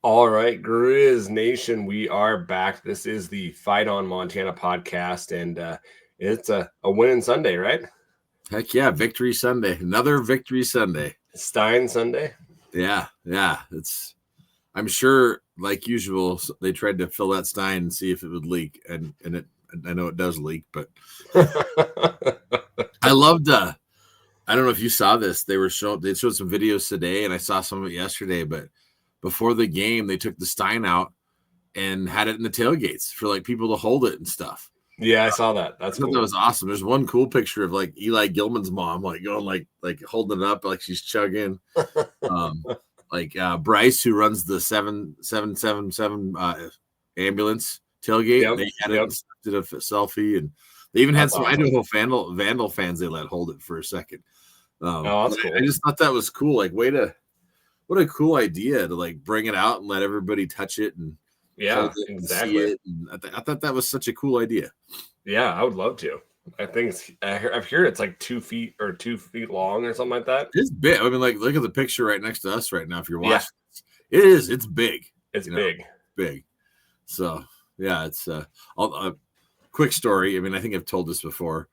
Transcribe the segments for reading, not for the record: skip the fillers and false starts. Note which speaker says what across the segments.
Speaker 1: All right, Griz Nation, we are back. This is the Fight on Montana podcast, and it's a winning Sunday, right?
Speaker 2: Heck yeah, Victory Sunday. Another Victory Sunday.
Speaker 1: Stein Sunday.
Speaker 2: Yeah. I'm sure, like usual, they tried to fill that stein and see if it would leak, and I know it does leak, but I loved. I don't know if you saw this. They showed some videos today, and I saw some of it yesterday. But before the game, they took the stein out and had it in the tailgates for like people to hold it and stuff.
Speaker 1: Yeah, I saw that. That's cool.
Speaker 2: That was awesome. There's one cool picture of like Eli Gilman's mom, like going like holding it up like she's chugging. Bryce, who runs the 777 ambulance tailgate, they had it, did a selfie, and they even had some Idaho Vandal fans they let hold it for a second.
Speaker 1: That's cool.
Speaker 2: I just thought that was cool. Like, what a cool idea to like bring it out and let everybody touch it and
Speaker 1: exactly.
Speaker 2: And see it. And I thought that was such a cool idea.
Speaker 1: Yeah, I would love to. I think I've heard it's like 2 feet or 2 feet long or something like that.
Speaker 2: It's big. I mean, like, look at the picture right next to us right now. If you're watching, it is. It's big.
Speaker 1: It's big.
Speaker 2: So yeah, it's a quick story. I mean, I think I've told this before.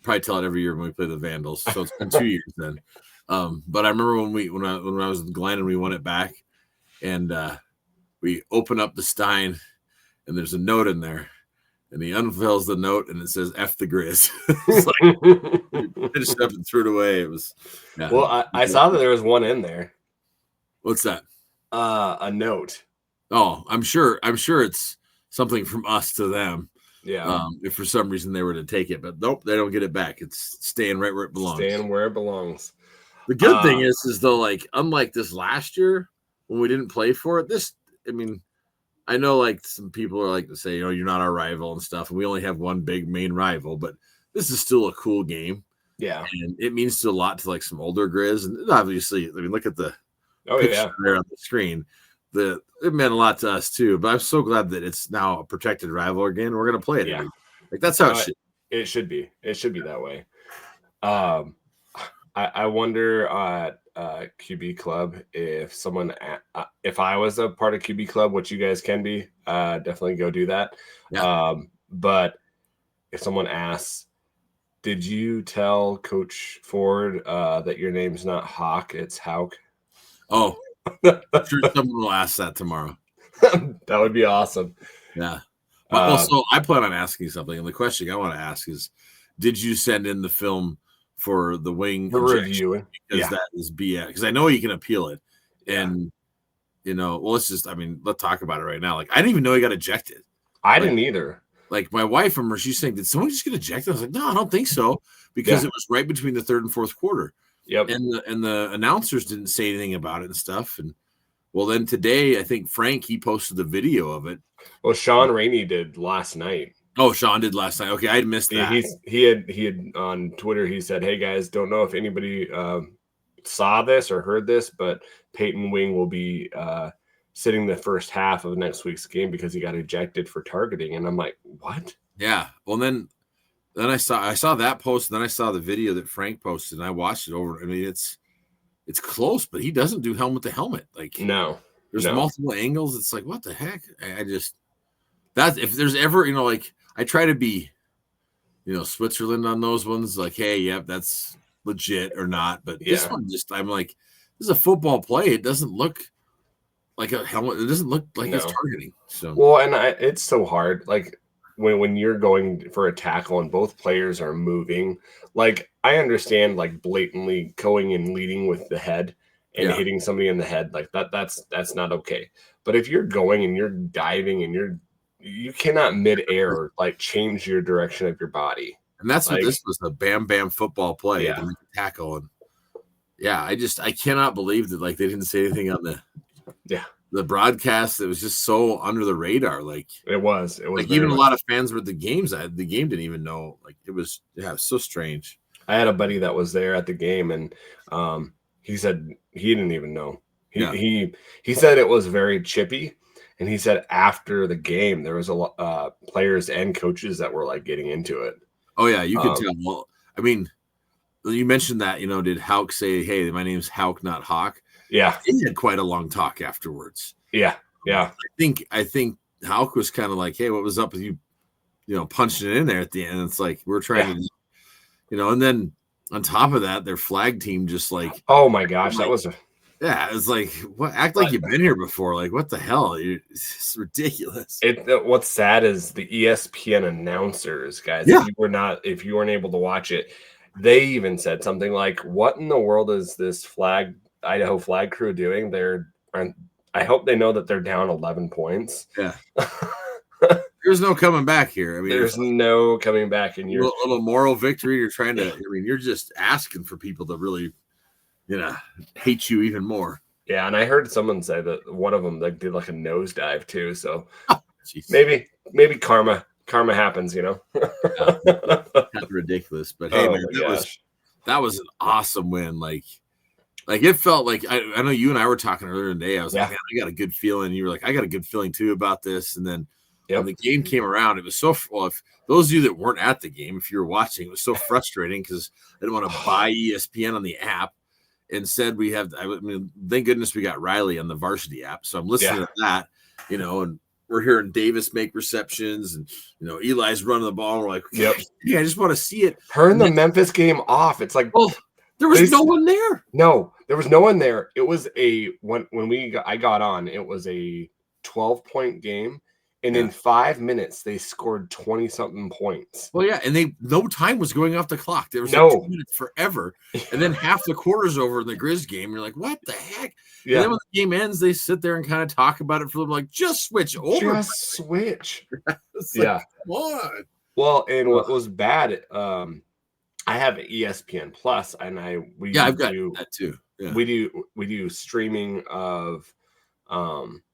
Speaker 2: Probably tell it every year when we play the Vandals. So it's been 2 years then. But I remember when I was in Glen and we won it back, and we open up the stein, and there's a note in there. And he unveils the note, and it says "F the Griz." It's like finished it up and threw it away. It was
Speaker 1: well. I saw that there was one in there.
Speaker 2: What's that?
Speaker 1: A note.
Speaker 2: Oh, I'm sure it's something from us to them.
Speaker 1: Yeah.
Speaker 2: If for some reason they were to take it, but nope, they don't get it back. It's staying right where it belongs.
Speaker 1: Staying where it belongs.
Speaker 2: The good thing is though, like unlike this last year when we didn't play for it, I know like some people are like to say, you're not our rival and stuff, and we only have one big main rival, but this is still a cool game.
Speaker 1: Yeah.
Speaker 2: And it means a lot to like some older Griz. And obviously, I mean, look at the picture there on the screen. It meant a lot to us too, but I'm so glad that it's now a protected rival again. We're going to play it.
Speaker 1: Yeah.
Speaker 2: Like that's how
Speaker 1: it should be. It should be that way. I wonder at QB Club if I was a part of QB Club, which you guys can be, definitely go do that.
Speaker 2: Yeah.
Speaker 1: But if someone asks, did you tell Coach Ford that your name's not Hawk, it's Hauk?
Speaker 2: Oh, I'm sure someone will ask that tomorrow.
Speaker 1: That would be awesome.
Speaker 2: Yeah. So I plan on asking something, and the question I want to ask is, did you send in the film for the wing
Speaker 1: review?
Speaker 2: Because that is BS. Because I know you can appeal it, and let's talk about it right now. Like I didn't even know he got ejected.
Speaker 1: I didn't either.
Speaker 2: Like my wife, she's saying, did someone just get ejected? I was like, no, I don't think so, because it was right between the third and fourth quarter.
Speaker 1: Yep.
Speaker 2: And the announcers didn't say anything about it and stuff. And well, then today, I think Frank, he posted the video of it.
Speaker 1: Well, Sean Rainey did last night.
Speaker 2: Oh, Sean did last night. Okay, I missed that.
Speaker 1: He had on Twitter. He said, "Hey guys, don't know if anybody saw this or heard this, but Peyton Wing will be sitting the first half of next week's game because he got ejected for targeting." And I'm like, "What?"
Speaker 2: Yeah. Well, then I saw that post, and then I saw the video that Frank posted, and I watched it over. I mean, it's close, but he doesn't do helmet to helmet. Like
Speaker 1: no,
Speaker 2: there's multiple angles. It's like, what the heck? I just if there's ever like. I try to be, Switzerland on those ones. Like, hey, yep, that's legit or not. But this one, I'm like, this is a football play. It doesn't look like a helmet. It doesn't look like it's targeting. So
Speaker 1: well, and it's so hard. Like when you're going for a tackle and both players are moving. Like I understand, like blatantly going and leading with the head and hitting somebody in the head like that. That's not okay. But if you're going and you're diving and you cannot mid-air like change your direction of your body.
Speaker 2: And that's what this was, a bam football play to make a tackle. And I cannot believe that like they didn't say anything on the broadcast. It was just so under the radar. Like
Speaker 1: it was
Speaker 2: like even a lot of fans were at the games. The game didn't even know. Like it was so strange.
Speaker 1: I had a buddy that was there at the game, and he said he didn't even know. He said it was very chippy. And he said after the game, there was a lot players and coaches that were like getting into it.
Speaker 2: Oh yeah, you could tell. Well, I mean, you mentioned that. Did Hauk say, "Hey, my name's Hauk, not Hawk"?
Speaker 1: Yeah,
Speaker 2: he had quite a long talk afterwards.
Speaker 1: Yeah, Yeah.
Speaker 2: I think Houck was kind of like, hey, what was up with you, punching it in there at the end? It's like, we're trying to, and then on top of that, their flag team just like,
Speaker 1: oh my gosh, that was
Speaker 2: yeah, it's like, what? Act like you've been here before. Like, what the hell? It's ridiculous.
Speaker 1: What's sad is the ESPN announcers, guys.
Speaker 2: Yeah.
Speaker 1: If you weren't able to watch it, they even said something like, "What in the world is this Idaho flag crew doing? I hope they know that they're down 11 points."
Speaker 2: Yeah. There's no coming back here. I mean,
Speaker 1: there's no coming back, and you're
Speaker 2: a little moral victory. You're trying to. I mean, you're just asking for people to really, hate you even more.
Speaker 1: Yeah, and I heard someone say that one of them did like a nosedive too. So maybe karma happens,
Speaker 2: That's ridiculous. But hey, man, that was an awesome win. Like it felt like I know you and I were talking earlier today. I was like, man, I got a good feeling. You were like, I got a good feeling too about this. And then when the game came around, it was so well. If those of you that weren't at the game, if you were watching, it was so frustrating because I didn't want to buy ESPN on the app. Instead, thank goodness we got Riley on the varsity app. So I'm listening to that, and we're hearing Davis make receptions and, Eli's running the ball. We're like, yeah, I just want to see it.
Speaker 1: Turn the Memphis game off. It's like,
Speaker 2: there was no one there.
Speaker 1: No, there was no one there. It was I got on, it was a 12-point game. And in 5 minutes, they scored 20-something points.
Speaker 2: Well, yeah, and no time was going off the clock. There was 2 minutes forever, and then half the quarter's over in the Griz game. You're like, what the heck? Yeah. And then when the game ends, they sit there and kind of talk about it for them, like, just switch over.
Speaker 1: Just switch.
Speaker 2: Come on.
Speaker 1: Well, and what was bad, I have ESPN Plus, and
Speaker 2: I've got that too. Yeah.
Speaker 1: We do streaming of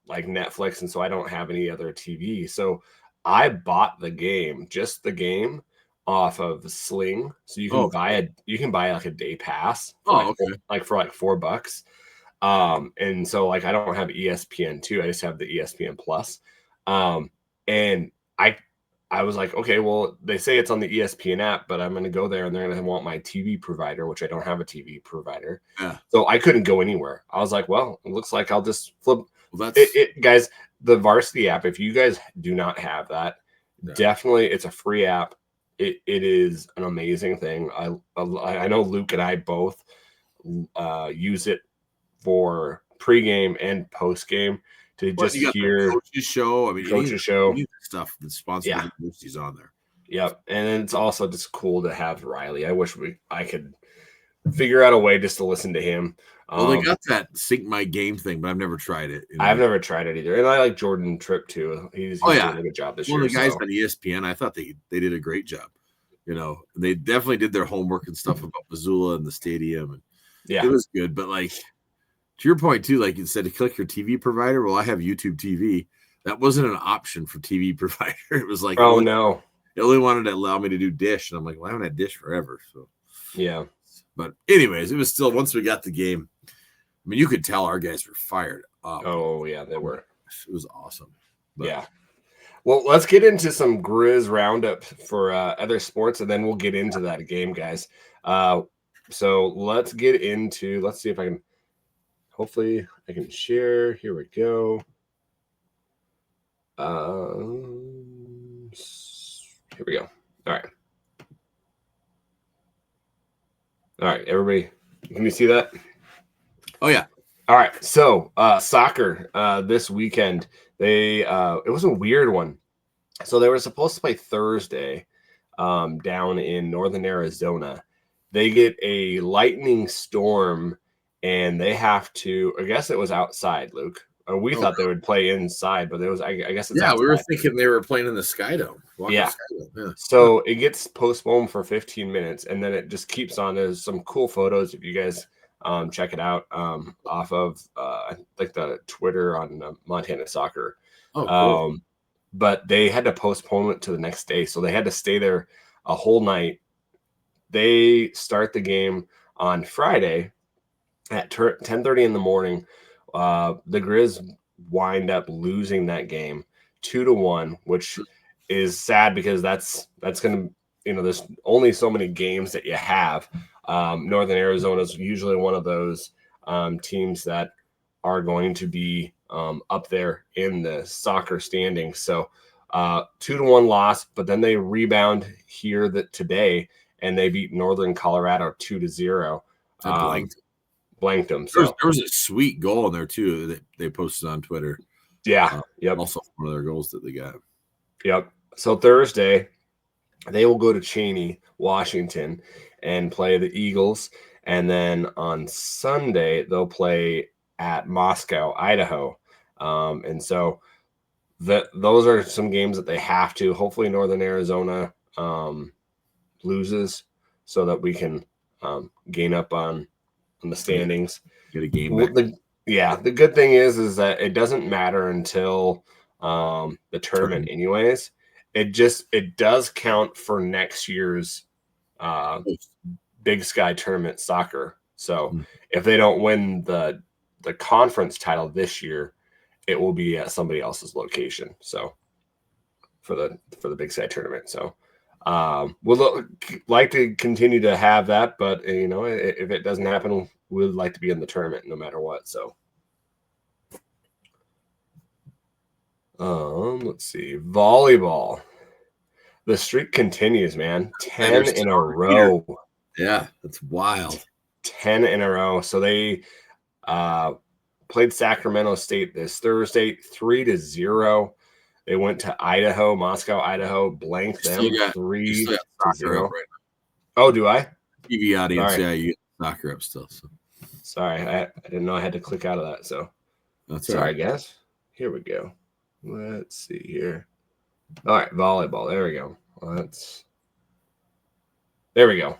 Speaker 1: like Netflix, and so I don't have any other TV. So I bought just the game off of Sling. So you can buy like a day pass for for like $4. And so like I don't have ESPN2, I just have the ESPN Plus. And I was like, okay, well, they say it's on the ESPN app, but I'm going to go there and they're going to want my TV provider, which I don't have a TV provider. Yeah. So I couldn't go anywhere. I was like, well, it looks like I'll just flip. Well, guys, the varsity app, if you guys do not have that, definitely, it's a free app. It is an amazing thing. I know Luke and I both use it for pregame and postgame to just hear
Speaker 2: coach's show. I mean,
Speaker 1: coach's show
Speaker 2: stuff that's sponsored by the Boosties on there.
Speaker 1: Yep, and it's also just cool to have Riley. I wish I could figure out a way just to listen to him.
Speaker 2: Well, they got that sync my game thing, but I've never tried it.
Speaker 1: I've never tried it either, and I like Jordan Tripp too. He's doing a good job this year.
Speaker 2: One of the guys on ESPN, I thought they did a great job. They definitely did their homework and stuff about Missoula and the stadium, and it was good. But like to your point too, like you said, to click your TV provider. Well, I have YouTube TV. That wasn't an option for TV provider. It was like,
Speaker 1: oh no,
Speaker 2: it only wanted to allow me to do Dish, and I'm like, well, I haven't had Dish forever. So
Speaker 1: yeah.
Speaker 2: But anyways, it was still, once we got the game, I mean, you could tell our guys were fired up.
Speaker 1: Oh yeah, they were.
Speaker 2: It was awesome.
Speaker 1: But, yeah. Well, let's get into some Griz roundup for other sports, and then we'll get into that game, guys. So let's see if I can. Hopefully, I can share. Here we go. Here we go. All right, everybody. Can you see that?
Speaker 2: Oh yeah.
Speaker 1: All right. So soccer this weekend, it was a weird one. So they were supposed to play Thursday down in northern Arizona. They get a lightning storm and they have to, I guess it was outside, Luke. We thought they would play inside, but it was, I guess it's outside.
Speaker 2: We were thinking they were playing in the Sky Dome.
Speaker 1: Yeah. So it gets postponed for 15 minutes and then it just keeps on. There's some cool photos if you guys check it out off of like the Twitter on Montana Soccer. Oh, cool. But they had to postpone it to the next day. So they had to stay there a whole night. They start the game on Friday at 10:30 in the morning. The Griz wind up losing that game 2-1, which is sad because that's going to, there's only so many games that you have. Northern Arizona is usually one of those teams that are going to be up there in the soccer standings. So 2-1 loss, but then they rebound here today, and they beat Northern Colorado 2-0. Blanked them. So
Speaker 2: there was a sweet goal in there too that they posted on Twitter.
Speaker 1: Yeah. Yep.
Speaker 2: Also one of their goals that they got.
Speaker 1: Yep. So Thursday, they will go to Cheney, Washington, and play the Eagles. And then on Sunday, they'll play at Moscow, Idaho. And so those are some games that they have to. Hopefully Northern Arizona loses so that we can gain up on the standings.
Speaker 2: Get a game back.
Speaker 1: The good thing is that it doesn't matter until the tournament anyways. It does count for next year's Big Sky tournament soccer. So if they don't win the conference title this year, it will be at somebody else's location. So for the Big Sky tournament. So we'll like to continue to have that, but if it doesn't happen, we'd like to be in the tournament no matter what. So let's see. Volleyball. The streak continues, man. 10 in a row.
Speaker 2: Yeah, that's wild.
Speaker 1: 10 in a row. So they played Sacramento State this Thursday, 3-0. They went to Idaho, Moscow, Idaho, blanked them 3-0. Right. Oh, do I?
Speaker 2: TV audience, sorry. Yeah, you get soccer up still. So.
Speaker 1: Sorry, I didn't know I had to click out of that. So
Speaker 2: that's
Speaker 1: sorry, right. Guys. Here we go. Let's see here. All right, volleyball. There we go. There we go.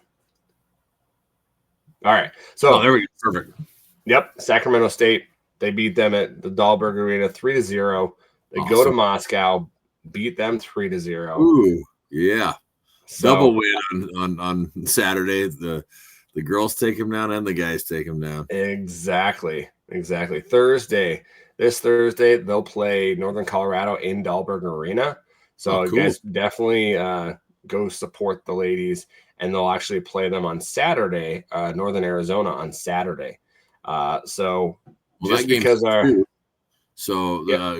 Speaker 1: All right. So
Speaker 2: there we go. Perfect.
Speaker 1: Yep. Sacramento State. They beat them at the Dahlberg Arena 3-0. They go to Moscow, beat them 3-0.
Speaker 2: Ooh, yeah. So, double win on Saturday. The girls take them down and the guys take them down.
Speaker 1: Exactly. This Thursday, they'll play Northern Colorado in Dahlberg Arena. So cool. Guys, definitely go support the ladies, and they'll actually play them on Saturday, Northern Arizona on Saturday. So just because the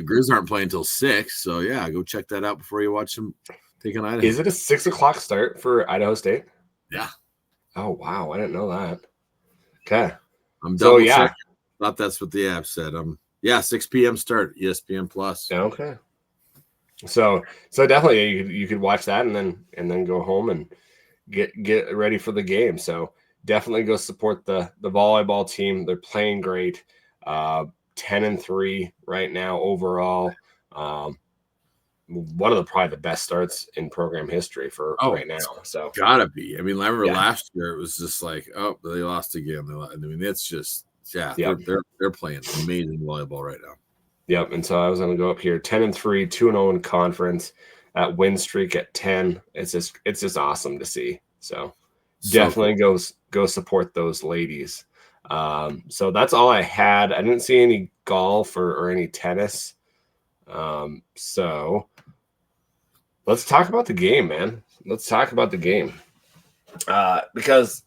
Speaker 2: Griz aren't playing until 6, so yeah, go check that out before you watch them take on Idaho.
Speaker 1: Is it a 6:00 start for Idaho State?
Speaker 2: Yeah.
Speaker 1: Oh wow, I didn't know that. Okay,
Speaker 2: I'm double checking. Thought that's what the app said. 6 p.m. start, ESPN Plus.
Speaker 1: Okay. So definitely you could watch that and then go home and get ready for the game. So definitely go support the volleyball team. They're playing great. 10-3 right now overall. One of probably the best starts in program history for right now. So
Speaker 2: gotta be. I mean, I remember last year it was just like, oh, they lost again. I mean, it's just they're playing amazing volleyball right now.
Speaker 1: Yep. And so I was going to go up here 10-3, 2-0 in conference. That win streak at 10. It's just awesome to see. So definitely cool. go support those ladies. So that's all I had. I didn't see any golf or any tennis. So let's talk about the game, man. Let's talk about the game. Because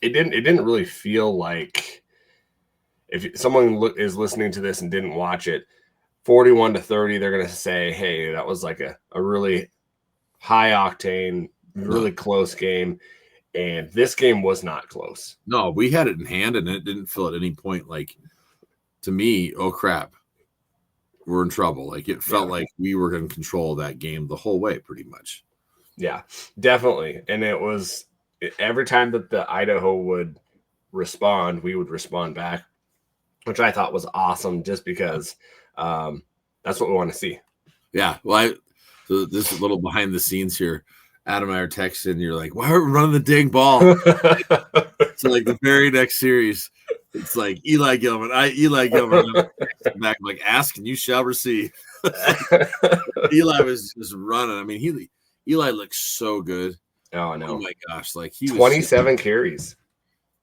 Speaker 1: it didn't really feel like, if someone is listening to this and didn't watch it, 41-30, they're going to say, hey, that was like a really high octane, really close game. And this game was not close.
Speaker 2: No, we had it in hand, and it didn't feel at any point like, to me, oh crap, we're in trouble. Like, it felt like we were in control of that game the whole way, pretty much.
Speaker 1: Yeah, definitely. And it was every time that the Idaho would respond, we would respond back, which I thought was awesome, just because that's what we want to see.
Speaker 2: Yeah. Well, so this is a little behind the scenes here. Adam and I are texting, and you're like, why are we running the dang ball? So like the very next series, it's like Eli Gilman. Back, I'm like, ask and you shall receive. Eli was just running. I mean, Eli looks so good.
Speaker 1: Oh, I know.
Speaker 2: Oh my gosh. Like, he was
Speaker 1: 27 carries.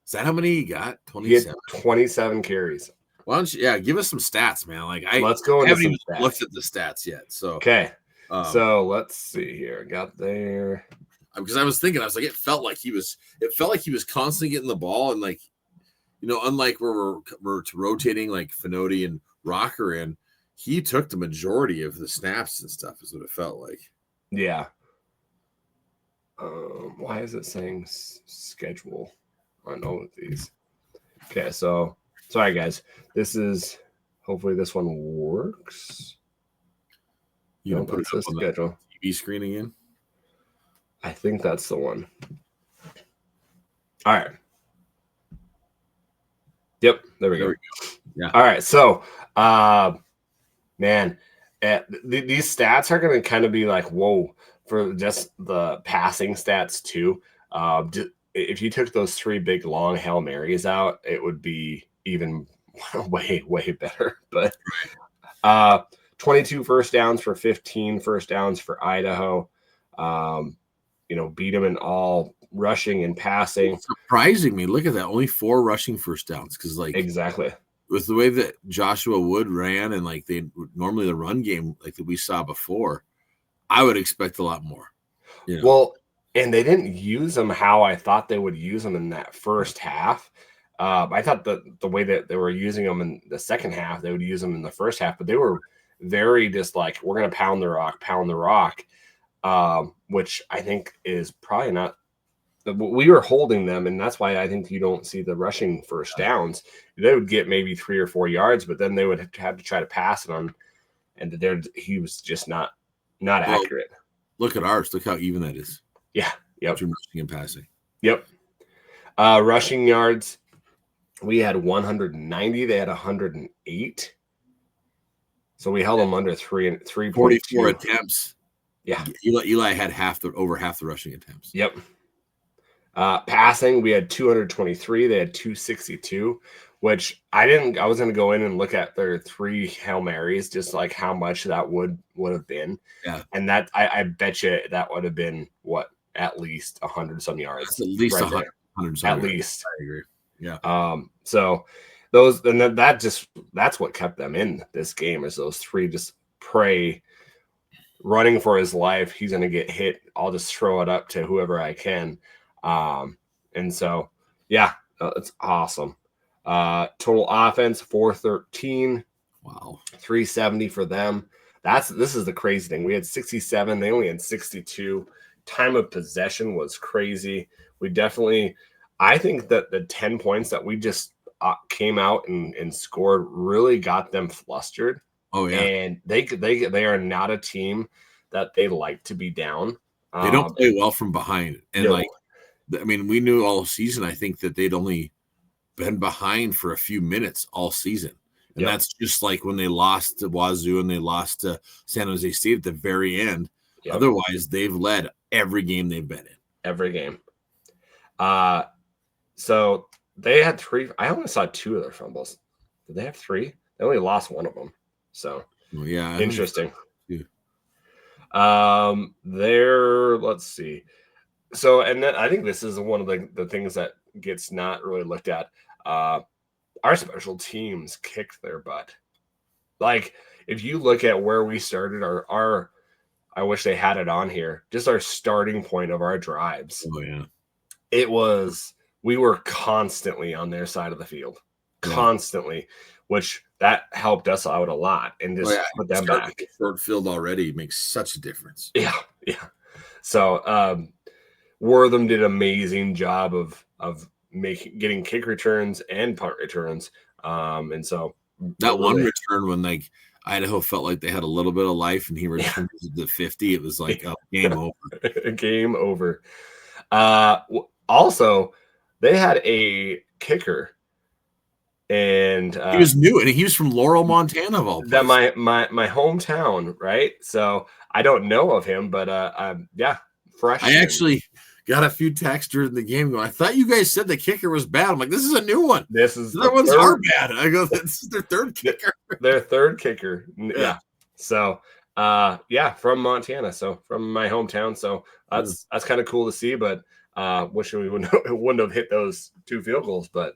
Speaker 2: Is that how many he got?
Speaker 1: 27. He had 27 carries.
Speaker 2: Why don't you give us some stats, man? Like,
Speaker 1: let's go into
Speaker 2: haven't
Speaker 1: some
Speaker 2: even
Speaker 1: stats.
Speaker 2: Looked at the stats yet. So
Speaker 1: okay. So let's see here. Got there.
Speaker 2: Because I was thinking, I was like, it felt like he was constantly getting the ball, and like unlike where we're rotating like Finoti and Rocker in, he took the majority of the snaps and stuff, is what it felt like.
Speaker 1: Yeah. Why is it saying schedule on all of these? Okay, so sorry guys. Hopefully this one works.
Speaker 2: You don't put it up on
Speaker 1: schedule.
Speaker 2: The TV screen again?
Speaker 1: I think that's the one. All right. Yep, there we go.
Speaker 2: Yeah.
Speaker 1: All right, so man, these stats are going to kind of be like, whoa, for just the passing stats too. If you took those 3 big long Hail Marys out, it would be even way, way better. But 22 first downs for 15 first downs for Idaho. Beat them in all rushing and passing.
Speaker 2: It's surprising me. Look at that. Only 4 rushing first downs. Because
Speaker 1: exactly.
Speaker 2: With the way that Joshua Wood ran and normally the run game like that we saw before, I would expect a lot more.
Speaker 1: Well, and they didn't use them how I thought they would use them in that first half. I thought that the way that they were using them in the second half, they would use them in the first half, but they were very just like, we're going to pound the rock, which I think is probably not. We were holding them, and that's why I think you don't see the rushing first downs. They would get maybe 3 or 4 yards, but then they would have to try to pass it on, and he was just not accurate.
Speaker 2: Look at ours. Look how even that is.
Speaker 1: Yeah. Yep.
Speaker 2: Between rushing and passing.
Speaker 1: Yep. Rushing yards, we had 190. They had 108. So we held them under 3.44
Speaker 2: attempts.
Speaker 1: Yeah.
Speaker 2: Eli had over half the rushing attempts.
Speaker 1: Yep. Passing, we had 223. They had 262, which I was going to go in and look at their 3 Hail Marys, just like how much that would have been.
Speaker 2: Yeah.
Speaker 1: And that I bet you that would have been at least 100 some yards.
Speaker 2: That's at least 100 some
Speaker 1: at
Speaker 2: yards.
Speaker 1: least.
Speaker 2: I agree.
Speaker 1: Yeah. So those, and that's what kept them in this game, is those 3 just running for his life. He's going to get hit. I'll just throw it up to whoever I can. And so, yeah, it's awesome. Total offense, 413.
Speaker 2: Wow.
Speaker 1: 370 for them. This is the crazy thing. We had 67. They only had 62. Time of possession was crazy. I think that the 10 points that we just came out and scored really got them flustered.
Speaker 2: Oh, yeah.
Speaker 1: And they are not a team that they like to be down.
Speaker 2: They don't play well from behind. And we knew all season, I think, that they'd only been behind for a few minutes all season. And that's just like when they lost to Wazoo and they lost to San Jose State at the very end. Yep. Otherwise, they've led every game they've been in.
Speaker 1: Every game. So they had 3. I only saw 2 of their fumbles. Did they have 3? They only lost 1 of them. So,
Speaker 2: yeah,
Speaker 1: interesting. Let's see. So, and then I think this is one of the things that gets not really looked at. Our special teams kicked their butt. Like, if you look at where we started, our I wish they had it on here, just our starting point of our drives.
Speaker 2: Oh, yeah.
Speaker 1: We were constantly on their side of the field. Constantly, which that helped us out a lot, and just put them back.
Speaker 2: Short field already makes such a difference.
Speaker 1: Yeah. So Wortham did an amazing job of getting kick returns and punt returns. And so
Speaker 2: that one return when Idaho felt like they had a little bit of life and he returned the 50, it was like game over.
Speaker 1: Game over. Also, they had a kicker. And
Speaker 2: he was new, and he was from Laurel, Montana, of all places.
Speaker 1: That my hometown, right? So I don't know of him, but fresh.
Speaker 2: I actually got a few texts during the game going, I thought you guys said the kicker was bad. I'm like, this is a new one. The other ones are bad. I go, this is their 3rd kicker.
Speaker 1: Their 3rd kicker. Yeah. So from Montana. So from my hometown. So that's kind of cool to see, but wishing we wouldn't have hit those 2 field goals, but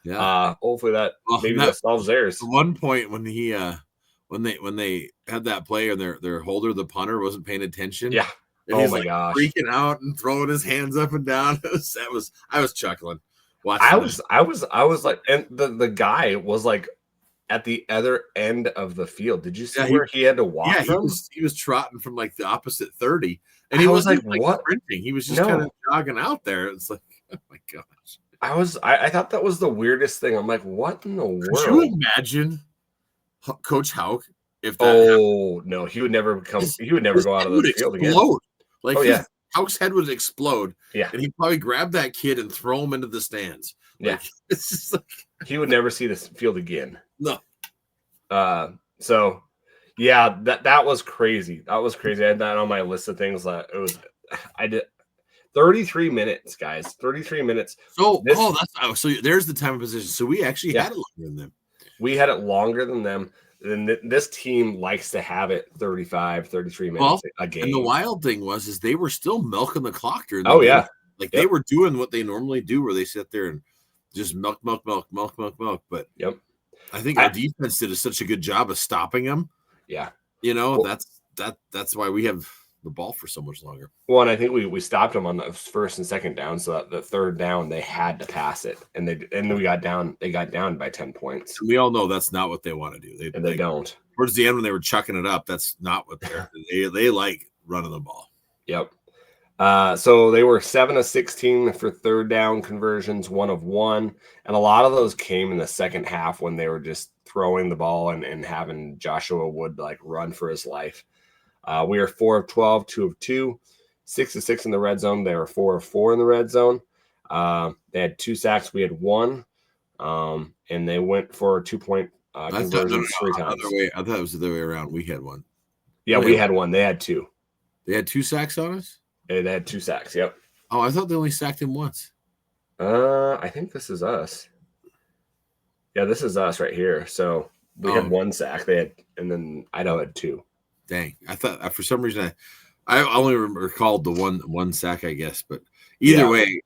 Speaker 1: hopefully that solves theirs.
Speaker 2: At one point when he when they had that play and their holder, the punter, wasn't paying attention.
Speaker 1: Yeah.
Speaker 2: And he's gosh, freaking out and throwing his hands up and down. I was chuckling. watching.
Speaker 1: I was like, and the guy was like at the other end of the field. Did you see where he had to walk from?
Speaker 2: He was trotting from like the opposite 30, and he
Speaker 1: I was
Speaker 2: wasn't
Speaker 1: like,
Speaker 2: like
Speaker 1: what?
Speaker 2: sprinting. He was just kind of jogging out there. It's like, oh my gosh.
Speaker 1: I thought that was the weirdest thing. I'm like, what in the world?
Speaker 2: Could you imagine Coach Hauk if that
Speaker 1: happened? No, he would never come. He would never go out of the field again.
Speaker 2: Like, Hauk's head would explode. Yeah, and he'd probably grab that kid and throw him into the stands. Like, it's just like
Speaker 1: he would never see this field again.
Speaker 2: No.
Speaker 1: So yeah, that was crazy. That was crazy. I had that on my list of things that I did 33 minutes, guys. 33 minutes.
Speaker 2: So so there's the time of position. So we actually had it longer than them.
Speaker 1: We had it longer than them. And this team likes to have it 35, 33 minutes a game.
Speaker 2: And the wild thing is they were still milking the clock during the
Speaker 1: game.
Speaker 2: Yeah. Like they were doing what they normally do where they sit there and just milk. But I think our defense did such a good job of stopping them.
Speaker 1: Yeah.
Speaker 2: That's why we have the ball for so much longer.
Speaker 1: Well, and I think we stopped them on the first and second down, so that the third down they had to pass it, and we got down. They got down by 10 points.
Speaker 2: We all know that's not what they want to do.
Speaker 1: They don't.
Speaker 2: Towards the end when they were chucking it up, that's not what they like running the ball.
Speaker 1: Yep. So they were 7 of 16 for third down conversions, 1 of 1, and a lot of those came in the second half when they were just throwing the ball and having Joshua Wood like run for his life. We were 4 of 12, 2 of 2, 6 of 6 in the red zone. They were 4 of 4 in the red zone. They had 2 sacks. We had 1, and they went for 2-point conversions 3 times.
Speaker 2: I thought it was the other way around. We had 1.
Speaker 1: Yeah, we had 1. They had 2.
Speaker 2: They had 2 sacks on us?
Speaker 1: They had 2 sacks, yep.
Speaker 2: Oh, I thought they only sacked him once.
Speaker 1: I think this is us. Yeah, this is us right here. So we had 1 sack. And then Idaho had 2.
Speaker 2: Dang, I thought for some reason I only recalled the one sack, I guess. But either way,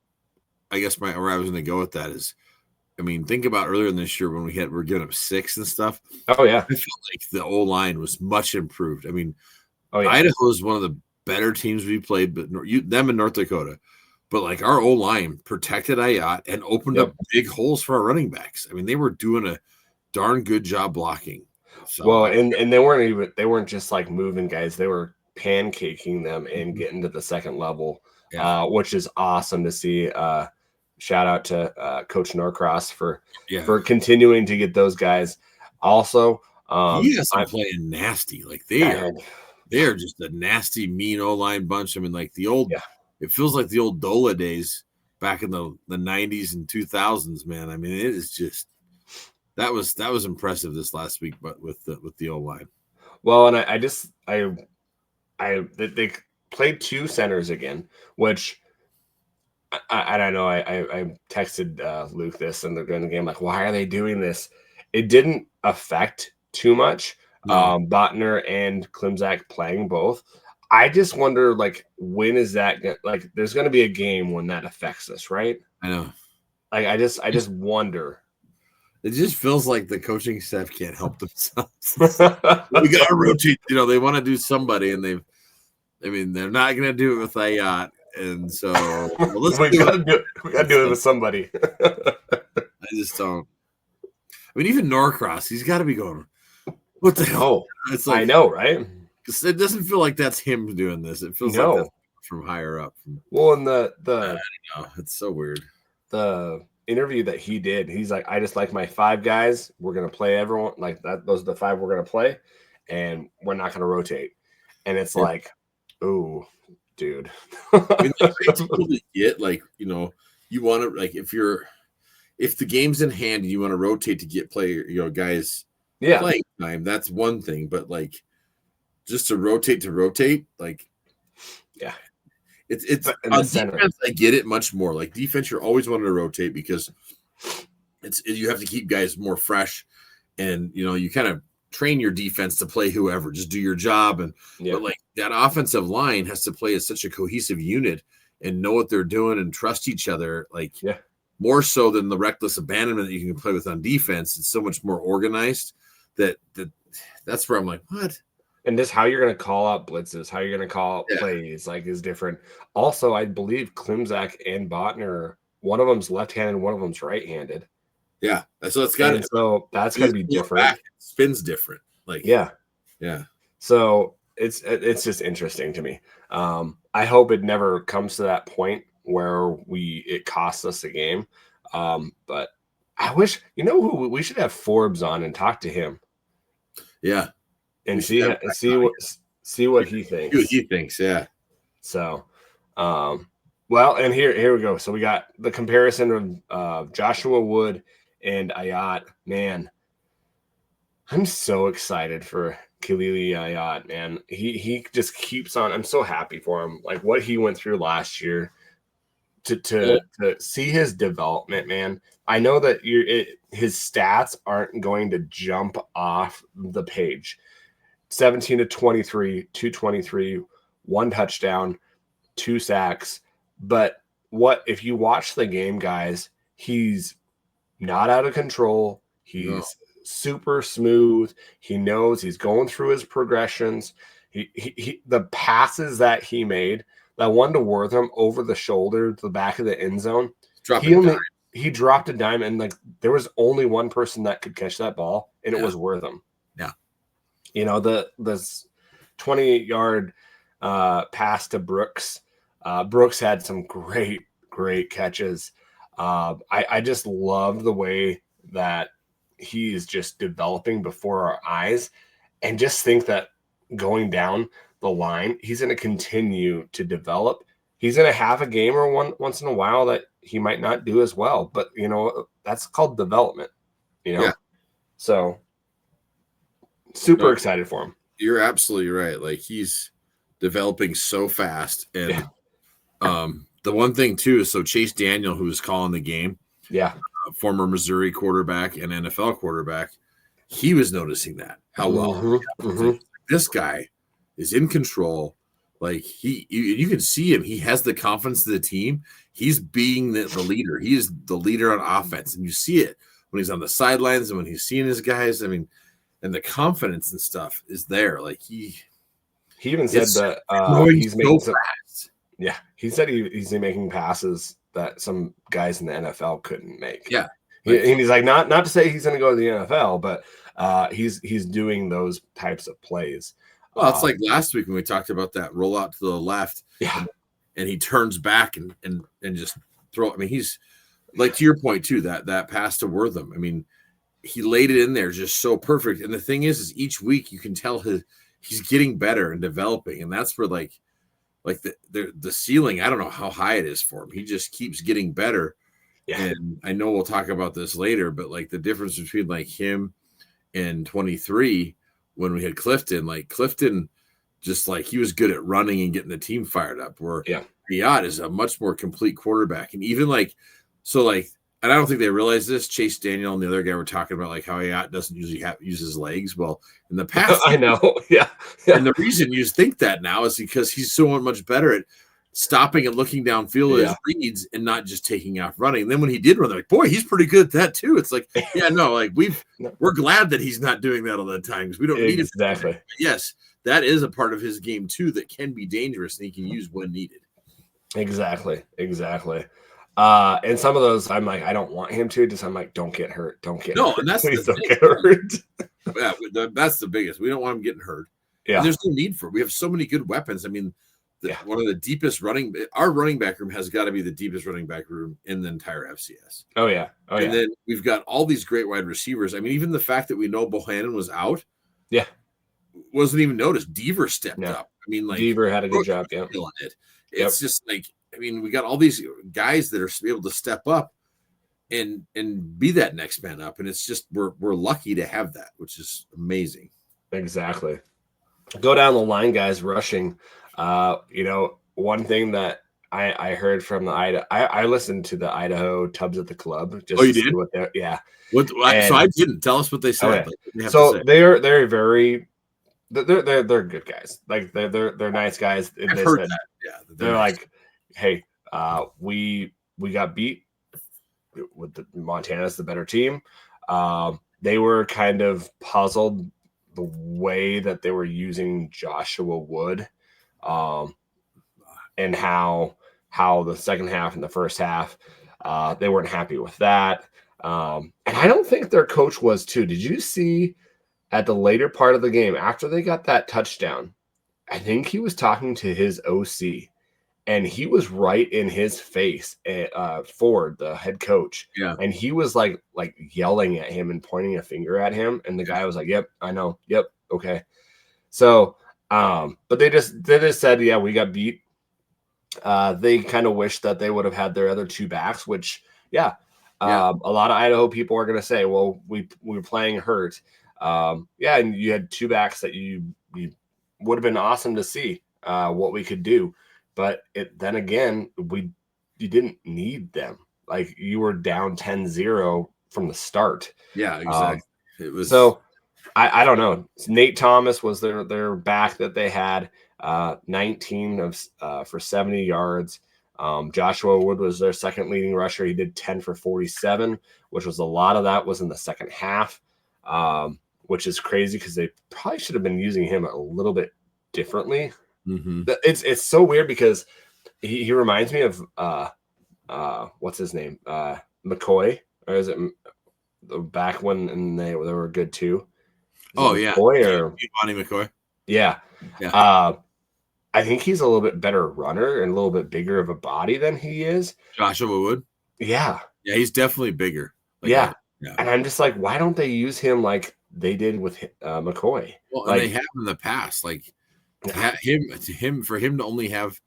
Speaker 2: I guess where I was going to go with that is, I mean, think about earlier in this year when we were giving up 6 and stuff.
Speaker 1: Oh yeah,
Speaker 2: I felt like the O-line was much improved. I mean, Idaho is one of the better teams we played, but them in North Dakota. But like our O-line protected Ayat and opened up big holes for our running backs. I mean, they were doing a darn good job blocking. So,
Speaker 1: well, and they weren't just like moving guys; they were pancaking them and getting to the second level, which is awesome to see. Shout out to Coach Norcross for continuing to get those guys. Also,
Speaker 2: he has them playing nasty. Like they are just a nasty, mean O-line bunch. I mean, like the old, it feels like the old Dola days back in the 90s and 2000s. Man, I mean, it is just. That was impressive this last week, but with the O-line.
Speaker 1: Well, and they played 2 centers again, which I don't know. I texted Luke this and they're during the game like, why are they doing this? It didn't affect too much. No. Botner and Klimzak playing both. I just wonder, like, when is that like? There's going to be a game when that affects us, right?
Speaker 2: I know.
Speaker 1: Like, I just wonder.
Speaker 2: It just feels like the coaching staff can't help themselves. We got to rotate. They want to do somebody, and they're not going to do it with Ayat. And so
Speaker 1: we got to do it with somebody.
Speaker 2: I just don't. I mean, even Norcross, he's got to be going, what the hell?
Speaker 1: It's like, I know, right?
Speaker 2: Because it doesn't feel like that's him doing this. It feels like that's from higher up.
Speaker 1: Well, and I
Speaker 2: don't know. It's so weird.
Speaker 1: The interview that he did, he's like, I just like my 5 guys. We're gonna play everyone like that. Those are the 5 we're gonna play, and we're not gonna rotate. And it's like, ooh, dude.
Speaker 2: I mean, I totally get like you want to like if the game's in hand and you want to rotate to get guys playing time. That's one thing, but like just to rotate like It's on defense, I get it much more. Like defense, you're always wanting to rotate because you have to keep guys more fresh, and you kind of train your defense to play whoever, just do your job. But like that offensive line has to play as such a cohesive unit and know what they're doing and trust each other. Like more so than the reckless abandonment that you can play with on defense. It's so much more organized that's where I'm like, what?
Speaker 1: And just how you're going to call out blitzes, how you're going to call out plays, like, is different. Also, I believe Klimzak and Botner one of them's left-handed, one of them's right-handed.
Speaker 2: Yeah, so it's got
Speaker 1: that's got to be different.
Speaker 2: Spins different, like
Speaker 1: yeah. So it's just interesting to me. I hope it never comes to that point where it costs us a game. But I wish, who we should have Forbes on and talk to him.
Speaker 2: Yeah,
Speaker 1: and see what he thinks.
Speaker 2: What he thinks, yeah.
Speaker 1: So, well, and here we go. So we got the comparison of Joshua Wood and Ayat. Man, I'm so excited for Kealili Ayat, man. He just keeps on. I'm so happy for him. Like what he went through last year to see his development, man. I know that his stats aren't going to jump off the page. 17 to 23, 223, 1 touchdown, 2 sacks. But if you watch the game, guys, he's not out of control. He's super smooth. He knows he's going through his progressions. He the passes that he made, that one to Wortham over the shoulder to the back of the end zone. He dropped a dime, and like there was only one person that could catch that ball, and it was Wortham.
Speaker 2: Yeah.
Speaker 1: The 28-yard pass to Brooks. Brooks had some great catches. I just love the way that he is just developing before our eyes, and just think that going down the line, he's going to continue to develop. He's going to have a game or once in a while that he might not do as well, but that's called development,
Speaker 2: Yeah.
Speaker 1: So super excited for him.
Speaker 2: You're absolutely right. Like he's developing so fast. And the one thing too is, so Chase Daniel, who was calling the game, former Missouri quarterback and NFL quarterback, he was noticing that how well this guy is in control. Like you can see him. He has the confidence of the team. He's being the leader. He is the leader on offense, and you see it when he's on the sidelines and when he's seeing his guys. I mean, and the confidence and stuff is there. Like he
Speaker 1: even said that he's making fast. Yeah, he said he's making passes that some guys in the NFL couldn't make.
Speaker 2: Yeah,
Speaker 1: and he's like, not to say he's going to go to the NFL, but he's doing those types of plays.
Speaker 2: Well, it's like last week when we talked about that rollout to the left.
Speaker 1: Yeah.
Speaker 2: And he turns back and just throw. I mean, he's like, to your point too, that pass to Wortham. I mean, he laid it in there just so perfect. And the thing is each week you can tell he's getting better and developing. And that's where like the ceiling, I don't know how high it is for him. He just keeps getting better. Yeah. And I know we'll talk about this later, but like the difference between like him and 23 when we had Clifton, just like he was good at running and getting the team fired up, where Ayat is a much more complete quarterback. And even and I don't think they realize this, Chase Daniel and the other guy were talking about like how Ayat doesn't usually use his legs. Well, in the past,
Speaker 1: I know. Yeah.
Speaker 2: And the reason you think that now is because he's so much better at stopping and looking downfield at his reads and not just taking off running. And then when he did run, they're like, boy, he's pretty good at that too. It's like, we're glad that he's not doing that all the time because we don't need it.
Speaker 1: Exactly.
Speaker 2: Yes, that is a part of his game too that can be dangerous and he can use when needed.
Speaker 1: Exactly. And some of those, I'm like, I don't want him to. I'm like, don't get hurt. Don't get hurt.
Speaker 2: And that's
Speaker 1: Please don't get hurt.
Speaker 2: Yeah, that's the biggest. We don't want him getting hurt.
Speaker 1: Yeah.
Speaker 2: And there's no need for it. We have so many good weapons. I mean, one of the deepest our running back room has got to be the deepest running back room in the entire FCS.
Speaker 1: Oh, yeah.
Speaker 2: And then we've got all these great wide receivers. I mean, even the fact that we know Bohannon was out.
Speaker 1: Yeah.
Speaker 2: Wasn't even noticed. Deaver stepped up. I mean, like
Speaker 1: Deaver had a good job. Yeah.
Speaker 2: It's just like, I mean, we got all these guys that are able to step up and be that next man up. And it's just, we're lucky to have that, which is amazing.
Speaker 1: Exactly. Go down the line, guys, rushing. One thing that I heard from the I listened to the Idaho Tubs at the Club. Just
Speaker 2: you did?
Speaker 1: So
Speaker 2: I didn't. Tell us what they said.
Speaker 1: So they're very, they're good guys. Like they're nice guys.
Speaker 2: I've heard that. Yeah,
Speaker 1: they're nice. Like, hey, we got beat with Montana's the better team. They were kind of puzzled the way that they were using Joshua Wood, and how the second half and the first half, They weren't happy with that. And I don't think their coach was too. Did you see at the later part of the game after they got that touchdown? I think he was talking to his OC, and he was right in his face, Ford, the head coach.
Speaker 2: Yeah.
Speaker 1: And he was like yelling at him and pointing a finger at him. And the guy was like, "Yep, I know. Yep, okay." So, but they just said, "Yeah, we got beat." They kind of wish that they would have had their other two backs, which, a lot of Idaho people are going to say, "Well, we were playing hurt." And you had two backs that you would have been awesome to see what we could do. But then again, you didn't need them. Like, you were down 10-0 from the start.
Speaker 2: Yeah, exactly.
Speaker 1: It was so I don't know. Nate Thomas was their back that they had, 19 for 70 yards. Joshua Wood was their second leading rusher. He did 10 for 47, which was a lot of that was in the second half, which is crazy because they probably should have been using him a little bit differently.
Speaker 2: Mm-hmm.
Speaker 1: It's so weird because he reminds me of what's his name, McCoy, or is it back when they were good too?
Speaker 2: McCoy or Bonnie McCoy?
Speaker 1: Yeah. I think he's a little bit better runner and a little bit bigger of a body than he is.
Speaker 2: Joshua Wood?
Speaker 1: Yeah,
Speaker 2: he's definitely bigger.
Speaker 1: Yeah, and I'm just like, why don't they use him like they did with McCoy?
Speaker 2: Well, and they have in the past, like. For him to only have,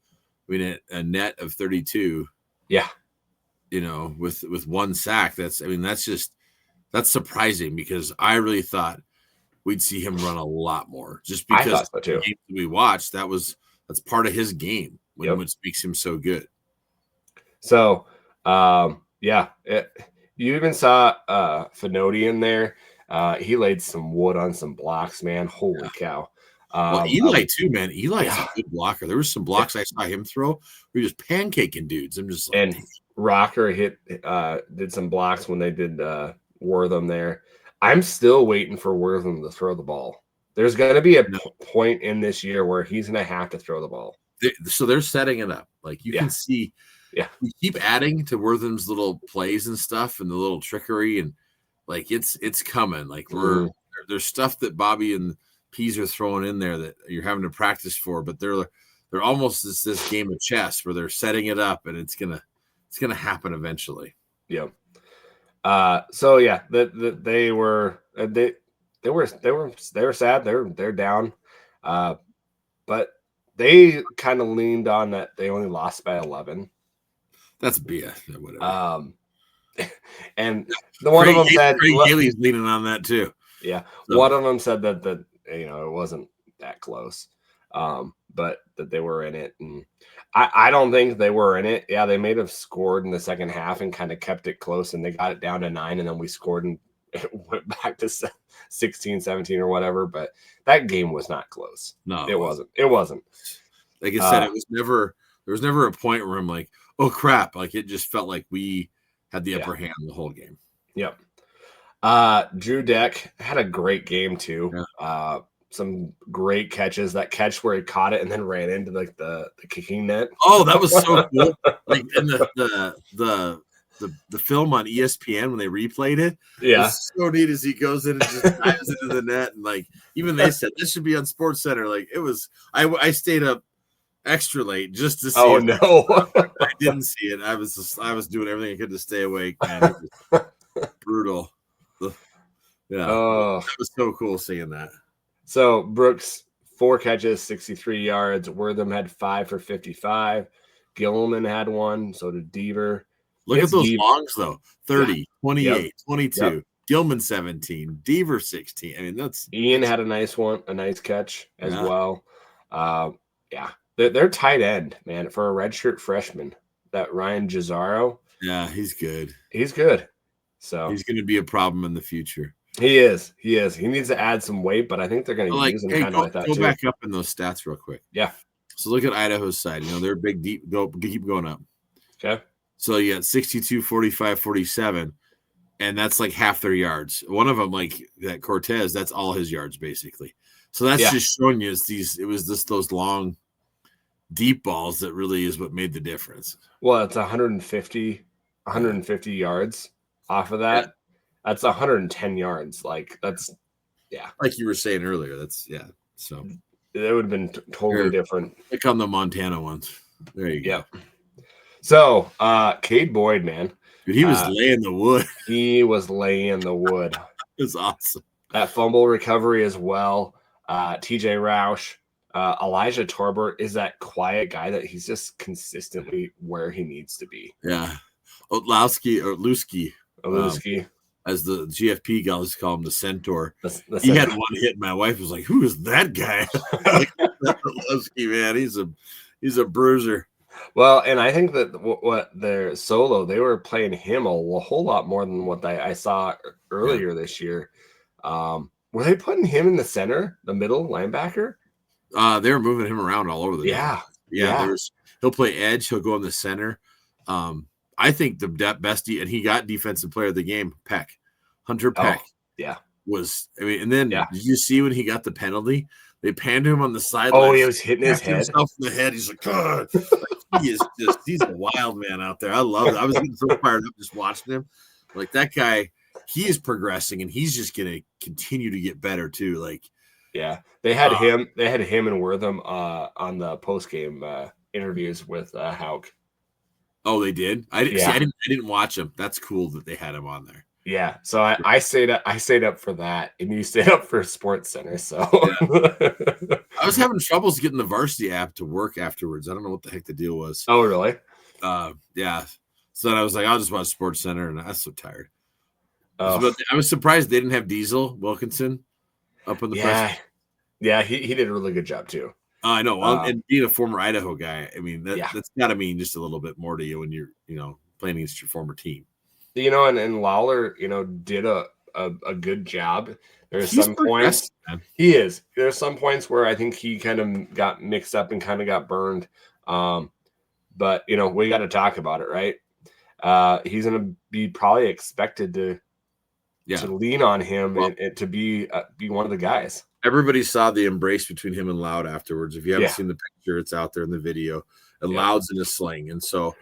Speaker 2: a net of 32.
Speaker 1: Yeah,
Speaker 2: with one sack. That's surprising because I really thought we'd see him run a lot more. Just because
Speaker 1: I thought so too.
Speaker 2: The games we watched, that's part of his game, which makes him so good.
Speaker 1: So, you even saw Finoti in there. He laid some wood on some blocks, man. Holy cow.
Speaker 2: Eli too, man. Eli's a good blocker. There was some blocks I saw him throw. We were just pancaking dudes. I'm just like,
Speaker 1: and Rocker did some blocks when they did Wortham there. I'm still waiting for Wortham to throw the ball. There's going to be a point in this year where he's going to have to throw the ball.
Speaker 2: So they're setting it up. Like you can see, we keep adding to Wortham's little plays and stuff and the little trickery, and like it's coming. Like there's stuff that Bobby and Peas are throwing in there that you're having to practice for, but they're almost this game of chess where they're setting it up and it's gonna happen eventually.
Speaker 1: Yeah. So yeah, they were sad. They're down, but they kind of leaned on that they only lost by 11.
Speaker 2: That's BS. Whatever.
Speaker 1: And the one of them said
Speaker 2: Craig Haley's leaning on that too.
Speaker 1: Yeah, so. One of them said that it wasn't that close, but that they were in it, and I don't think they were in it. Yeah, they may have scored in the second half and kind of kept it close, and they got it down to 9, and then we scored and it went back to 16, 17 or whatever. But that game was not close.
Speaker 2: No,
Speaker 1: it wasn't. It wasn't.
Speaker 2: Like I said, there was never a point where I'm like, oh crap! Like it just felt like we had the upper hand the whole game.
Speaker 1: Yep. Drew Deck had a great game too. Yeah. Some great catches. That catch where he caught it and then ran into like the kicking net.
Speaker 2: Oh, that was so cool! Like in the film on ESPN when they replayed it.
Speaker 1: Yeah,
Speaker 2: it was so neat as he goes in and just dives into the net, and like even they said this should be on Sports Center. Like it was. I stayed up extra late just to see.
Speaker 1: Oh
Speaker 2: it.
Speaker 1: No,
Speaker 2: I didn't see it. I was doing everything I could to stay awake. Man, it was brutal. Yeah, that was so cool seeing that.
Speaker 1: So Brooks 4 catches, 63 yards. Wortham had 5 for 55. Gilman had 1. So did Deaver.
Speaker 2: Look at those longs though: 30, 28, 22. Yep. Gilman 17, Deaver 16. I mean, that's
Speaker 1: Ian had a nice catch as well. They're tight end, man, for a redshirt freshman. That Ryan Gizzaro.
Speaker 2: Yeah, he's good.
Speaker 1: He's good. So
Speaker 2: he's going to be a problem in the future.
Speaker 1: He is. He needs to add some weight, but I think they're going to use him kind of like that too.
Speaker 2: Go back up in those stats real quick.
Speaker 1: Yeah.
Speaker 2: So look at Idaho's side. They're big, deep. Keep going up.
Speaker 1: Okay.
Speaker 2: So you got 62, 45, 47, and that's like half their yards. One of them, like that Cortez, that's all his yards basically. So that's just showing you those long, deep balls that really is what made the difference.
Speaker 1: Well, it's 150 150 yards off of that. Yeah. That's 110 yards. Like that's, yeah.
Speaker 2: Like you were saying earlier, that's So
Speaker 1: it would have been totally different.
Speaker 2: Like on the Montana ones. There you go.
Speaker 1: So, Cade Boyd, man.
Speaker 2: Dude, he was laying the wood.
Speaker 1: He was laying the wood.
Speaker 2: It was awesome.
Speaker 1: That fumble recovery as well. TJ Roush. Elijah Torbert is that quiet guy that he's just consistently where he needs to be.
Speaker 2: Yeah. Otlowski. As the GFP guys call him, the Centaur. He had one hit, and my wife was like, "Who is that guy?" Like, Otlowski, man, he's a bruiser.
Speaker 1: Well, and I think that what their solo, they were playing him a whole lot more than what I saw earlier this year. Were they putting him in the center, the middle linebacker?
Speaker 2: They were moving him around all over the
Speaker 1: yeah.
Speaker 2: He'll play edge. He'll go in the center. I think the best, and he got defensive player of the game, Hunter Peck. And then did you see when he got the penalty? They panned him on the sideline.
Speaker 1: Oh, he was hitting his head.
Speaker 2: Himself in the head. He's like, God. He's a wild man out there. I love it. I was getting so fired up just watching him. Like that guy, he is progressing, and he's just going to continue to get better too. Like,
Speaker 1: yeah, they had him and Wortham on the post game interviews with Hauk.
Speaker 2: Oh, they did. I didn't watch him. That's cool that they had him on there.
Speaker 1: Yeah, so I stayed up for that, and you stayed up for Sports Center. So
Speaker 2: I was having troubles getting the Varsity app to work afterwards. I don't know what the heck the deal was.
Speaker 1: Oh, really?
Speaker 2: Yeah. So then I was like, I'll just watch Sports Center, and I was so tired. I was surprised they didn't have Diesel Wilkinson up on the press.
Speaker 1: Yeah, he did a really good job too.
Speaker 2: I know. And being a former Idaho guy, I mean, that's got to mean just a little bit more to you when you're, playing against your former team. And
Speaker 1: Lawler, did a good job. There's some points. He is. There's some points where I think he kind of got mixed up and kind of got burned. But, we got to talk about it, right? He's going to be probably expected to lean on him and to be one of the guys.
Speaker 2: Everybody saw the embrace between him and Loud afterwards. If you haven't seen the picture, it's out there in the video. And Loud's in a sling. And so,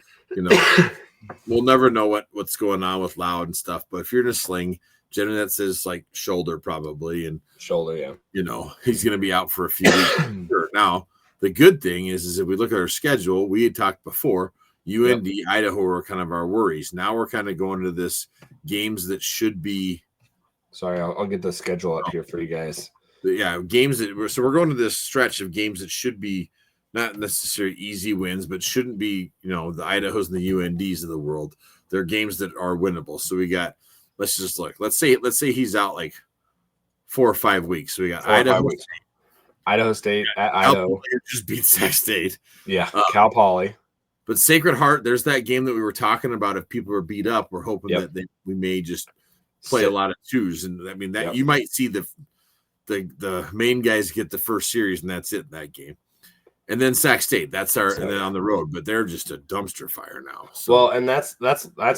Speaker 2: we'll never know what's going on with Loud and stuff. But if you're in a sling, generally that says like shoulder probably. And
Speaker 1: shoulder, yeah.
Speaker 2: He's going to be out for a few weeks. Sure. Now, the good thing is if we look at our schedule, we had talked before, UND, Idaho are kind of our worries. Now we're kind of going to this games that should be.
Speaker 1: Sorry, I'll get the schedule up here for you guys.
Speaker 2: Yeah, games so we're going to this stretch of games that should be not necessarily easy wins, but shouldn't be, the Idahos and the UNDs of the world. They're games that are winnable. So we got, let's just look. Let's say he's out like 4 or 5 weeks. So we got Idaho State
Speaker 1: at Idaho.
Speaker 2: Just beat Sac State.
Speaker 1: Yeah, Cal Poly.
Speaker 2: But Sacred Heart, there's that game that we were talking about. If people are beat up, we're hoping that we may just play a lot of twos. And I mean, that you might see the main guys get the first series, and that's it in that game. And then Sac State, and then on the road, but they're just a dumpster fire now. So.
Speaker 1: Well, and that's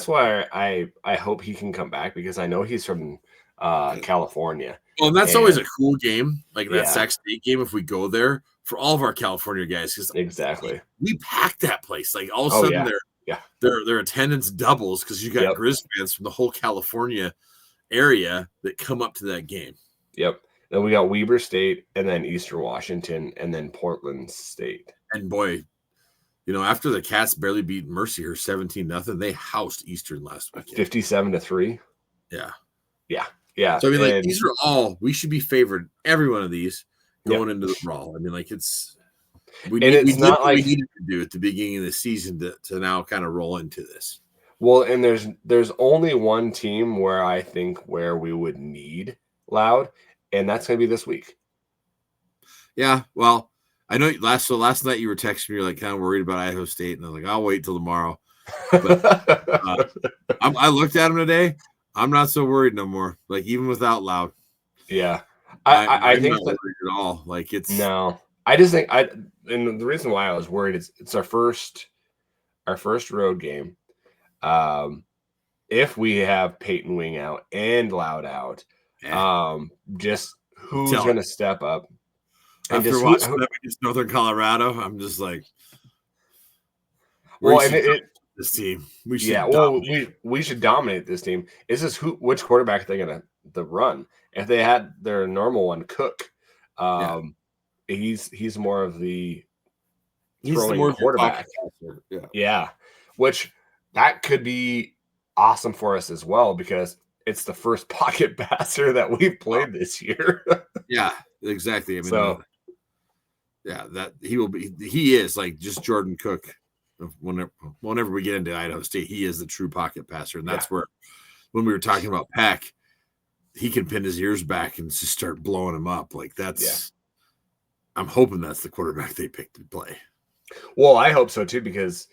Speaker 1: why I hope he can come back, because I know he's from California.
Speaker 2: Well, and that's always a cool game, like that Sac State game. If we go there for all of our California guys, because
Speaker 1: exactly
Speaker 2: we packed that place. Like all of a sudden, their attendance doubles because you got Griz fans from the whole California area that come up to that game.
Speaker 1: Yep. Then we got Weber State, and then Eastern Washington, and then Portland State.
Speaker 2: And boy, after the Cats barely beat Mercier 17-0, they housed Eastern last weekend.
Speaker 1: 57-3.
Speaker 2: Yeah.
Speaker 1: Yeah.
Speaker 2: So I mean, these are all we should be favored. Every one of these going into the brawl. I mean, like we needed to do at the beginning of the season to now kind of roll into this.
Speaker 1: Well, and there's only one team where I think where we would need Loud. And that's going to be this week.
Speaker 2: Yeah, well, I know last night you were texting me, you're like kind of worried about Idaho State, and I was like, I'll wait till tomorrow. But I looked at them today. I'm not so worried no more. Like even without Loud.
Speaker 1: Yeah, I think
Speaker 2: not worried at all. Like it's
Speaker 1: no. I just think and the reason why I was worried is it's our first road game. If we have Peyton Wing out and Loud out. Just who's going to step up?
Speaker 2: And after watching them against Northern Colorado, I'm just like,
Speaker 1: well, and
Speaker 2: this team. We should.
Speaker 1: Yeah, well, we should dominate this team. Is this which quarterback are they gonna run? If they had their normal one, Cook, he's more of the throwing quarterback. Yeah, which that could be awesome for us as well because it's the first pocket passer that we've played this year.
Speaker 2: Yeah, exactly. I mean, that he is like just Jordan Cook. Whenever we get into Idaho State, he is the true pocket passer, and that's where when we were talking about Pack, he can pin his ears back and just start blowing him up. Like that's, I'm hoping that's the quarterback they picked to play.
Speaker 1: Well, I hope so too because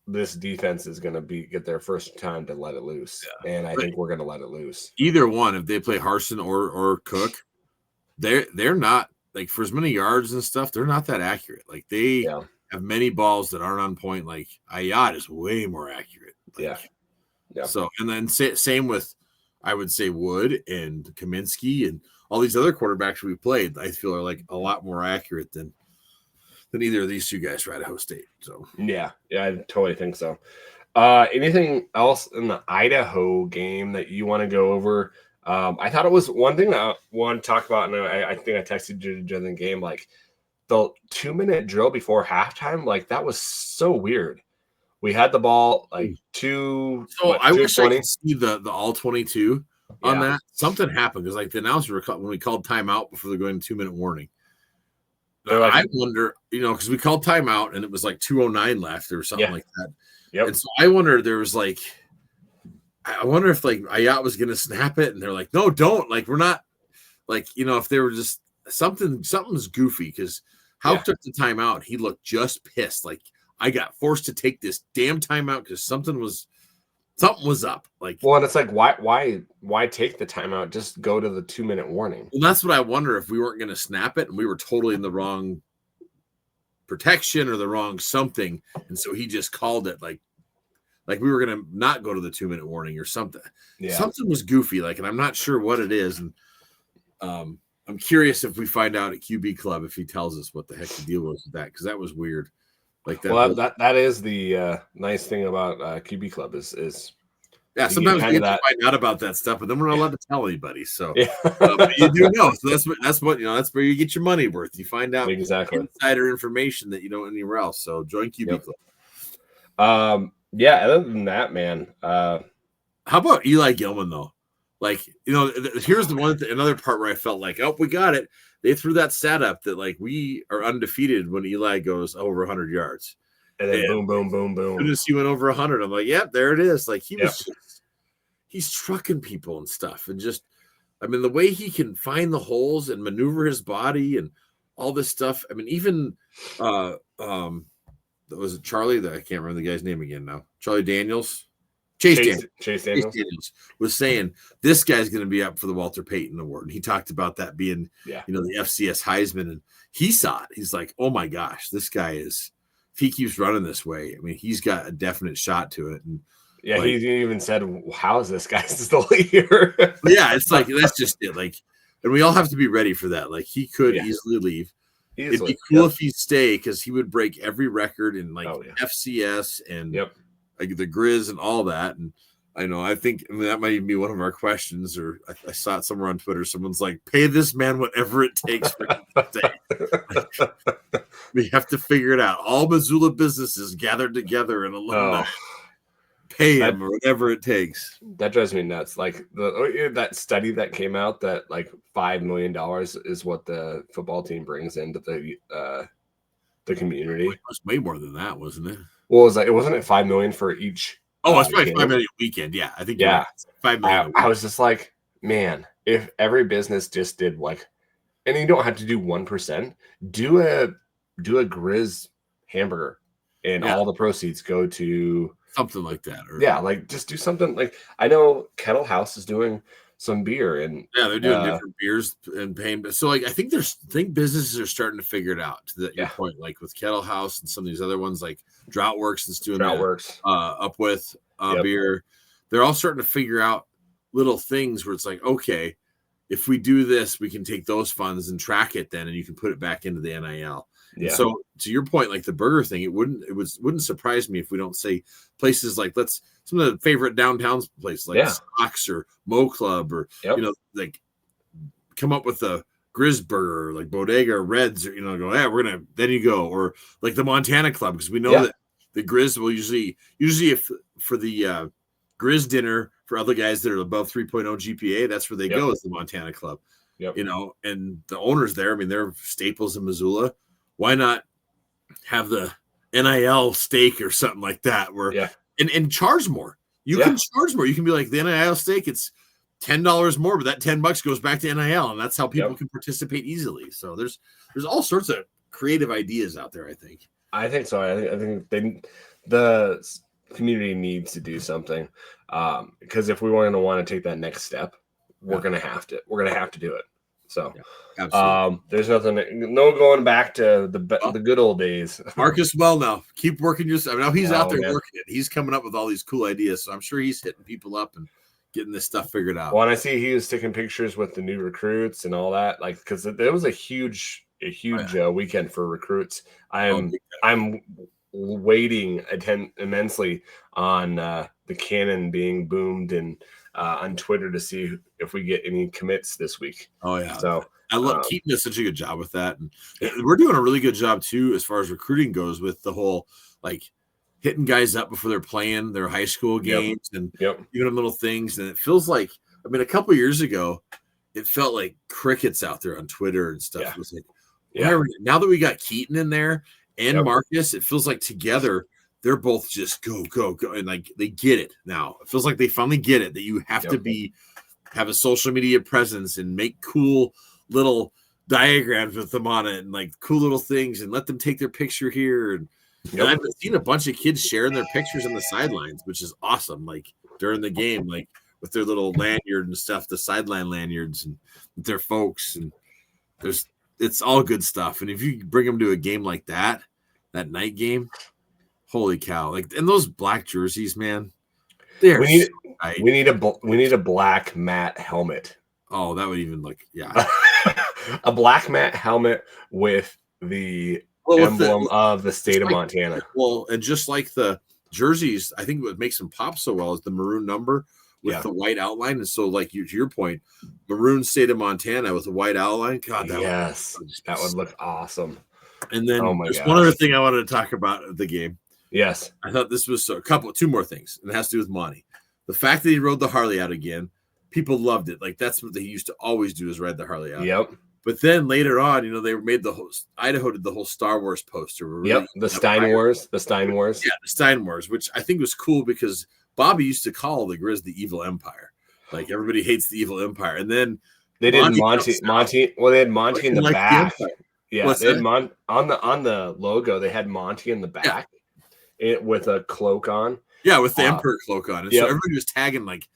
Speaker 1: this defense is going to get their first time to let it loose, and I think we're going to let it loose.
Speaker 2: Either one, if they play Harsin or Cook, they're not like for as many yards and stuff. They're not that accurate. Like they have many balls that aren't on point. Like Ayat is way more accurate. Like,
Speaker 1: yeah.
Speaker 2: So and then same with I would say Wood and Kaminsky and all these other quarterbacks we played. I feel are like a lot more accurate than either of these two guys for Idaho State. So
Speaker 1: yeah, I totally think so. Anything else in the Idaho game that you want to go over? I thought it was one thing that I want to talk about, and I think I texted you during the game, like the 2-minute drill before halftime. Like that was so weird. We had the ball like two.
Speaker 2: So I wish I could see the all 22 on that. Something happened because like the announcer when we called timeout before they're going 2-minute warning. I wonder, because we called timeout and it was like 2:09 left or something like that.
Speaker 1: Yep.
Speaker 2: And so I wonder there was like, I wonder if like Ayat was going to snap it and they're like, no, don't. Like, we're not like, if they were just something's goofy because Houck took the timeout. He looked just pissed. Like, I got forced to take this damn timeout because something was up. Like,
Speaker 1: well, and it's like, why take the timeout? Just go to the 2-minute warning.
Speaker 2: Well, that's what I wonder if we weren't going to snap it and we were totally in the wrong protection or the wrong something. And so he just called it like we were going to not go to the 2-minute warning or something. Yeah. Something was goofy. Like, and I'm not sure what it is. And I'm curious if we find out at QB Club, if he tells us what the heck the deal was with that. Cause that was weird. Like that.
Speaker 1: Well, that is the nice thing about QB Club is
Speaker 2: sometimes we get to find out about that stuff, but then we're not allowed to tell anybody. So but you do know. So that's what that's where you get your money worth. You find out insider information that you don't anywhere else. So join QB
Speaker 1: Club. Other than that, man.
Speaker 2: How about Eli Gilman though? Like, here's the another part where I felt like, oh, we got it. They threw that stat up that like we are undefeated when Eli goes over 100 yards.
Speaker 1: And then boom, boom, boom, boom.
Speaker 2: As soon as he went over 100, I'm like, yep, there it is. Like he's trucking people and stuff. And just, I mean, the way he can find the holes and maneuver his body and all this stuff. I mean, even was it Charlie? I can't remember the guy's name again now. Charlie Daniels. Chase Daniels was saying this guy's going to be up for the Walter Payton Award. And he talked about that being, the FCS Heisman. And he saw it. He's like, oh my gosh, this guy is, if he keeps running this way, I mean, he's got a definite shot to it. And
Speaker 1: he even said, how is this guy still here?
Speaker 2: It's like, that's just it. Like, and we all have to be ready for that. Like he could easily leave. It'd be cool if he'd stay because he would break every record in like FCS and like the Griz and all that. And I think that might even be one of our questions, or I saw it somewhere on Twitter. Someone's like, pay this man whatever it takes for him to stay. We have to figure it out. All Missoula businesses gathered together in alumni. Pay him or whatever it takes.
Speaker 1: That drives me nuts. Like that study that came out that like $5 million is what the football team brings into the community.
Speaker 2: It was way more than that, wasn't it?
Speaker 1: Well, wasn't it $5 million for each?
Speaker 2: Oh, it's probably $5 million a weekend. Yeah, I think. Yeah, $5 million.
Speaker 1: I was just like, man, if every business just did like, and you don't have to do 1%. Do a Griz hamburger, and all the proceeds go to
Speaker 2: something like that. Or,
Speaker 1: like just do something like I know Kettle House is doing some beer and
Speaker 2: they're doing different beers and paying. So like I think businesses are starting to figure it out to your point, like with Kettle House and some of these other ones like Droughtworks that's doing up with beer. They're all starting to figure out little things where it's like, okay, if we do this, we can take those funds and track it then, and you can put it back into the NIL. Yeah. And so to your point, like the burger thing, it wouldn't surprise me if we don't say places like some of the favorite downtown places like Sox or Mo Club or like come up with a Griz burger, like Bodega or Reds, or go, then you go, or like the Montana Club, because we know that the Griz will usually if for the Griz dinner for other guys that are above 3.0 GPA, that's where they go, is the Montana Club. And the owners there, I mean, they're staples in Missoula. Why not have the NIL steak or something like that and charge more? You can charge more. You can be like, the NIL steak, it's $10 more, but that $10 goes back to NIL, and that's how people can participate easily. So there's all sorts of creative ideas out there, I think.
Speaker 1: I think so. I think the community needs to do something, because if we want to take that next step, we're gonna have to do it. So there's no going back to the good old days.
Speaker 2: Marcus, now keep working yourself. Now he's out there working it. He's coming up with all these cool ideas, so I'm sure he's hitting people up and getting this stuff figured out.
Speaker 1: Well, and I see he was taking pictures with the new recruits and all that, like, because there was a huge weekend for recruits. I'm waiting immensely on the cannon being boomed and on Twitter to see if we get any commits this week.
Speaker 2: Oh yeah, so I love Keaton does such a good job with that, and we're doing a really good job too as far as recruiting goes, with the whole like hitting guys up before they're playing their high school games and giving them little things. And it feels like, I mean, a couple of years ago, it felt like crickets out there on Twitter and stuff. It was like, now that we got Keaton in there and Marcus, it feels like together they're both just go, and like they get it now. It feels like they finally get it, that you have to have a social media presence and make cool little diagrams with them on it and like cool little things, and let them take their picture here. And I've seen a bunch of kids sharing their pictures on the sidelines, which is awesome. Like during the game, like with their little lanyard and stuff, the sideline lanyards, and with their folks, and it's all good stuff. And if you bring them to a game like that night game, holy cow! Like, and those black jerseys, man, we
Speaker 1: need a black matte helmet.
Speaker 2: Oh, that would even look
Speaker 1: a black matte helmet with the emblem of the state of Montana.
Speaker 2: Well, and just like the jerseys, I think what makes them pop so well is the maroon number with the white outline. And so, like to your point, maroon state of Montana with a white outline. God, that would look awesome. And then there's one other thing I wanted to talk about at the game.
Speaker 1: Yes,
Speaker 2: I thought this was two more things, and it has to do with Monty. The fact that he rode the Harley out again, people loved it. Like, that's what they used to always do, is ride the Harley out.
Speaker 1: Yep.
Speaker 2: But then later on, they made Idaho did the whole Star Wars poster.
Speaker 1: The Stein Wars. Yeah, the
Speaker 2: Stein Wars, which I think was cool because Bobby used to call the Griz the Evil Empire. Like, everybody hates the Evil Empire. And then
Speaker 1: they did Monty. Well, they had Monty in the back. They had on the logo. They had Monty in the back, with a cloak on.
Speaker 2: Yeah, with the Emperor cloak on. And so everybody was tagging like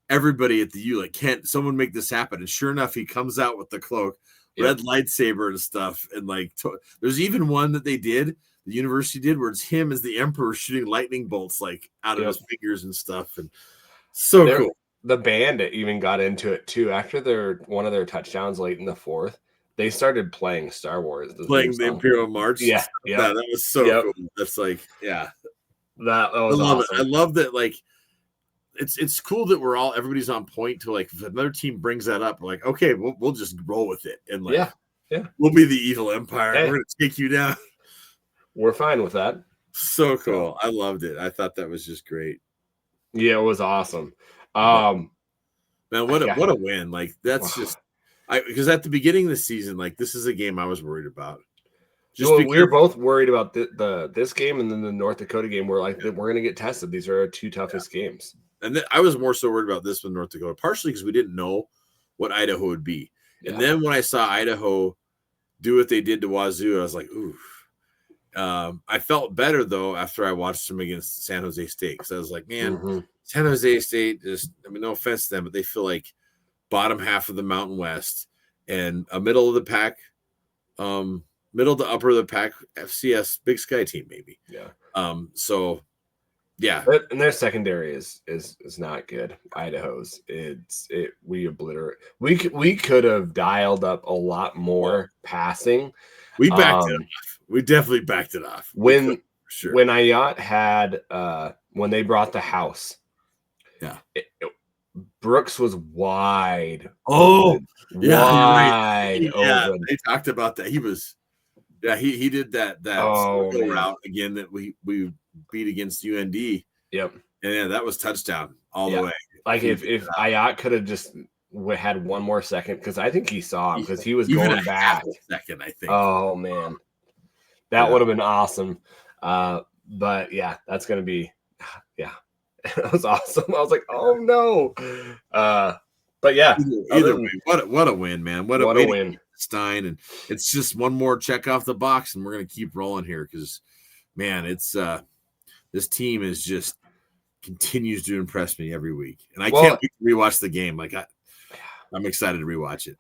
Speaker 2: everybody at the U, like, can't someone make this happen? And sure enough, he comes out with the cloak, red lightsaber and stuff. And like, there's even one that they did, the university did, where it's him as the Emperor shooting lightning bolts like out of his fingers and stuff. And cool.
Speaker 1: The band even got into it too. After one of their touchdowns late in the fourth, they started playing Star Wars.
Speaker 2: Playing the Imperial March.
Speaker 1: Yeah.
Speaker 2: That was so cool. That's like,
Speaker 1: that was awesome.
Speaker 2: I love that. Like, it's cool that everybody's on point to, like, if another team brings that up, we're like, okay, we'll just roll with it. And like, we'll be the Evil Empire. Hey. We're going to take you down.
Speaker 1: We're fine with that.
Speaker 2: So cool. I loved it. I thought that was just great.
Speaker 1: Yeah, it was awesome.
Speaker 2: Man, what a win. Like, that's just, because at the beginning of the season, like, this is a game I was worried about.
Speaker 1: We were both worried about this game, and then the North Dakota game. We're like, we're going to get tested. These are our two toughest games.
Speaker 2: And then I was more so worried about this with North Dakota, partially because we didn't know what Idaho would be. Yeah. And then when I saw Idaho do what they did to Wazoo, I was like, ooh. I felt better, though, after I watched them against San Jose State, because I was like, man, San Jose State no offense to them, but they feel like bottom half of the Mountain West and a middle of the pack, middle to upper of the pack FCS Big Sky team, maybe.
Speaker 1: Yeah.
Speaker 2: So Yeah.
Speaker 1: And their secondary is not good. Idaho's. We obliterate. We could have dialed up a lot more passing.
Speaker 2: We backed it off. We definitely backed it off.
Speaker 1: When Ayat had when they brought the house.
Speaker 2: Yeah.
Speaker 1: Brooks was wide.
Speaker 2: Oh, yeah,
Speaker 1: wide
Speaker 2: you're right.
Speaker 1: open.
Speaker 2: They talked about that. He he did that circle route again that we beat against UND.
Speaker 1: Yep.
Speaker 2: And yeah, that was touchdown all the way.
Speaker 1: Like if Ayat could have just had one more second, because I think he saw him because he was going back.
Speaker 2: Second, I think.
Speaker 1: Oh man, that would have been awesome. But yeah, that's gonna be it was awesome. I was like, oh no. But yeah,
Speaker 2: either way, what a win, man! What a
Speaker 1: win,
Speaker 2: Stein, and it's just one more check off the box, and we're gonna keep rolling here because, man, it's this team is just continues to impress me every week, and I can't wait to rewatch the game. Like I'm excited to rewatch it.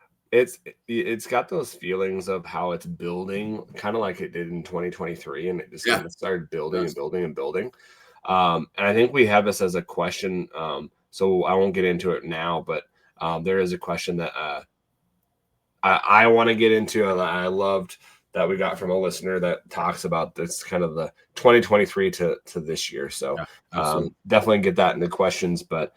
Speaker 1: It's got those feelings of how it's building, kind of like it did in 2023, and it just kind of started building and building and building. And I think we have this as a question, so I won't get into it now, but there is a question that I want to get into, and I loved that we got from a listener that talks about this kind of the 2023 to this year. So definitely get that in the questions. But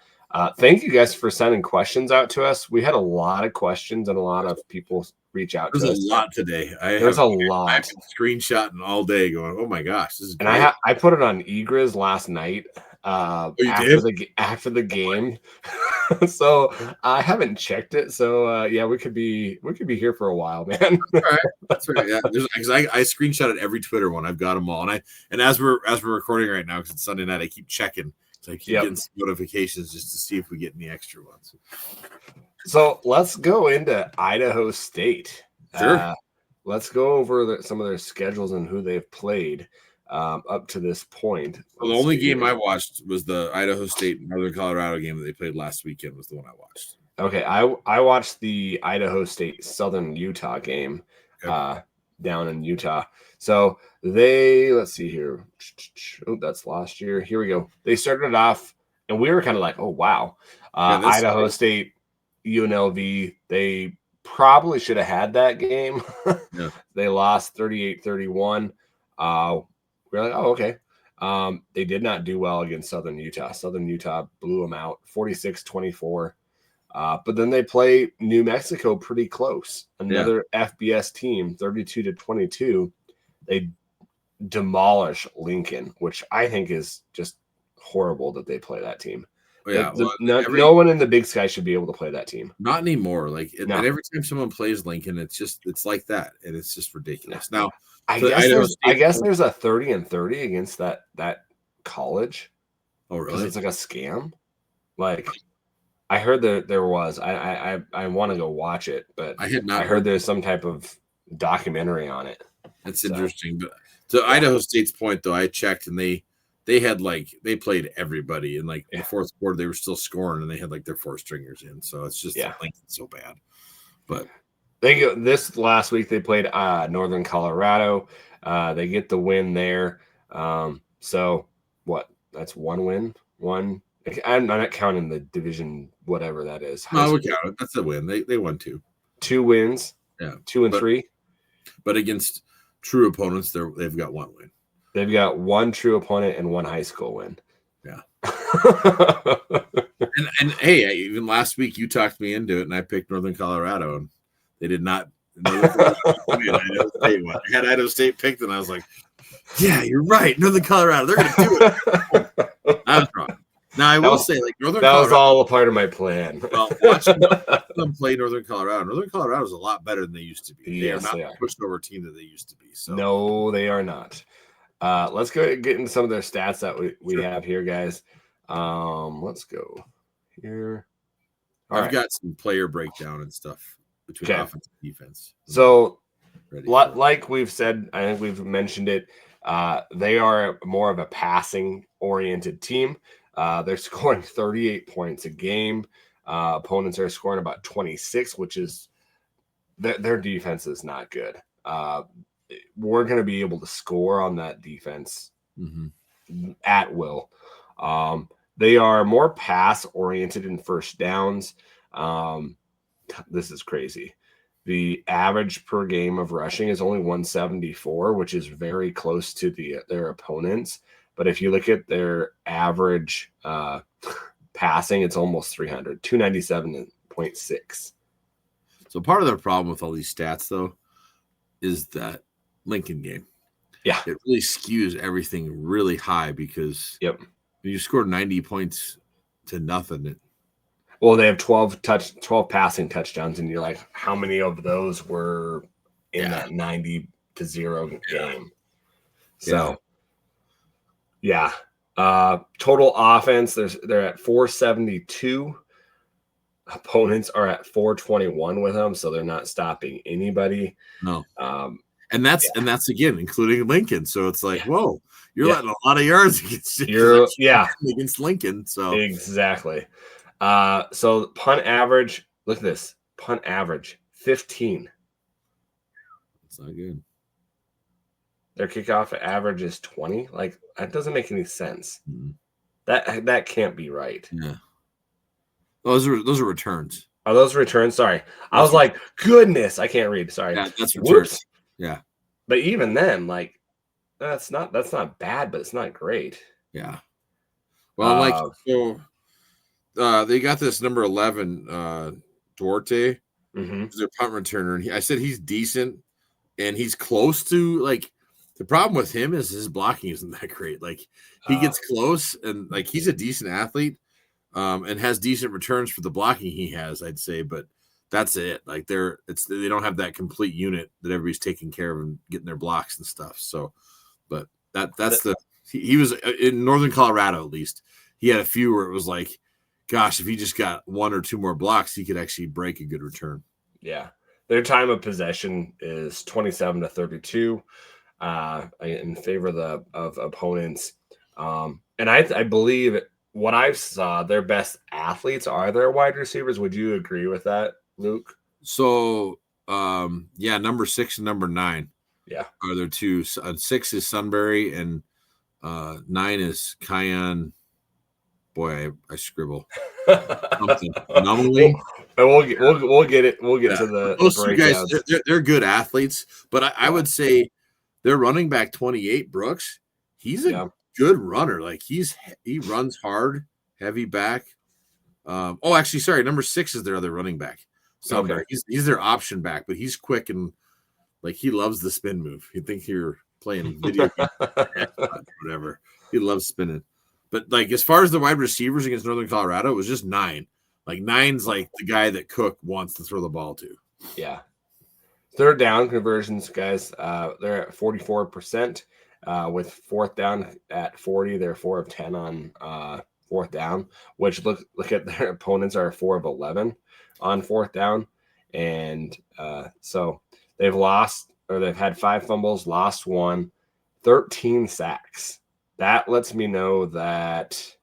Speaker 1: thank you guys for sending questions out to us. We had a lot of questions and a lot of people reach out to us.
Speaker 2: There's a lot today.
Speaker 1: There's a lot.
Speaker 2: I've been screenshotting all day going, oh my gosh, this is great.
Speaker 1: And I put it on Griz last night after the game. So I haven't checked it. So yeah, we could be here for a while, man.
Speaker 2: All right. That's right. Yeah, because I screenshotted every Twitter one. I've got them all, and as we're recording right now because it's Sunday night, I keep checking. So I keep getting some notifications just to see if we get any extra ones.
Speaker 1: So let's go into Idaho State.
Speaker 2: Sure.
Speaker 1: Let's go over some of their schedules and who they've played up to this point.
Speaker 2: Well, the only game I watched was the Idaho State Northern Colorado game that they played last weekend was the one I watched.
Speaker 1: Okay, I watched the Idaho State Southern Utah game down in Utah. So let's see here. Oh, that's last year. Here we go. They started off, and we were kind of like, oh, wow. Idaho State, UNLV, they probably should have had that game. They lost 38-31. We're like, oh, okay. They did not do well against Southern Utah. Southern Utah blew them out 46-24. But then they play New Mexico pretty close. Another FBS team, 32-22. They demolish Lincoln, which I think is just horrible that they play that team.
Speaker 2: Yeah,
Speaker 1: no one in the Big Sky should be able to play that team.
Speaker 2: Not anymore. Like and every time someone plays Lincoln, it's like that, and it's just ridiculous. Now,
Speaker 1: I guess there's a 30-30 against that college.
Speaker 2: Oh, really?
Speaker 1: It's like a scam. Like I heard there was. I want to go watch it, but I heard there's some type of documentary on it.
Speaker 2: That's interesting. But to Idaho State's point, though, I checked and they had they played everybody, and like the fourth quarter they were still scoring, and they had like their four stringers in. So it's just Lincoln's so bad. But
Speaker 1: this last week they played Northern Colorado. They get the win there. So what? That's one win. One. I'm not counting the division, whatever that is.
Speaker 2: No, I would count it. That's a win. They won two
Speaker 1: wins.
Speaker 2: Yeah,
Speaker 1: 2 and 3. But
Speaker 2: against true opponents, they've got one win.
Speaker 1: They've got one true opponent and one high school win.
Speaker 2: Yeah. and hey, even last week you talked me into it, and I picked Northern Colorado, and they did not. I had Idaho State picked, and I was like, "Yeah, you're right, Northern Colorado. They're going to do it." I was wrong. Now I will say, like Northern Colorado,
Speaker 1: was all a part of my plan.
Speaker 2: Well, watching them play Northern Colorado is a lot better than they used to be. They are not the pushover team that they used to be. So
Speaker 1: no, they are not. Let's go get into some of their stats that we have here, guys. Let's go here.
Speaker 2: I've got some player breakdown and stuff between offense and defense.
Speaker 1: So, like we've said, I think we've mentioned it. They are more of a passing-oriented team. They're scoring 38 points a game. Opponents are scoring about 26, which is their defense is not good. We're going to be able to score on that defense at will. They are more pass oriented in first downs. This is crazy. The average per game of rushing is only 174, which is very close to their opponents. But if you look at their average passing, it's almost 300, 297.6.
Speaker 2: So part of the problem with all these stats, though, is that Lincoln game.
Speaker 1: Yeah.
Speaker 2: It really skews everything really high because you scored 90 points to nothing.
Speaker 1: Well, they have 12 passing touchdowns, and you're like, how many of those were in that 90-0 game? So, total offense, they're at 472. Opponents are at 421 with them, so they're not stopping anybody.
Speaker 2: No. And that's again including Lincoln. So it's like, whoa, you're letting a lot of yards against Lincoln. So
Speaker 1: exactly. So punt average, look at this. Punt average 15.
Speaker 2: It's not good.
Speaker 1: Their kickoff average is 20. Like, that doesn't make any sense.
Speaker 2: Mm-hmm.
Speaker 1: That can't be right.
Speaker 2: Yeah. Those are returns.
Speaker 1: Are those returns? Sorry. I was like, goodness, I can't read. Sorry.
Speaker 2: Yeah, that's returns.
Speaker 1: Whoops.
Speaker 2: Yeah.
Speaker 1: But even then, like, that's not bad, but it's not great.
Speaker 2: Yeah. Well, they got this number 11, Duarte, their punt returner. And I said he's decent, and he's close to, like, the problem with him is his blocking isn't that great. Like, he gets close, and, like, he's a decent athlete, and has decent returns for the blocking he has, I'd say, but that's it. Like, they don't have that complete unit that everybody's taking care of and getting their blocks and stuff. So, but he was in Northern Colorado, at least. He had a few where it was like, gosh, if he just got one or two more blocks, he could actually break a good return.
Speaker 1: Yeah. Their time of possession is 27-32 in favor of opponents. And I believe what I saw, their best athletes are their wide receivers. Would you agree with that, Luke?
Speaker 2: So, number 6 and number 9 are their two. 6 is Sunbury, and 9 is Kion. Boy, I scribble. Numbly.
Speaker 1: We'll get it. We'll get to the
Speaker 2: those two guys. They're good athletes, but I would say their running back 28, Brooks. He's a good runner. Like, he runs hard, heavy back. Actually, sorry, number 6 is their other running back. Sunbury. He's their option back, but he's quick and, like, he loves the spin move. You'd think you're playing video games, whatever. He loves spinning. But, like, as far as the wide receivers against Northern Colorado, it was just 9. Like, 9's like the guy that Cook wants to throw the ball to.
Speaker 1: Yeah. Third down conversions, guys, they're at 44%. With fourth down at 40, they're 4 of 10 on fourth down, which look at their opponents are 4 of 11 on fourth down. And so they've had 5 fumbles, lost 1, 13 sacks. That lets me know that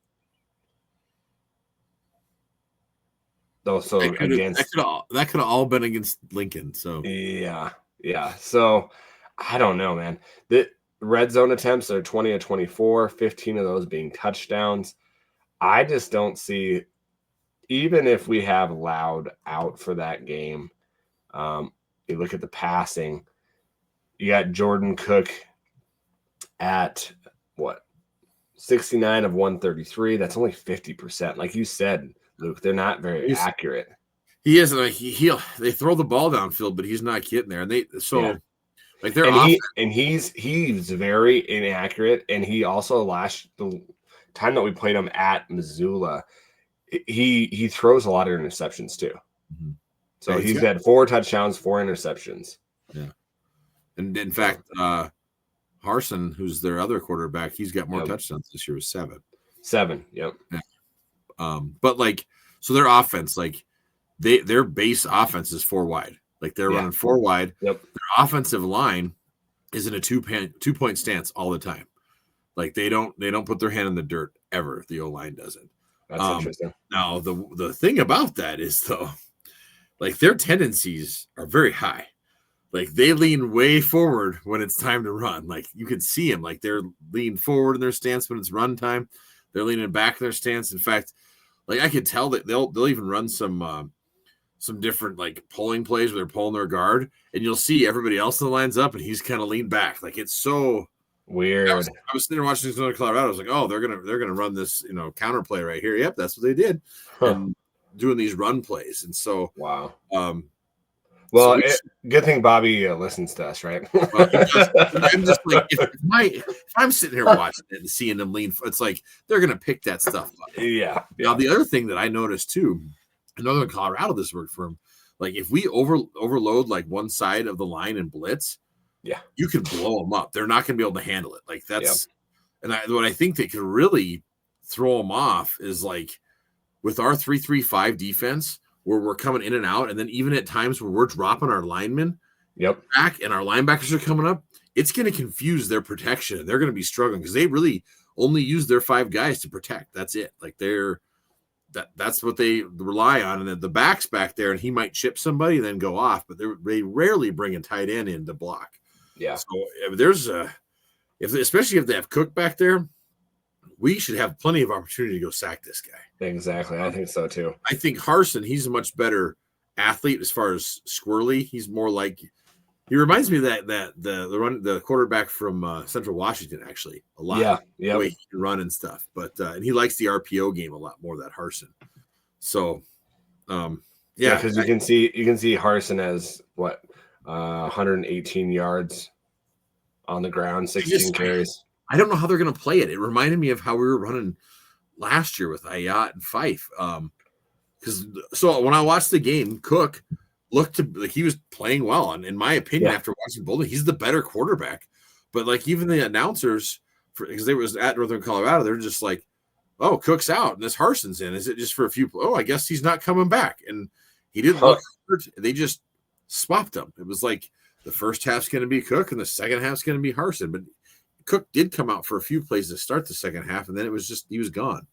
Speaker 2: that could have all been against Lincoln. So
Speaker 1: yeah. So I don't know, man. The red zone attempts are 20 of 24, 15 of those being touchdowns. I just don't see, even if we have Loud out for that game, you look at the passing, you got Jordan Cook at 69 of 133. That's only 50%. Like you said, Luke, they're not very accurate.
Speaker 2: He isn't. Like, they throw the ball downfield, but he's not getting there. And
Speaker 1: he's very inaccurate. And he also the time that we played him at Missoula, he throws a lot of interceptions too. Mm-hmm. So he's had 4 touchdowns, 4 interceptions.
Speaker 2: Yeah. And in fact, Harson, who's their other quarterback, he's got more touchdowns this year with 7. 7, yep. Yeah. But, like, so their offense, like, their base offense is 4 wide. Like, they're running 4 wide.
Speaker 1: Yep.
Speaker 2: Their offensive line is in a 2-point stance all the time. Like, they don't put their hand in the dirt ever. The O-line doesn't.
Speaker 1: That's interesting.
Speaker 2: Now, the thing about that is, though, like, their tendencies are very high. Like, they lean way forward when it's time to run. Like, you can see them. Like, they're leaning forward in their stance when it's run time. They're leaning back in their stance. In fact, like I could tell that they'll even run some different like pulling plays where they're pulling their guard, and you'll see everybody else in the lines up, and he's kind of leaned back. Like it's so
Speaker 1: weird.
Speaker 2: I was sitting there watching this in Colorado. I was like, oh, they're gonna run this counter play right here. Yep, that's what they did, and doing these run plays. And so
Speaker 1: wow.
Speaker 2: Well,
Speaker 1: good thing Bobby listens to us, right?
Speaker 2: I'm just like, if I'm sitting here watching it and seeing them lean, it's like they're gonna pick that stuff up.
Speaker 1: Yeah.
Speaker 2: Now the other thing that I noticed too, in Northern Colorado, this worked for them. Like if we overload like one side of the line and blitz,
Speaker 1: yeah, you
Speaker 2: can blow them up. They're not gonna be able to handle it. Like that's, and what I think that could really throw them off is like with our 3-3-5 defense, where we're coming in and out, and then even at times where we're dropping our linemen back and our linebackers are coming up, it's going to confuse their protection. They're going to be struggling because they really only use their 5 guys to protect. That's it. Like that's what they rely on. And then the back's back there, and he might chip somebody and then go off, but they rarely bring a tight end in to block.
Speaker 1: Yeah.
Speaker 2: So if there's especially if they have Cook back there, we should have plenty of opportunity to go sack this guy.
Speaker 1: Exactly. I think so too.
Speaker 2: I think Harsin, he's a much better athlete as far as squirrely. He's more like, he reminds me of the quarterback from Central Washington, actually, a lot.
Speaker 1: Yeah.
Speaker 2: The way he can run and stuff. But and he likes the RPO game a lot more, that Harsin. So
Speaker 1: because you can see Harsin as 118 yards on the ground, 16 carries.
Speaker 2: I don't know how they're going to play it. It reminded me of how we were running last year with Ayat and Fife. So when I watched the game, Cook looked like he was playing well. And in my opinion, after watching Boulder, he's the better quarterback. But like even the announcers, because they was at Northern Colorado, they're just like, oh, Cook's out and this Harsin's in. Is it just for a few? Oh, I guess he's not coming back. And he didn't look hurt. They just swapped him. It was like the first half's going to be Cook and the second half's going to be Harsin. But Cook did come out for a few plays to start the second half, and then it was just he was gone.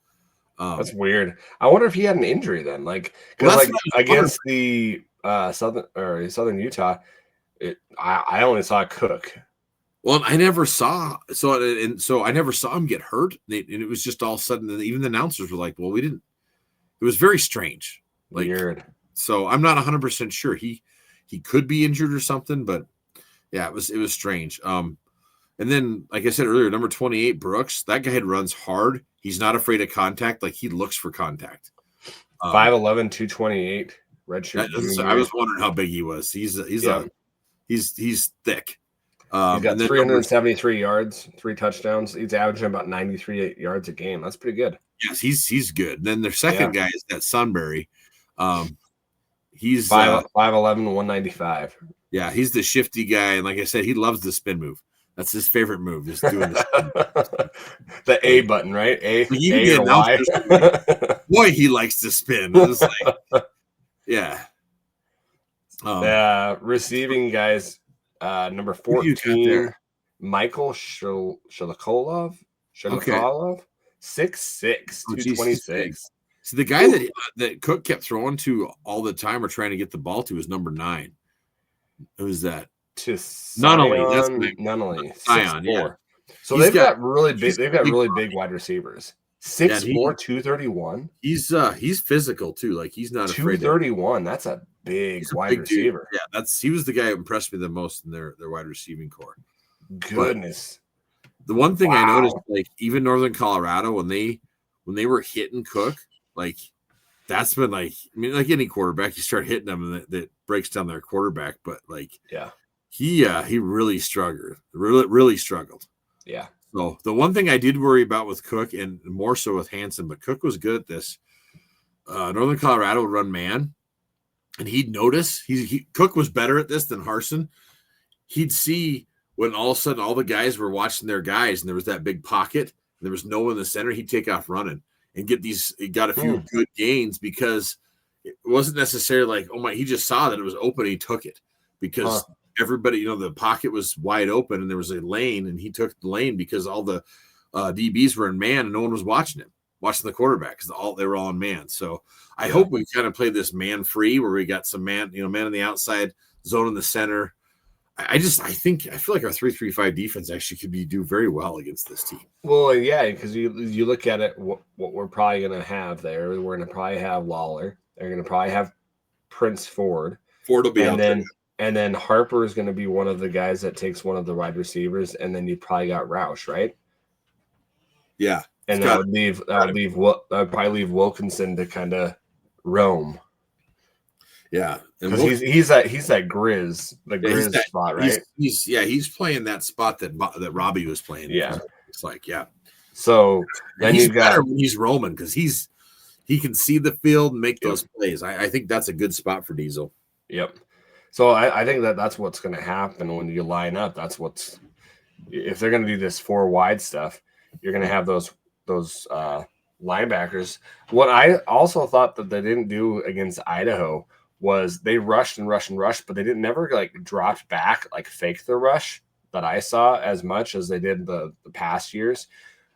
Speaker 1: That's weird. I wonder if he had an injury then, like because against the Southern Utah, I only saw Cook.
Speaker 2: Well, I never saw I never saw him get hurt, and it was just all of a sudden. Even the announcers were like, "Well, we didn't." It was very strange, like,
Speaker 1: weird.
Speaker 2: So I'm not 100% sure he could be injured or something, but yeah, it was strange. And then, like I said earlier, number 28, Brooks, that guy runs hard. He's not afraid of contact. Like, he looks for contact.
Speaker 1: 5'11", 228, redshirt.
Speaker 2: I was wondering how big he was. He's thick.
Speaker 1: He's got 373 yards, 3 touchdowns. He's averaging about 93 yards a game. That's pretty good.
Speaker 2: Yes, he's good. And then their second guy is that Sunbury. He's
Speaker 1: 5'11", 195.
Speaker 2: Yeah, he's the shifty guy. And like I said, he loves the spin move. That's his favorite move, just doing
Speaker 1: the A button, right? A or
Speaker 2: Y. Boy, he likes to spin. It's like, yeah.
Speaker 1: Receiving guys, number 14, Michael Shalakolov, 6'6", 226.
Speaker 2: So the guy that Cook kept throwing to all the time or trying to get the ball to was number 9. Who's that?
Speaker 1: To
Speaker 2: Nunnally.
Speaker 1: Zion, yeah. So they've got really big wide receivers. 6'4", 231.
Speaker 2: He's physical too. Like he's not afraid.
Speaker 1: 231. That's a big wide receiver.
Speaker 2: Dude. Yeah, he was the guy who impressed me the most in their wide receiving core.
Speaker 1: Goodness.
Speaker 2: But the one thing I noticed, like even Northern Colorado, when they were hitting Cook, like that's been like, I mean, like any quarterback, you start hitting them and that breaks down their quarterback. But like, he really struggled. Really struggled.
Speaker 1: Yeah.
Speaker 2: So the one thing I did worry about with Cook, and more so with Hansen, but Cook was good at this. Northern Colorado would run man, and he'd notice Cook was better at this than Harsin. He'd see when all of a sudden all the guys were watching their guys, and there was that big pocket, and there was no one in the center. He'd take off running and he got a few good gains because it wasn't necessarily like, oh my, he just saw that it was open, he took it because. Everybody, the pocket was wide open and there was a lane, and he took the lane because all the DBs were in man and no one was watching the quarterback because they were all in man. So I hope we kind of play this man free where we got some man, man on the outside, zone in the center. I feel like our 3-3-5 defense actually could do very well against this team.
Speaker 1: Well, yeah, because you look at it, what we're probably going to have there. We're going to probably have Lawler. They're going to probably have Prince Ford.
Speaker 2: Ford will be out there.
Speaker 1: And then Harper is going to be one of the guys that takes one of the wide receivers, and then you probably got Roush, right?
Speaker 2: Yeah,
Speaker 1: and that would probably leave Wilkinson to kind of roam.
Speaker 2: Yeah,
Speaker 1: because he's that Griz, spot, right?
Speaker 2: He's playing that spot that Robbie was playing.
Speaker 1: Yeah,
Speaker 2: it's like
Speaker 1: So then
Speaker 2: he's better when he's roaming because he can see the field and make those plays. I think that's a good spot for Diesel.
Speaker 1: Yep. So I think that's what's going to happen when you line up. That's what's if they're going to do this 4 wide stuff, you're going to have those linebackers. What I also thought that they didn't do against Idaho was they rushed and rushed and rushed, but they didn't never dropped back, fake the rush that I saw as much as they did the past years,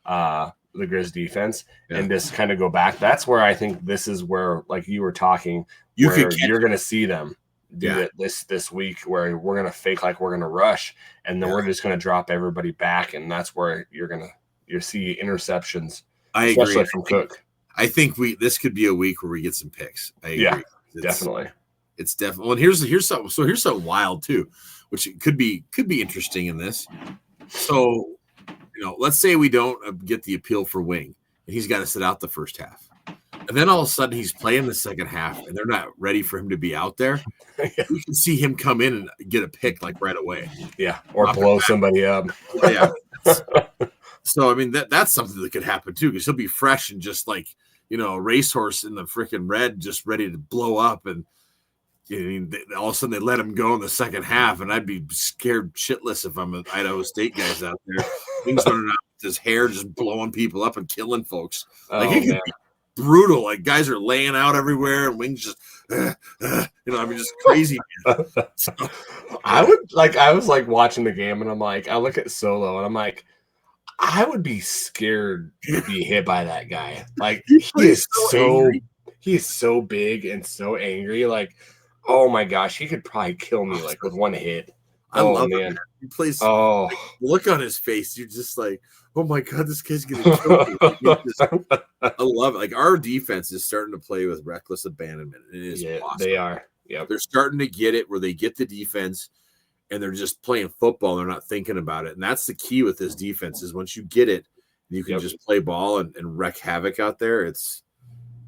Speaker 1: the Griz defense, and just kind of go back. That's where I think this is where, like you were talking, you're going to see them do it this week, where we're going to fake like we're going to rush, and then we're just going to drop everybody back, and that's where you'll see interceptions.
Speaker 2: I
Speaker 1: especially
Speaker 2: agree.
Speaker 1: From Cook.
Speaker 2: I think this could be a week where we get some picks. I agree.
Speaker 1: Yeah, definitely.
Speaker 2: It's definitely. Well, here's something wild too, which could be interesting in this. So, let's say we don't get the appeal for Wing, and he's got to sit out the first half, and then all of a sudden he's playing the second half, and they're not ready for him to be out there. We can see him come in and get a pick right away.
Speaker 1: Yeah, or blow somebody up.
Speaker 2: Yeah. So I mean that's something that could happen too, because he'll be fresh and just a racehorse in the freaking red, just ready to blow up, and all of a sudden they let him go in the second half, and I'd be scared shitless if I'm an Idaho State guys out there. He's running out with his hair, just blowing people up and killing folks. It could be brutal. Guys are laying out everywhere, and Wings just, just crazy. So,
Speaker 1: I was watching the game, and I'm like, I look at Solo, and I'm like, I would be scared to be hit by that guy. He is so big and so angry. Oh my gosh, he could probably kill me with one hit.
Speaker 2: I love him. He plays. Oh, look on his face. You're just like, oh my god, this guy's gonna kill me. I love it. Our defense is starting to play with reckless abandonment. It is awesome.
Speaker 1: They are. Yeah,
Speaker 2: they're starting to get it where they get the defense, and they're just playing football. They're not thinking about it, and that's the key with this defense. Is once you get it, you can just play ball and wreak havoc out there. It's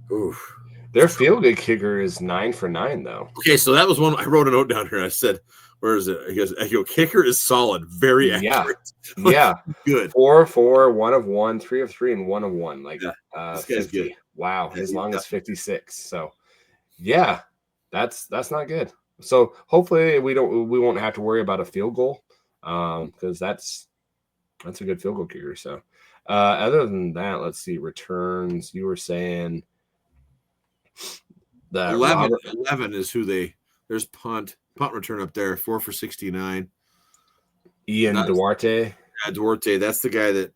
Speaker 2: oof.
Speaker 1: Their field goal kicker is 9 for 9, though.
Speaker 2: Okay, so that was one. I wrote a note down here. I said, "Where is it?" He goes, "Kicker is solid, very accurate."
Speaker 1: Yeah,
Speaker 2: good.
Speaker 1: 4 of 4, 1 of 1, 3 of 3, and 1 of 1.
Speaker 2: This guy's
Speaker 1: 50.
Speaker 2: good.
Speaker 1: Wow, as long as 56. So, yeah, that's not good. So hopefully we won't have to worry about a field goal, because that's a good field goal kicker. So, other than that, let's see returns. You were saying.
Speaker 2: That 11 is who there's punt return up there, 4 for 69.
Speaker 1: Duarte.
Speaker 2: Yeah, Duarte. That's the guy that,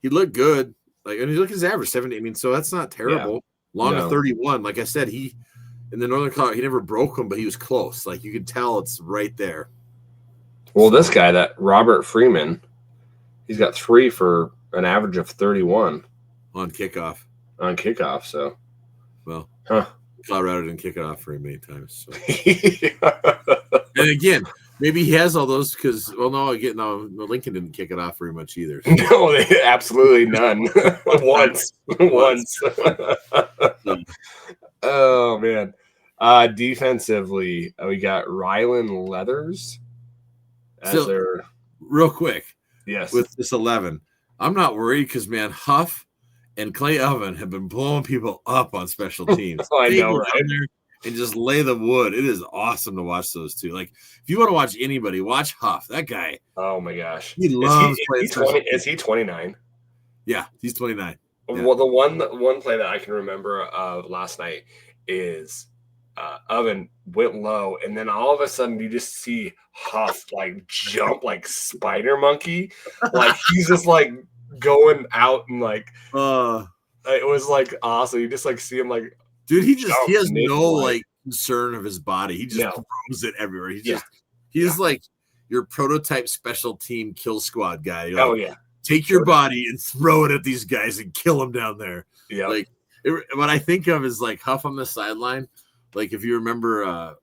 Speaker 2: he looked good. And he looked his average 70. So that's not terrible. Yeah. Long of 31. Like I said, he in the Northern Colorado, he never broke him, but he was close. You can tell it's right there.
Speaker 1: Well, this guy, that Robert Freeman, he's got 3 for an average of 31
Speaker 2: on kickoff.
Speaker 1: So.
Speaker 2: Well, Colorado didn't kick it off very many times. So. And again, maybe he has all those because, Lincoln didn't kick it off very much either. So.
Speaker 1: No, absolutely none. Once. Oh, man. Defensively, we got Rylan Leathers.
Speaker 2: Real quick.
Speaker 1: Yes.
Speaker 2: With this 11, I'm not worried because, man, Huff and Clay Oven have been blowing people up on special teams.
Speaker 1: I know, right?
Speaker 2: And just lay the wood. It is awesome to watch those two. If you want to watch anybody, watch Huff. That guy.
Speaker 1: Oh my gosh,
Speaker 2: he loves
Speaker 1: playing. Is he 29?
Speaker 2: Yeah, he's 29. Yeah.
Speaker 1: Well, the one play that I can remember of last night is Oven went low, and then all of a sudden you just see Huff jump like spider monkey, he's just going out and it was awesome. You just see him
Speaker 2: dude, he has no concern of his body. He just throws it everywhere. He just He's like your prototype special team kill squad guy. You're
Speaker 1: Oh
Speaker 2: like,
Speaker 1: yeah.
Speaker 2: take your body and throw it at these guys and kill them down there.
Speaker 1: Yeah.
Speaker 2: Like what I think of is like Huff on the sideline. Like if you remember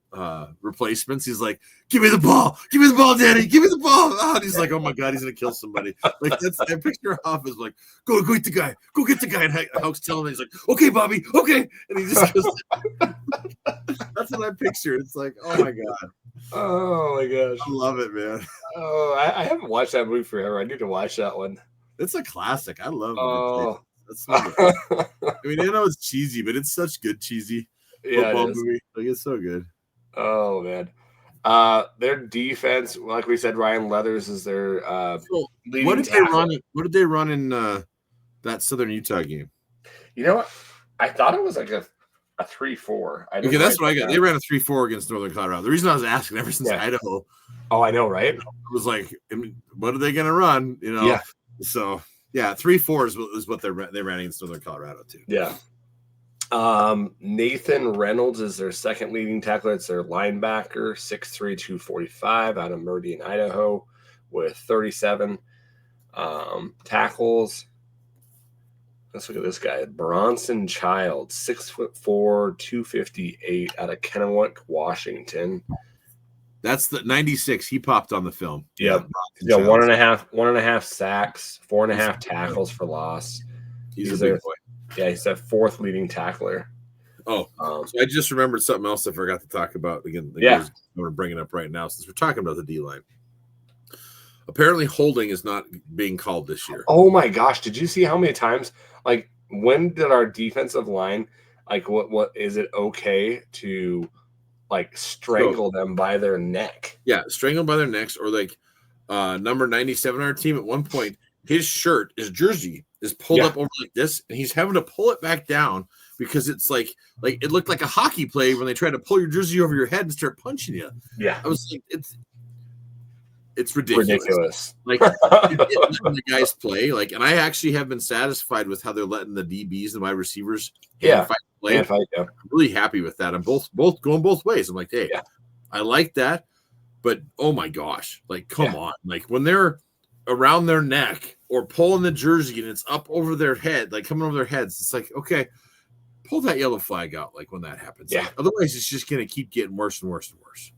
Speaker 2: Replacements, he's like, give me the ball, Daddy, give me the ball. Oh, and he's like, oh my God, he's gonna kill somebody. Like I picture Huff as like, go get the guy, and Huck's telling him, he's like, okay, Bobby, okay, and he just goes. That's what I picture. It's like, oh my God.
Speaker 1: Oh my gosh.
Speaker 2: I love it, man.
Speaker 1: Oh, I haven't watched that movie forever. I need to watch that one.
Speaker 2: It's a classic. I love it.
Speaker 1: Oh.
Speaker 2: That's I mean, I know it's cheesy, but it's such good cheesy football movie. Like it's so good.
Speaker 1: Oh man. Their defense, like we said, Ryan Leathers is their leading
Speaker 2: what did
Speaker 1: tackle.
Speaker 2: What did they run in that Southern Utah game?
Speaker 1: You know what? I thought it was like a 3-4.
Speaker 2: Okay, that's what I got. They ran a 3-4 against Northern Colorado. The reason I was asking ever since Idaho.
Speaker 1: Oh, I know, right?
Speaker 2: It was like, I mean, what are they going to run? You know.
Speaker 1: Yeah.
Speaker 2: So 3-4 is what they ran against Northern Colorado too.
Speaker 1: Yeah. Nathan Reynolds is their second leading tackler. It's their linebacker, 6'3", 245 out of Meridian, Idaho, with 37 tackles. Let's look at this guy, Bronson Child, 6'4", 258 out of Kennewick, Washington.
Speaker 2: That's the 96. He popped on the film.
Speaker 1: Yeah. He's got 1.5 sacks, 4.5 tackles for loss.
Speaker 2: He's a big boy.
Speaker 1: Yeah, he's that fourth leading tackler.
Speaker 2: Oh, so I just remembered something else I forgot to talk about. Again, I'm going to bring it up right now since we're talking about the D-line. Apparently, holding is not being called this year.
Speaker 1: Oh, my gosh. Did you see how many times? Like, when did our defensive line, like, what is it okay to, like, strangle them by their neck?
Speaker 2: Yeah, strangle by their necks, or like number 97 on our team at one point, his jersey is pulled up over like this, and he's having to pull it back down because it's like it looked like a hockey play when they tried to pull your jersey over your head and start punching you.
Speaker 1: Yeah,
Speaker 2: I was like, it's ridiculous. Like letting the guys play, like, and I actually have been satisfied with how they're letting the DBs and wide receivers play. I'm really happy with that. I'm both going both ways. I'm like, hey, I like that, but oh my gosh, like, come on, like when they're around their neck or pulling the jersey and it's up over their head, like coming over their heads, it's like, okay, pull that yellow flag out, like when that happens.
Speaker 1: Yeah.
Speaker 2: Like, otherwise, it's just going to keep getting worse and worse and worse.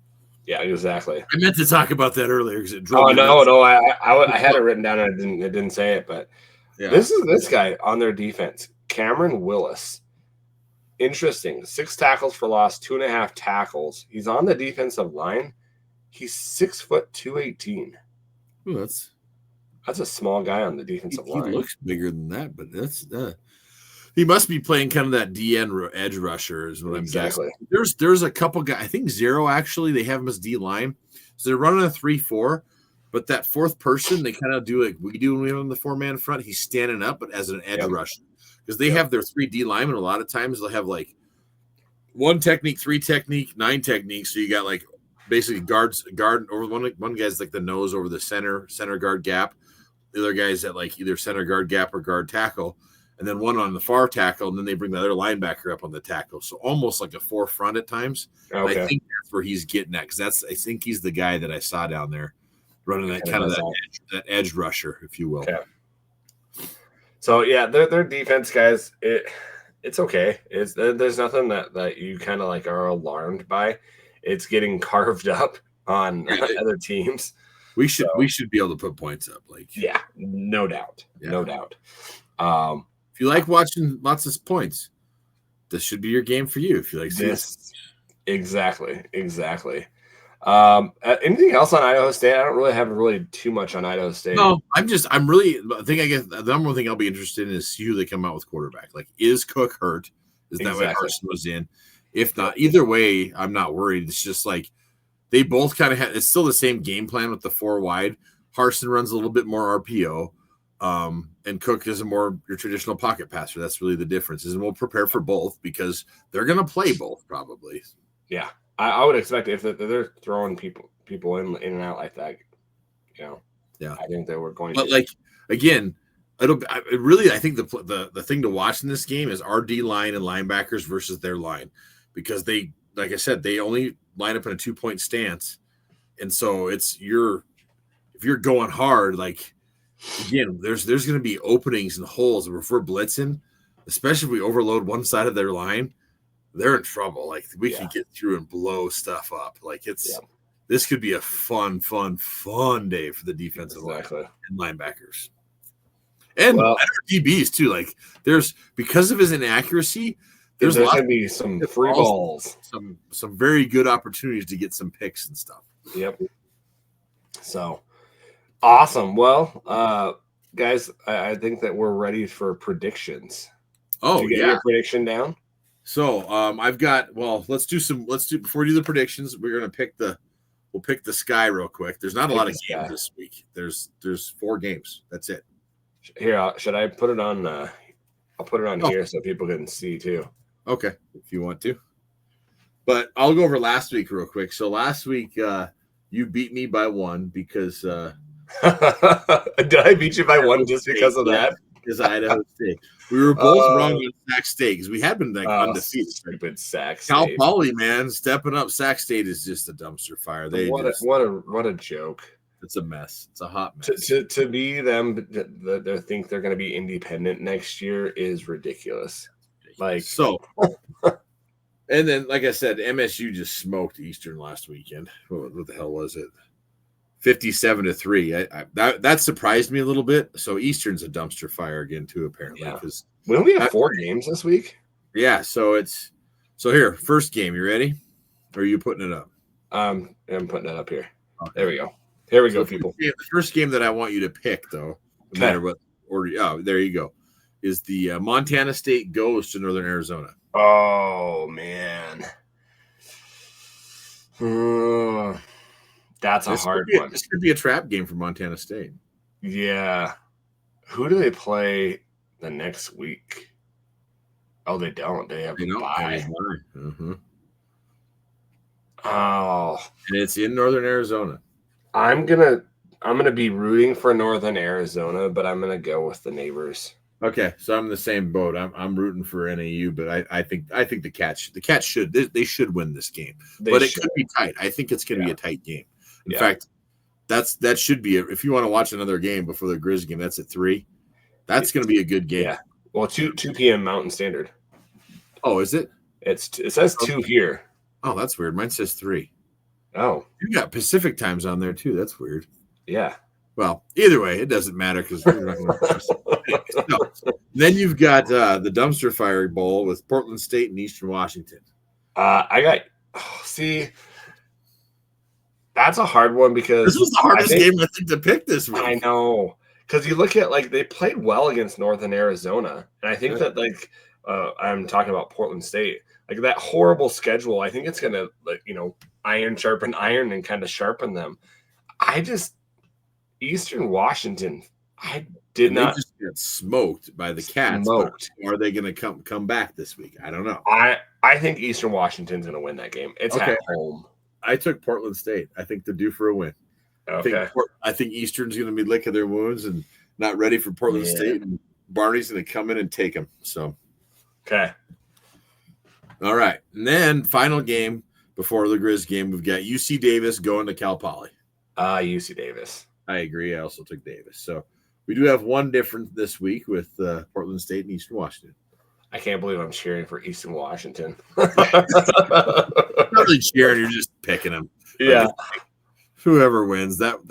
Speaker 1: Yeah, exactly.
Speaker 2: I meant to talk about that earlier because it drove me
Speaker 1: nuts.
Speaker 2: No,
Speaker 1: I had it written down and I didn't say it, but this is this guy on their defense, Cameron Willis. Interesting. 6 tackles for loss, 2.5 tackles. He's on the defensive line. He's 6 foot 218.
Speaker 2: Ooh,
Speaker 1: that's a small guy on the defensive line.
Speaker 2: He looks bigger than that, but that's he must be playing kind of that DN edge rusher is what I'm guessing. There's a couple guys. I think Zero actually. They have him as D line, so they're running a 3-4. But that fourth person, they kind of do like we do when we have on the 4-man front. He's standing up, but as an edge rusher, because they have their 3 D linemen. A lot of times they'll have like 1 technique, 3 technique, 9 techniques. So you got like basically guard over one guy's like the nose over the center guard gap. The other guy's at like either center guard gap or guard tackle, and then one on the far tackle, and then they bring the other linebacker up on the tackle. So almost like a 4 front at times. Okay. I think that's where he's getting at, because I think he's the guy that I saw down there running that kind of that edge rusher, if you will. Okay.
Speaker 1: So yeah, their defense guys, it's okay. There's nothing that you kind of like are alarmed by. It's getting carved up on other teams.
Speaker 2: We should be able to put points up. Like,
Speaker 1: no doubt.
Speaker 2: If you like watching lots of points, this should be your game for you. If you like
Speaker 1: this, exactly. Anything else on Idaho State? I don't really have too much on Idaho State.
Speaker 2: No, I guess the number one thing I'll be interested in is see who they come out with quarterback. Like, is Cook hurt? Is that why Carson was in? If not, either way, I'm not worried. It's just like they both kind of it's still the same game plan with the 4 wide. Harsin runs a little bit more RPO, and Cook is your traditional pocket passer. That's really the difference. And we'll prepare for both because they're going to play both probably.
Speaker 1: Yeah, I would expect if they're throwing people in and out like that, I think they were going.
Speaker 2: But like again, I think the thing to watch in this game is our D line and linebackers versus their line, because they, like I said, they only line up in a 2-point stance. And so if you're going hard, like again, there's going to be openings and holes. If we're blitzing, especially if we overload one side of their line, they're in trouble. Like we can get through and blow stuff up. Like this could be a fun day for the defensive line and linebackers. And our DBs too. Like because of his inaccuracy,
Speaker 1: there's going to be some free balls,
Speaker 2: some very good opportunities to get some picks and stuff.
Speaker 1: Yep. So awesome. Well, guys, I think that we're ready for predictions.
Speaker 2: Oh,
Speaker 1: Did you get your prediction down?
Speaker 2: So I've got. Well, let's do before we do the predictions. We're gonna we'll pick the sky real quick. There's not a lot of games this week. There's 4 games. That's it.
Speaker 1: Here, should I put it on? I'll put it on here so people can see too.
Speaker 2: Okay, if you want to. But I'll go over last week real quick. So last week you beat me by 1 because
Speaker 1: did I beat you by 1 just because of that?
Speaker 2: Because Idaho State. We were both wrong on Sac State because we had been undefeated.
Speaker 1: Stupid Sac State.
Speaker 2: Cal Poly, man, stepping up. Sac State is just a dumpster fire.
Speaker 1: What a joke.
Speaker 2: It's a mess. It's a hot mess.
Speaker 1: To be them that think they're going to be independent next year is ridiculous. Like
Speaker 2: so. And then, like I said, MSU just smoked Eastern last weekend. What the hell was it? 57-3. That surprised me a little bit. So Eastern's a dumpster fire again too, apparently. Because
Speaker 1: we only have 4 games this week.
Speaker 2: Yeah. So here, first game. You ready? Or are you putting it up?
Speaker 1: I'm putting it up here. Okay. There we go. Here we go, people.
Speaker 2: The first game that I want you to pick, though, no matter what order. Oh, there you go. Is the Montana State goes to Northern Arizona.
Speaker 1: Oh man. That's a hard one.
Speaker 2: This could be a trap game for Montana State.
Speaker 1: Yeah. Who do they play the next week? Oh, they don't. They have a bye.
Speaker 2: Mm-hmm.
Speaker 1: Oh.
Speaker 2: And it's in Northern Arizona.
Speaker 1: I'm gonna be rooting for Northern Arizona, but I'm gonna go with the neighbors.
Speaker 2: Okay, so I'm in the same boat. I'm rooting for NAU, but I think the Cats should win this game. It could be tight. I think it's going to be a tight game. In fact, that should be if you want to watch another game before the Griz game. That's at 3. That's going to be a good game.
Speaker 1: Yeah. Well, 2 p.m. Mountain Standard.
Speaker 2: Oh, is it?
Speaker 1: It says 2 here.
Speaker 2: Oh, that's weird. Mine says 3.
Speaker 1: Oh,
Speaker 2: you got Pacific times on there too. That's weird.
Speaker 1: Yeah.
Speaker 2: Well, either way, it doesn't matter because we're not going to. Then you've got the Dumpster Fire Bowl with Portland State and Eastern Washington.
Speaker 1: That's a hard one because
Speaker 2: this was the hardest game I think to pick this week.
Speaker 1: I know, because you look at they played well against Northern Arizona, and I think that I'm talking about Portland State, that horrible schedule. I think it's going to iron sharpen iron and kind of sharpen them. Eastern Washington, I did not
Speaker 2: just get smoked by the Cats. Or are they going to come back this week? I don't know.
Speaker 1: I think Eastern Washington's going to win that game. It's at home.
Speaker 2: I took Portland State. I think they're due for a win.
Speaker 1: Okay.
Speaker 2: I think Eastern's going to be licking their wounds and not ready for Portland State, and Barney's going to come in and take them. So,
Speaker 1: okay.
Speaker 2: All right, and then final game before the Griz game, we've got UC Davis going to Cal Poly.
Speaker 1: UC Davis.
Speaker 2: I agree. I also took Davis. So we do have one difference this week with Portland State and Eastern Washington.
Speaker 1: I can't believe I'm cheering for Eastern Washington.
Speaker 2: Not really cheering, you're just picking them.
Speaker 1: Yeah.
Speaker 2: Whoever wins I'll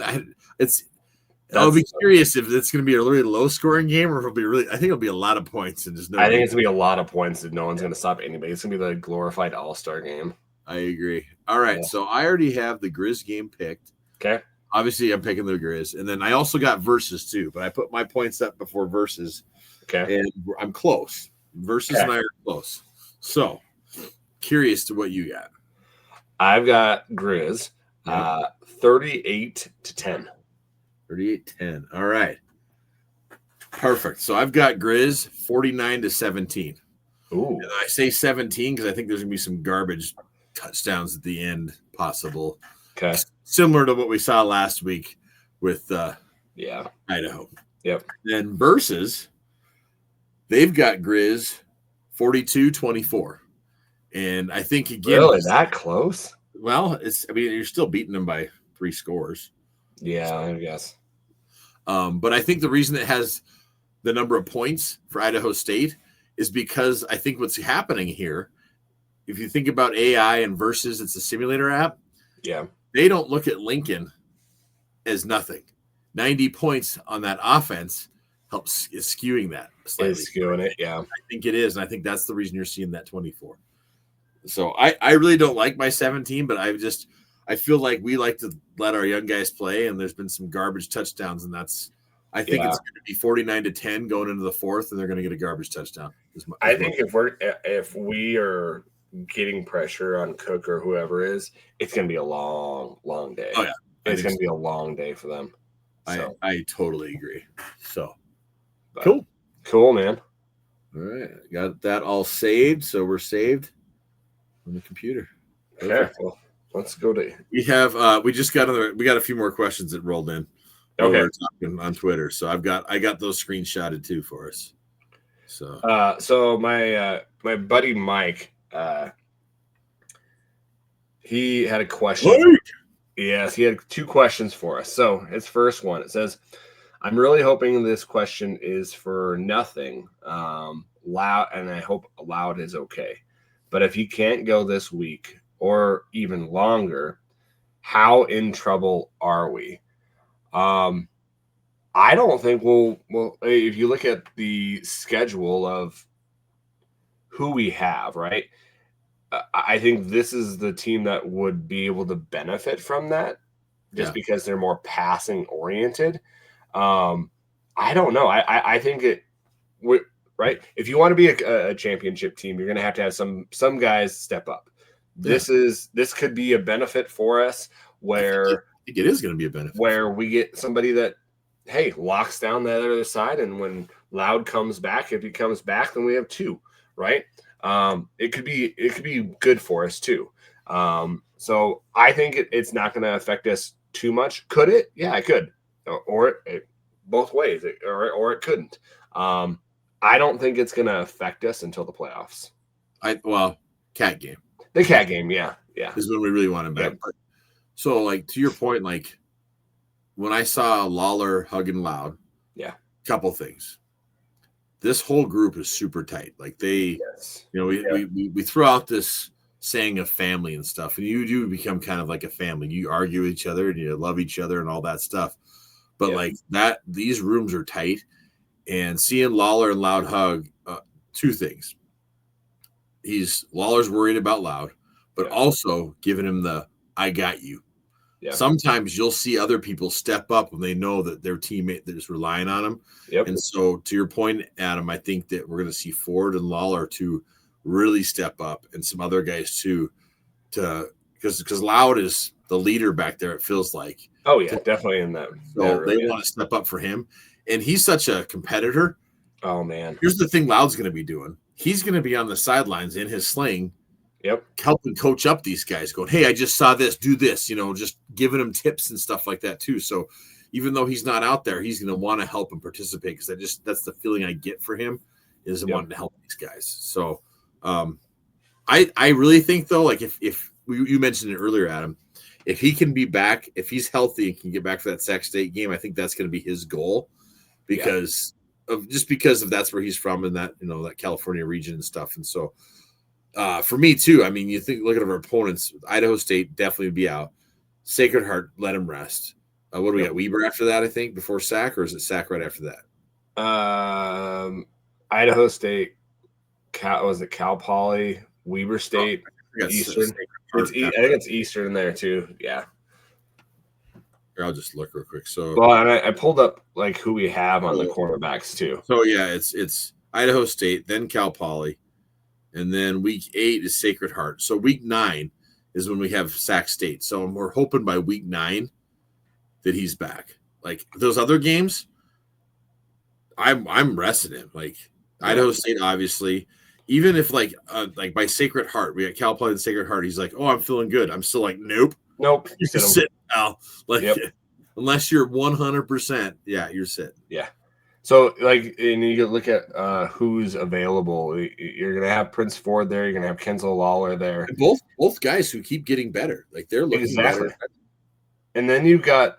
Speaker 2: be curious if it's going to be a really low scoring game or if I think it'll be a lot of points and just
Speaker 1: I think it's going to be a lot of points and no one's going to stop anybody. It's going to be the glorified all-star game.
Speaker 2: I agree. All right. So I already have the Griz game picked.
Speaker 1: Okay.
Speaker 2: Obviously, I'm picking the Griz. And then I also got Versus too, but I put my points up before Versus.
Speaker 1: Okay.
Speaker 2: And I'm close. Versus and I are close. So, curious to what you got.
Speaker 1: I've got Griz 38-10.
Speaker 2: 38-10. All right. Perfect. So, I've got Griz 49-17.
Speaker 1: Ooh.
Speaker 2: And I say 17 because I think there's going to be some garbage touchdowns at the end possible.
Speaker 1: Okay.
Speaker 2: Similar to what we saw last week with Idaho.
Speaker 1: Yep.
Speaker 2: Then Versus, they've got Griz 42-24. And I think again,
Speaker 1: really that close?
Speaker 2: Well, you're still beating them by 3 scores.
Speaker 1: Yeah, so, I guess.
Speaker 2: But I think the reason it has the number of points for Idaho State is because I think what's happening here, if you think about AI and Versus, it's a simulator app.
Speaker 1: Yeah.
Speaker 2: They don't look at Lincoln as nothing. 90 points on that offense is skewing that slightly.
Speaker 1: Is skewing it, yeah.
Speaker 2: I think it is, and I think that's the reason you're seeing that 24. So I really don't like my 17, but I feel like we like to let our young guys play, and there's been some garbage touchdowns, and I think it's going to be 49-10 going into the fourth, and they're going to get a garbage touchdown.
Speaker 1: I think if we are getting pressure on Cook or whoever is, it's going to be a long, long day.
Speaker 2: Oh yeah,
Speaker 1: it's going to be a long day for them.
Speaker 2: So. I totally agree. So
Speaker 1: cool, man.
Speaker 2: All right, got that all saved. So we're saved on the computer.
Speaker 1: Okay, well, let's go to.
Speaker 2: We have we got a few more questions that rolled in.
Speaker 1: Okay,
Speaker 2: we're talking on Twitter, so I got those screenshotted too for us.
Speaker 1: So my buddy Mike, he had a question. Yes, he had 2 questions for us. So his first one, it says, "I'm really hoping this question is for nothing. Loud, and I hope Loud is okay. But if he can't go this week or even longer, how in trouble are we?" I don't think we'll. If you look at the schedule of who we have, right? I think this is the team that would be able to benefit from that, just because they're more passing oriented. I don't know. I think right. If you want to be a championship team, you're going to have some guys step up. Yeah. This could be a benefit for us. Where
Speaker 2: I think it is going to be a benefit.
Speaker 1: Where we get somebody that, hey, locks down that other side, and when Loud comes back, if he comes back, then we have 2, right? It could be good for us too. So I think it's not going to affect us too much. Could it? Yeah, it could, or both ways, or it couldn't. I don't think it's going to affect us until the playoffs.
Speaker 2: Cat game.
Speaker 1: The cat game, yeah,
Speaker 2: is when we really want him back. Yep. So, like, to your point, like when I saw Lawler hugging Loud, couple things. This whole group is super tight. Like we throw out this saying of family and stuff, and you do become kind of like a family. You argue with each other and you love each other and all that stuff. But like that, these rooms are tight, and seeing Lawler and Loud hug, 2 things. Lawler's worried about Loud, but also giving him the "I got you." Yeah. Sometimes you'll see other people step up when they know that their teammate is relying on them. Yep. And so, to your point, Adam, I think that we're going to see Ford and Lawler to really step up, and some other guys too, because Loud is the leader back there. It feels like.
Speaker 1: Oh yeah, definitely in that.
Speaker 2: So they want to step up for him, and he's such a competitor.
Speaker 1: Oh man!
Speaker 2: Here's the thing: Loud's going to be doing. He's going to be on the sidelines in his sling.
Speaker 1: Yep.
Speaker 2: Helping coach up these guys, going, "Hey, I just saw this, do this," just giving them tips and stuff like that too. So even though he's not out there, he's going to want to help and participate, because that's the feeling I get for him, is wanting to help these guys. So I really think though, like if you mentioned it earlier, Adam, if he can be back, if he's healthy and can get back for that Sac State game, I think that's going to be his goal, because of that's where he's from, and that that California region and stuff. And so for me too, I mean, look at our opponents. Idaho State definitely would be out. Sacred Heart, let him rest. What do we got? Weber after that, I think, before Sac, or is it Sac right after that?
Speaker 1: Idaho State, Cal Poly, Weber State, Eastern. I think it's Eastern there too. Yeah.
Speaker 2: Here, I'll just look real quick. So,
Speaker 1: well, and I pulled up like who we have on the cornerbacks too.
Speaker 2: So yeah, it's Idaho State, then Cal Poly, and then week 8 is Sacred Heart. So week 9 is when we have Sac State. So we're hoping by week 9 that he's back. Like those other games, I'm resting him. Like Idaho State, obviously. Even if like by Sacred Heart, we got Cal Poly and Sacred Heart. He's like, "Oh, I'm feeling good." I'm still like, "Nope."
Speaker 1: You're
Speaker 2: sitting now. Like, unless you're 100%, you're sitting.
Speaker 1: Yeah. So, like, and you look at who's available. You're gonna have Prince Ford there. You're gonna have Kenzel Lawler there.
Speaker 2: And both guys who keep getting better. Like they're looking better.
Speaker 1: And then you've got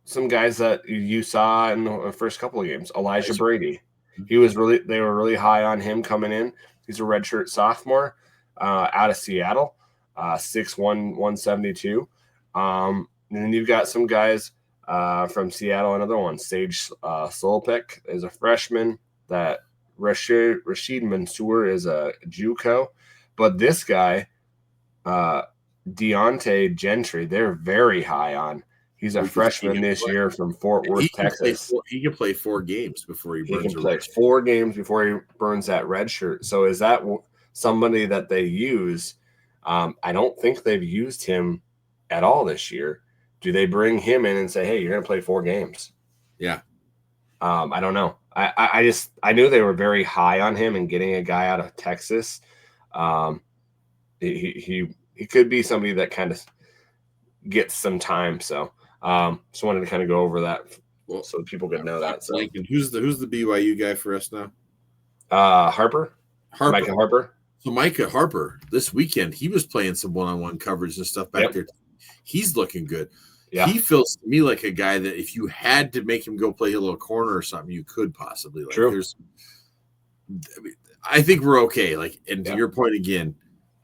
Speaker 1: some guys that you saw in the first couple of games. Elijah Brady. They were really high on him coming in. He's a redshirt sophomore out of Seattle, 6'1", 172. And then you've got some guys from Seattle, another one, Sage Solpick is a freshman. That Rashid Mansour is a JUCO. But this guy, Deontay Gentry, they're very high on. He's a freshman this year from Fort Worth, Texas.
Speaker 2: He can play 4 games before he burns.
Speaker 1: He can play 4 games before he burns that red shirt. So is that somebody that they use? I don't think they've used him at all this year. Do they bring him in and say, "Hey, you're going to play 4 games"?
Speaker 2: Yeah.
Speaker 1: I don't know. I knew they were very high on him and getting a guy out of Texas. He could be somebody that kind of gets some time. So just wanted to kind of go over that so people could know that. So
Speaker 2: who's the BYU guy for us now?
Speaker 1: Harper. Micah Harper.
Speaker 2: So Micah Harper this weekend, he was playing some one-on-one coverage and stuff back there. He's looking good. Yeah. He feels to me like a guy that if you had to make him go play a little corner or something, you could possibly. Like,
Speaker 1: True.
Speaker 2: I think we're okay. Like, and to your point again,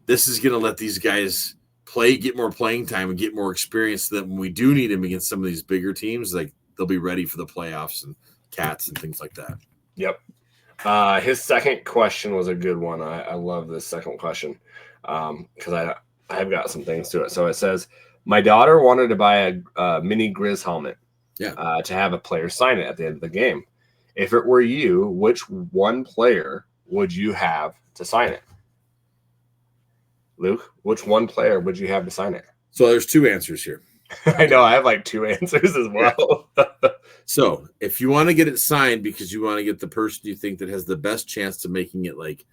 Speaker 2: this is going to let these guys play, get more playing time, and get more experience. So that when we do need him against some of these bigger teams, like they'll be ready for the playoffs and cats and things like that.
Speaker 1: Yep. His second question was a good one. I love this second question because I've got some things to it. So it says, my daughter wanted to buy a mini Griz helmet to have a player sign it at the end of the game. If it were you, which one player would you have to sign it? Luke, which one player would you have to sign it?
Speaker 2: So there's 2 answers here.
Speaker 1: I know. I have like 2 answers as well.
Speaker 2: So if you want to get it signed because you want to get the person you think that has the best chance to making it like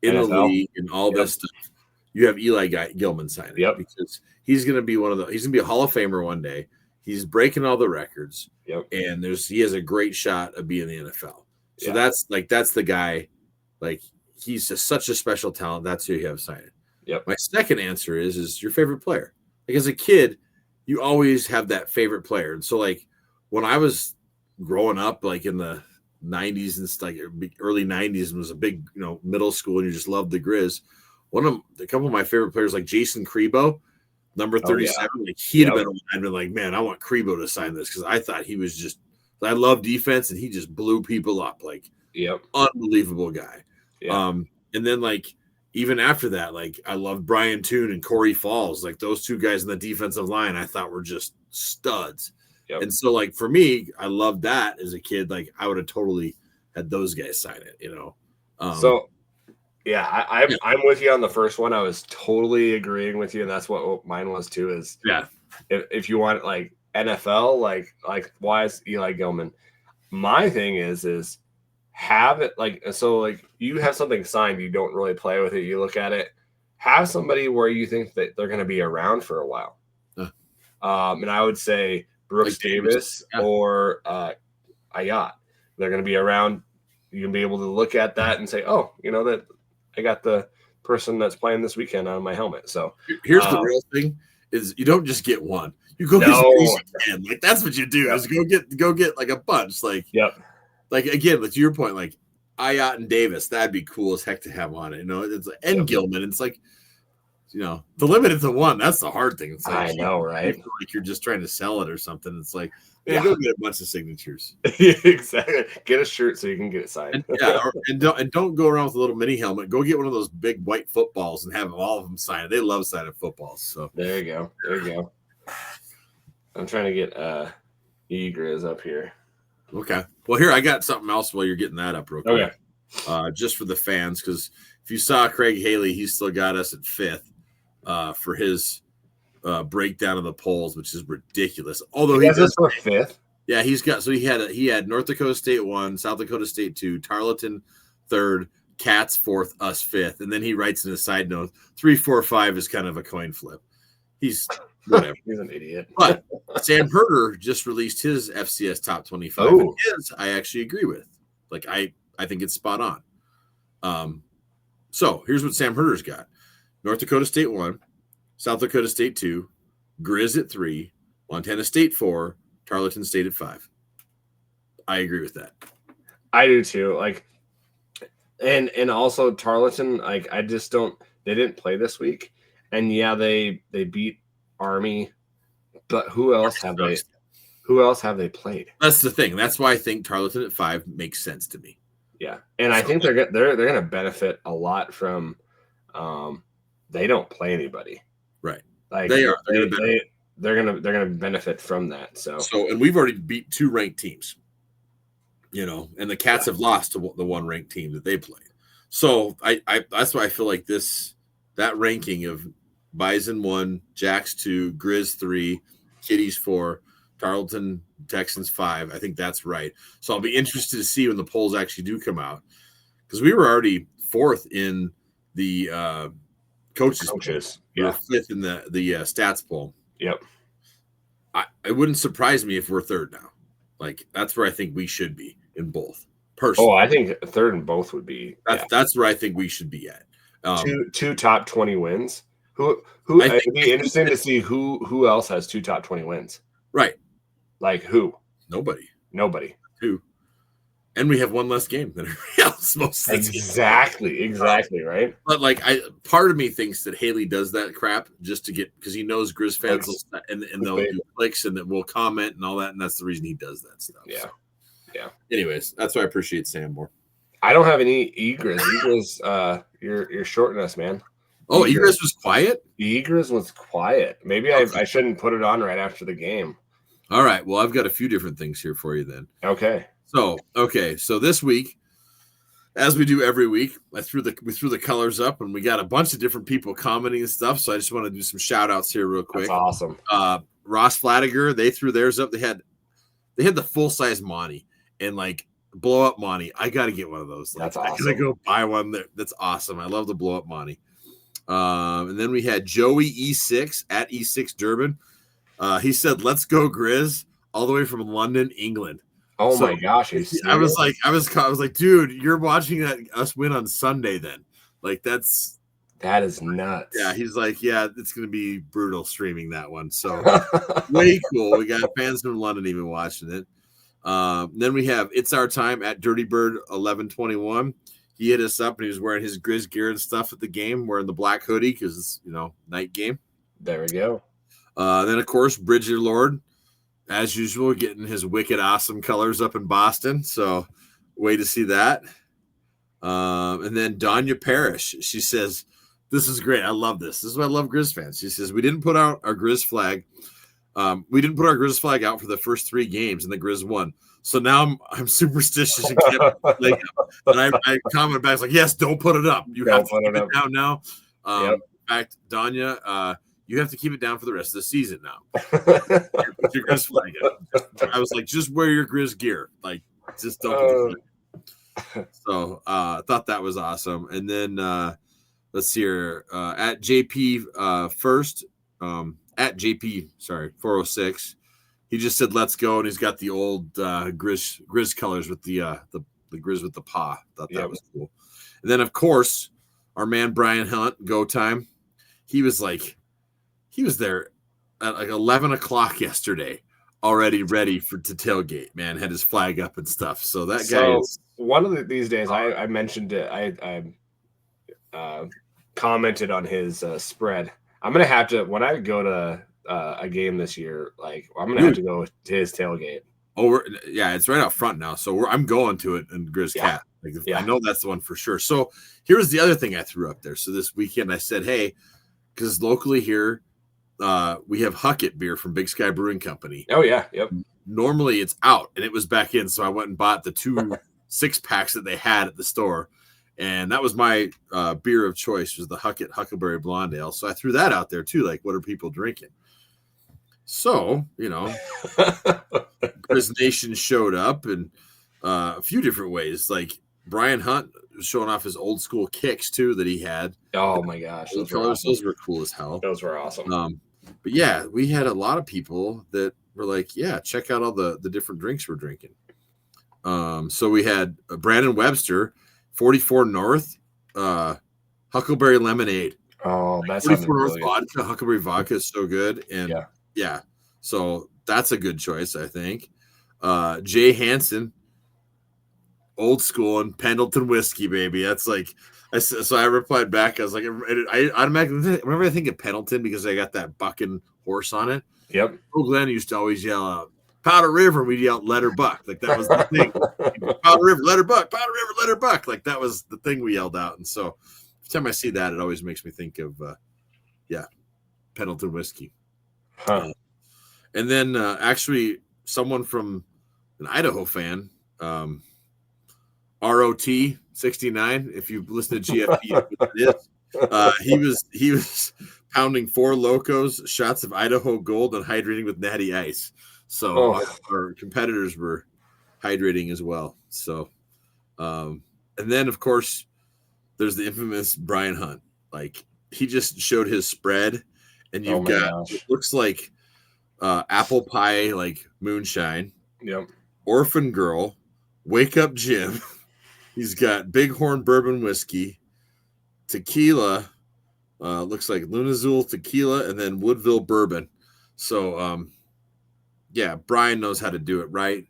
Speaker 2: in NFL, the league and all this stuff, you have Eli Gilman sign it.
Speaker 1: Yep.
Speaker 2: Because he's going to be he's going to be a Hall of Famer one day. He's breaking all the records.
Speaker 1: Yep.
Speaker 2: And he has a great shot of being in the NFL. So that's the guy. Like he's such a special talent. That's who you have sign it.
Speaker 1: Yep.
Speaker 2: My second answer is your favorite player. Like as a kid, you always have that favorite player. And so like when I was growing up, like in the 90s and stuff, early 90s, and was a big, middle school, and you just loved the Griz. A couple of my favorite players, like Jason Crebo, number 37, like he'd have been one. I'd been like, man, I want Crebo to sign this because I thought he was just. I love defense, and he just blew people up, like unbelievable guy.
Speaker 1: Yeah.
Speaker 2: And then like even after that, like I loved Brian Toon and Corey Falls, like those 2 guys in the defensive line, I thought were just studs.
Speaker 1: Yep.
Speaker 2: And so like for me, I loved that as a kid. Like I would have totally had those guys sign it,
Speaker 1: So yeah, I'm with you on the first one. I was totally agreeing with you, and that's what mine was too. Is if you want like NFL, like why is Eli Gilman? My thing is have it like so like you have something signed, you don't really play with it, you look at it, have somebody where you think that they're going to be around for a while. And I would say Brooks like Davis or Ayat. They're going to be around. You can be able to look at that and say, oh, that I got the person that's playing this weekend on my helmet. So
Speaker 2: here's the real thing is you don't just get one. You go get like that's what you do is go get like a bunch. Like like again, like to your point, like Ayat and Davis, that'd be cool as heck to have on it. It's like, and Gilman. It's like the limit is to 1. That's the hard thing. It's like,
Speaker 1: I know, right?
Speaker 2: Like you're just trying to sell it or something. It's like, go get a bunch of signatures.
Speaker 1: Exactly. Get a shirt so you can get it signed.
Speaker 2: And don't go around with a little mini helmet. Go get one of those big white footballs and have all of them signed. They love signing footballs. So
Speaker 1: there you go. I'm trying to get Griz up here.
Speaker 2: Okay. Well, here I got something else while you're getting that up real quick. Okay. Just for the fans, because if you saw Craig Haley, he still got us at 5th. For his breakdown of the polls, which is ridiculous. Although he has
Speaker 1: us for 5th.
Speaker 2: Yeah, he had North Dakota State 1, South Dakota State 2, Tarleton 3rd, Cats 4th, us 5th, and then he writes in a side note 3, 4, 5 is kind of a coin flip. He's whatever.
Speaker 1: He's an idiot.
Speaker 2: But Sam Herder just released his FCS top 25. And his I actually agree with. Like I think it's spot on. So here's what Sam Herder's got. North Dakota State 1, South Dakota State 2, Griz at 3, Montana State 4, Tarleton State at 5. I agree with that.
Speaker 1: I do too. Like, and also Tarleton, like, I just don't. They didn't play this week, and yeah, they beat Army, but who else have they? Who else have they played?
Speaker 2: That's the thing. That's why I think Tarleton at 5 makes sense to me.
Speaker 1: Yeah, and I think they're going to benefit a lot from. They don't play anybody,
Speaker 2: right?
Speaker 1: Like
Speaker 2: they are.
Speaker 1: They're gonna benefit from that. So
Speaker 2: and we've already beat 2 ranked teams. And the Cats have lost to the 1 ranked team that they played. So I that's why I feel like that ranking of Bison 1, Jacks 2, Griz 3, Kitties 4, Tarleton Texans 5. I think that's right. So I'll be interested to see when the polls actually do come out, because we were already 4th in the coaches. We were 5th in the stats poll.
Speaker 1: Yep.
Speaker 2: It wouldn't surprise me if we're 3rd now. Like, that's where I think we should be in both. Personally.
Speaker 1: Oh, I think 3rd in both would be.
Speaker 2: That's where I think we should be at.
Speaker 1: Two top 20 wins. Who? It'd be interesting to see who else has 2 top 20 wins.
Speaker 2: Right.
Speaker 1: Like who?
Speaker 2: Nobody.
Speaker 1: Who?
Speaker 2: And we have 1 less game than everybody else. Most
Speaker 1: exactly, right.
Speaker 2: But like, part of me thinks that Haley does that crap just to get, because he knows Griz fans and they'll do clicks and that we'll comment and all that, and that's the reason he does that stuff.
Speaker 1: Yeah.
Speaker 2: So.
Speaker 1: Yeah.
Speaker 2: Anyways, that's why I appreciate Sam more.
Speaker 1: I don't have any Egriz. Egriz, you're shorting us, man.
Speaker 2: Oh, Egriz was quiet?
Speaker 1: Egriz was quiet. Maybe I shouldn't put it on right after the game.
Speaker 2: All right. Well, I've got a few different things here for you then.
Speaker 1: Okay.
Speaker 2: So this week, as we do every week, we threw the colors up, and we got a bunch of different people commenting and stuff. So I just want to do some shout outs here real quick.
Speaker 1: That's awesome.
Speaker 2: Ross Flatiger, they threw theirs up. They had the full size Monty and like blow up Monty. I got to get one of those.
Speaker 1: That's
Speaker 2: awesome.
Speaker 1: awesome.
Speaker 2: I gotta go buy one. That's awesome. I love the blow up Monty. And then we had Joey E6 at E6 Durban. He said, "Let's go Griz," all the way from London, England.
Speaker 1: Oh my gosh!
Speaker 2: I was like, dude, you're watching us win on Sunday then. Like that
Speaker 1: is nuts.
Speaker 2: Yeah, he's like, yeah, it's gonna be brutal streaming that one. So way cool. We got fans from London even watching it. Then we have It's Our Time at Dirty Bird 1121. He hit us up and he was wearing his Griz gear and stuff at the game, wearing the black hoodie because it's night game.
Speaker 1: There we go.
Speaker 2: Then of course Bridger Lord, as usual, getting his wicked awesome colors up in Boston. So way to see that. And then Danya Parrish, she says, "This is great. I love this. This is why I love Griz fans." She says, "We didn't put out our Griz flag. We didn't put our Griz flag out for the first 3 games, and the Griz won. So now I'm superstitious and kept like, and I commented back like, yes, don't put it up. You have to keep it down now." In fact, Danya, you have to keep it down for the rest of the season now. Put your Griz flag out. I was like, just wear your Griz gear. Like, just don't put the flag. So I thought that was awesome. And then let's see here. At JP first, at JP, 406. He just said, "Let's go," and he's got the old Griz colors with the Griz with the paw. Thought that was cool. And then, of course, our man Brian Hunt, Go Time. He was there at like 11 o'clock yesterday, already ready to tailgate. Man, had his flag up and stuff. So that guy is
Speaker 1: one of these days. I mentioned it. I commented on his spread. I'm gonna have to, when I go to a game this year, like I'm gonna have to go to his tailgate.
Speaker 2: Oh, it's right out front now. So I'm going to it in Griz Cat. I know that's the one for sure. So here's the other thing I threw up there. So this weekend I said, hey, because locally here we have Huckett beer from Big Sky Brewing Company.
Speaker 1: Oh yeah, yep.
Speaker 2: Normally it's out, and it was back in, so I went and bought the 2 6-packs that they had at the store. And that was my beer of choice, was the Huckett Huckleberry Blonde Ale. So I threw that out there too. Like, what are people drinking? So, Griz Nation showed up in a few different ways. Like Brian Hunt was showing off his old school kicks too that he had.
Speaker 1: Oh my gosh,
Speaker 2: those were cool as hell.
Speaker 1: Those were awesome.
Speaker 2: But yeah, we had a lot of people that were like, yeah, check out all the different drinks we're drinking. So we had Brandon Webster, 44 North, Huckleberry Lemonade.
Speaker 1: Oh, that's
Speaker 2: 44 North vodka. Huckleberry vodka is so good. And yeah. So that's a good choice, I think. Jay Hansen, old school, and Pendleton whiskey, baby. That's like, so I replied back. I was like, I automatically, whenever I think of Pendleton, because I got that bucking horse on it.
Speaker 1: Yep.
Speaker 2: Glenn used to always yell out, Powder River, and we'd yell, let her buck. Like that was the thing. Powder River, let her buck. Powder River, let her buck. Like that was the thing we yelled out. And so every time I see that, it always makes me think of, Pendleton whiskey.
Speaker 1: Huh.
Speaker 2: And then actually someone from an Idaho fan, ROT 69. If you listen to GFP, he was pounding 4 Locos, shots of Idaho Gold, and hydrating with Natty Ice. So our competitors were hydrating as well. So, and then of course there's the infamous Brian Hunt. Like he just showed his spread, and you've got it looks like apple pie, like moonshine.
Speaker 1: Yep.
Speaker 2: Orphan Girl, Wake Up Jim. He's got Bighorn Bourbon Whiskey, tequila, looks like Lunazul tequila, and then Woodville Bourbon. So, Brian knows how to do it right.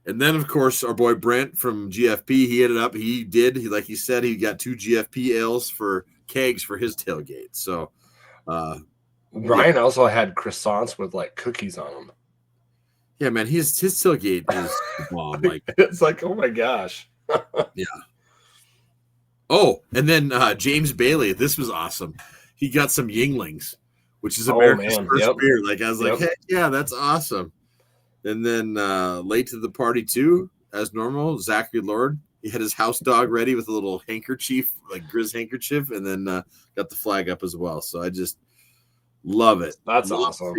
Speaker 2: And then, of course, our boy Brent from GFP, he hit it up. Like he said, he got 2 GFP ales for kegs for his tailgate. So,
Speaker 1: Brian also had croissants with like cookies on them.
Speaker 2: Yeah, man, his tailgate is the bomb. Like
Speaker 1: it's like, oh my gosh.
Speaker 2: Yeah. Oh, and then James Bailey, this was awesome. He got some Yinglings, which is America's first beer. Like I was like, heck yeah, that's awesome. And then late to the party too, as normal, Zachary Lord. He had his house dog ready with a little handkerchief, like Griz handkerchief, and then got the flag up as well. So I just love it.
Speaker 1: That's awesome.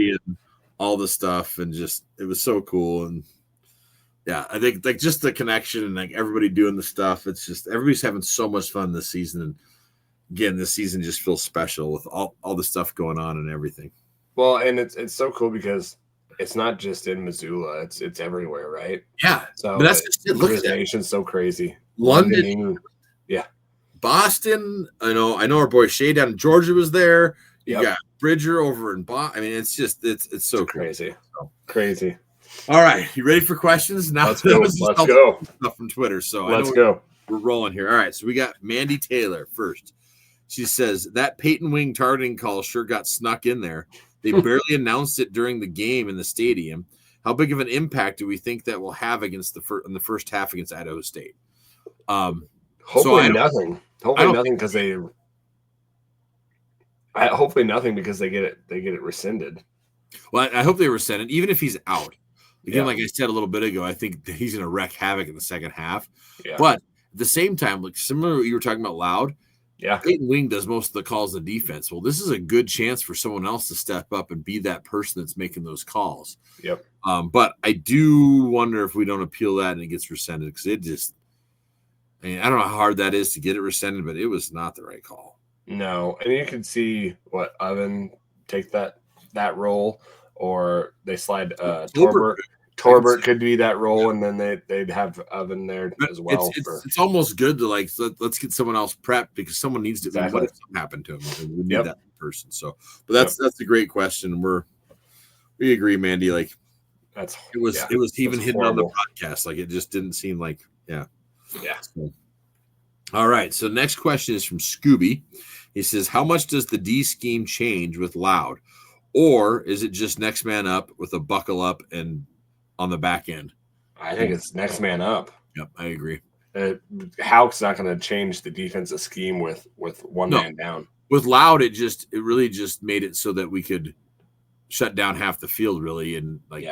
Speaker 2: All the stuff, and just it was so cool. And yeah, I think like just the connection and like everybody doing the stuff. It's just everybody's having so much fun this season. And again, this season just feels special with all the stuff going on and everything.
Speaker 1: Well, and it's so cool because it's not just in Missoula; it's everywhere, right?
Speaker 2: Yeah.
Speaker 1: So
Speaker 2: but that's just it. Look at that.
Speaker 1: Nation's so crazy.
Speaker 2: London,
Speaker 1: England, yeah.
Speaker 2: Boston. I know our boy Shay down in Georgia was there. You got Bridger over in Boston. I mean, it's just it's so
Speaker 1: crazy,
Speaker 2: so.
Speaker 1: Crazy.
Speaker 2: All right, you ready for questions? Now
Speaker 1: let's go. Let's go.
Speaker 2: Stuff from Twitter. So
Speaker 1: let's go.
Speaker 2: We're rolling here. All right, so we got Mandy Taylor first. She says that Peyton Wing targeting call sure got snuck in there. They barely announced it during the game in the stadium. How big of an impact do we think that will have against in the first half against Idaho State?
Speaker 1: Hopefully nothing. Hopefully nothing because they. Hopefully nothing because they get it rescinded.
Speaker 2: Well, I hope they rescind it, even if he's out. Again, like I said a little bit ago, I think that he's going to wreak havoc in the second half. Yeah. But at the same time, like similar to what you were talking about Loud, Peyton Wing does most of the calls in defense. Well, this is a good chance for someone else to step up and be that person that's making those calls.
Speaker 1: Yep.
Speaker 2: But I do wonder if we don't appeal that and it gets rescinded because it just – I don't know how hard that is to get it rescinded, but it was not the right call.
Speaker 1: No, and you can see what Oven take that role, or they slide Torbert could be that role, and then they'd have Oven there as well.
Speaker 2: It's almost good to like let's get someone else prepped because someone needs to. Exactly. What if something happened to him? We need that person. So, but that's a great question. We agree, Mandy. Like it was even hidden on the podcast. Like it just didn't seem like yeah. So, all right. So next question is from Scooby. He says, how much does the D scheme change with Loud? Or is it just next man up with a buckle up and on the back end?
Speaker 1: I think it's next man up.
Speaker 2: Yep, I agree.
Speaker 1: Houck's not going to change the defensive scheme with one man down.
Speaker 2: With Loud, it really just made it so that we could shut down half the field, really. And but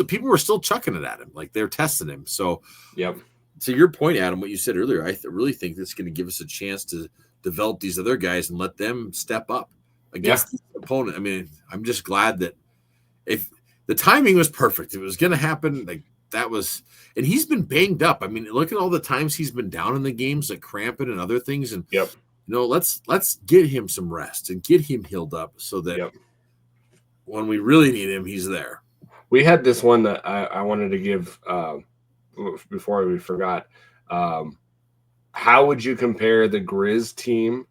Speaker 2: people were still chucking it at him. Like they're testing him. So, to your point, Adam, what you said earlier, I really think this is going to give us a chance to develop these other guys and let them step up against the opponent. I mean, I'm just glad that if the timing was perfect, it was going to happen. Like that was, and he's been banged up. I mean, look at all the times he's been down in the games, like cramping and other things. And let's get him some rest and get him healed up so that when we really need him, he's there.
Speaker 1: We had this one that I wanted to give before we forgot. How would you compare the Griz team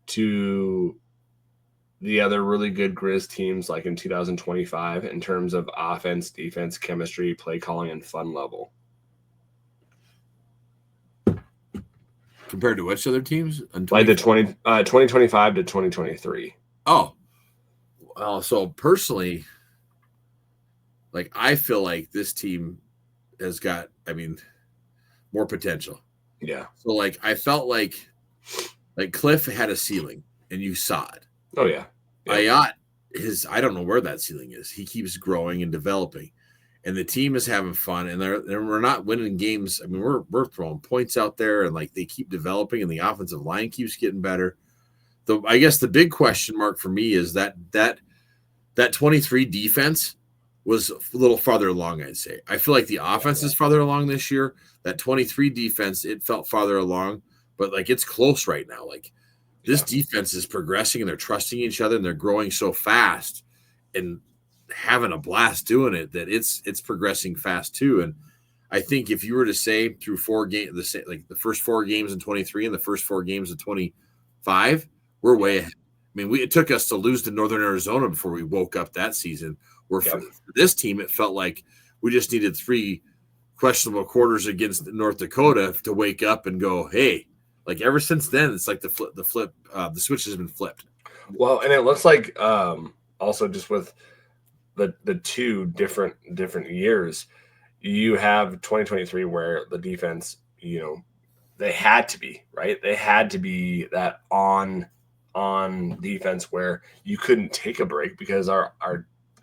Speaker 1: to the other really good Griz teams like in 2025 in terms of offense, defense, chemistry, play calling, and fun level.
Speaker 2: Compared to which other teams?
Speaker 1: Like the 2025 to 2023.
Speaker 2: Oh, well, so personally, like I feel like this team has got, more potential.
Speaker 1: Yeah.
Speaker 2: So like I felt like Cliff had a ceiling and you saw it.
Speaker 1: Oh yeah.
Speaker 2: Ayat I don't know where that ceiling is. He keeps growing and developing. And the team is having fun, and we're not winning games. I mean, we're throwing points out there, and like they keep developing, and the offensive line keeps getting better. I guess the big question mark for me is that 23 defense was a little farther along. I'd say I feel like the offense is farther along this year. That 23 defense, it felt farther along, but like it's close right now. Like this defense is progressing, and they're trusting each other, and they're growing so fast, and having a blast doing it that it's progressing fast too. And I think if you were to say through 4 games, like the first 4 games in 23 and the first 4 games of 25, we're way ahead. I mean, it took us to lose to Northern Arizona before we woke up that season. Where for this team, it felt like we just needed 3 questionable quarters against North Dakota to wake up and go, hey, like ever since then, it's like the switch has been flipped.
Speaker 1: Well, and it looks like also just with the 2 different years, you have 2023 where the defense, they had to be right. They had to be that on defense where you couldn't take a break because our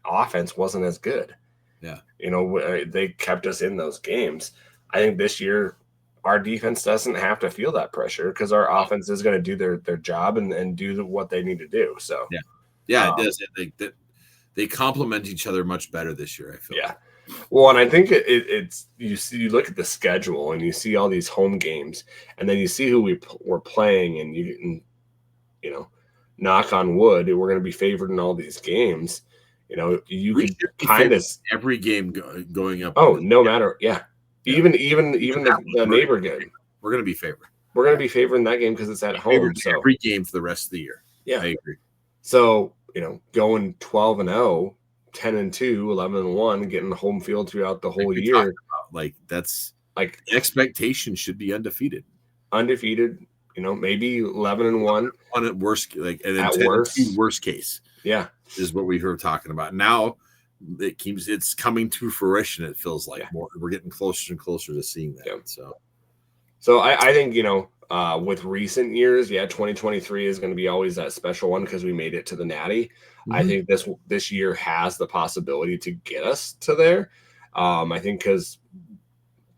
Speaker 1: offense wasn't as good.
Speaker 2: Yeah,
Speaker 1: they kept us in those games. I think this year our defense doesn't have to feel that pressure because our offense is going to do their job and do what they need to do. So
Speaker 2: it does. They complement each other much better this year, I feel.
Speaker 1: Yeah. Well, and I think it's you look at the schedule and you see all these home games, and then you see who we're playing, and you knock on wood, we're going to be favored in all these games. You could kind of
Speaker 2: every game going up.
Speaker 1: Oh, no matter, even the neighborhood,
Speaker 2: we're going to be favored.
Speaker 1: We're going to be favored in that game because it's at home. So
Speaker 2: every game for the rest of the year.
Speaker 1: Yeah,
Speaker 2: I agree.
Speaker 1: So going 12-0, 10-2, 11-1, getting home field throughout the whole year,
Speaker 2: like that's like the expectation should be undefeated.
Speaker 1: Maybe 11-1
Speaker 2: on at worst, like and then
Speaker 1: at
Speaker 2: 10-2 worst case.
Speaker 1: Yeah,
Speaker 2: is what we were talking about. Now it's coming to fruition. It feels like we're getting closer and closer to seeing that.
Speaker 1: Yeah. So I think with recent years, 2023 is going to be always that special one because we made it to the Natty. Mm-hmm. I think this year has the possibility to get us to there. I think because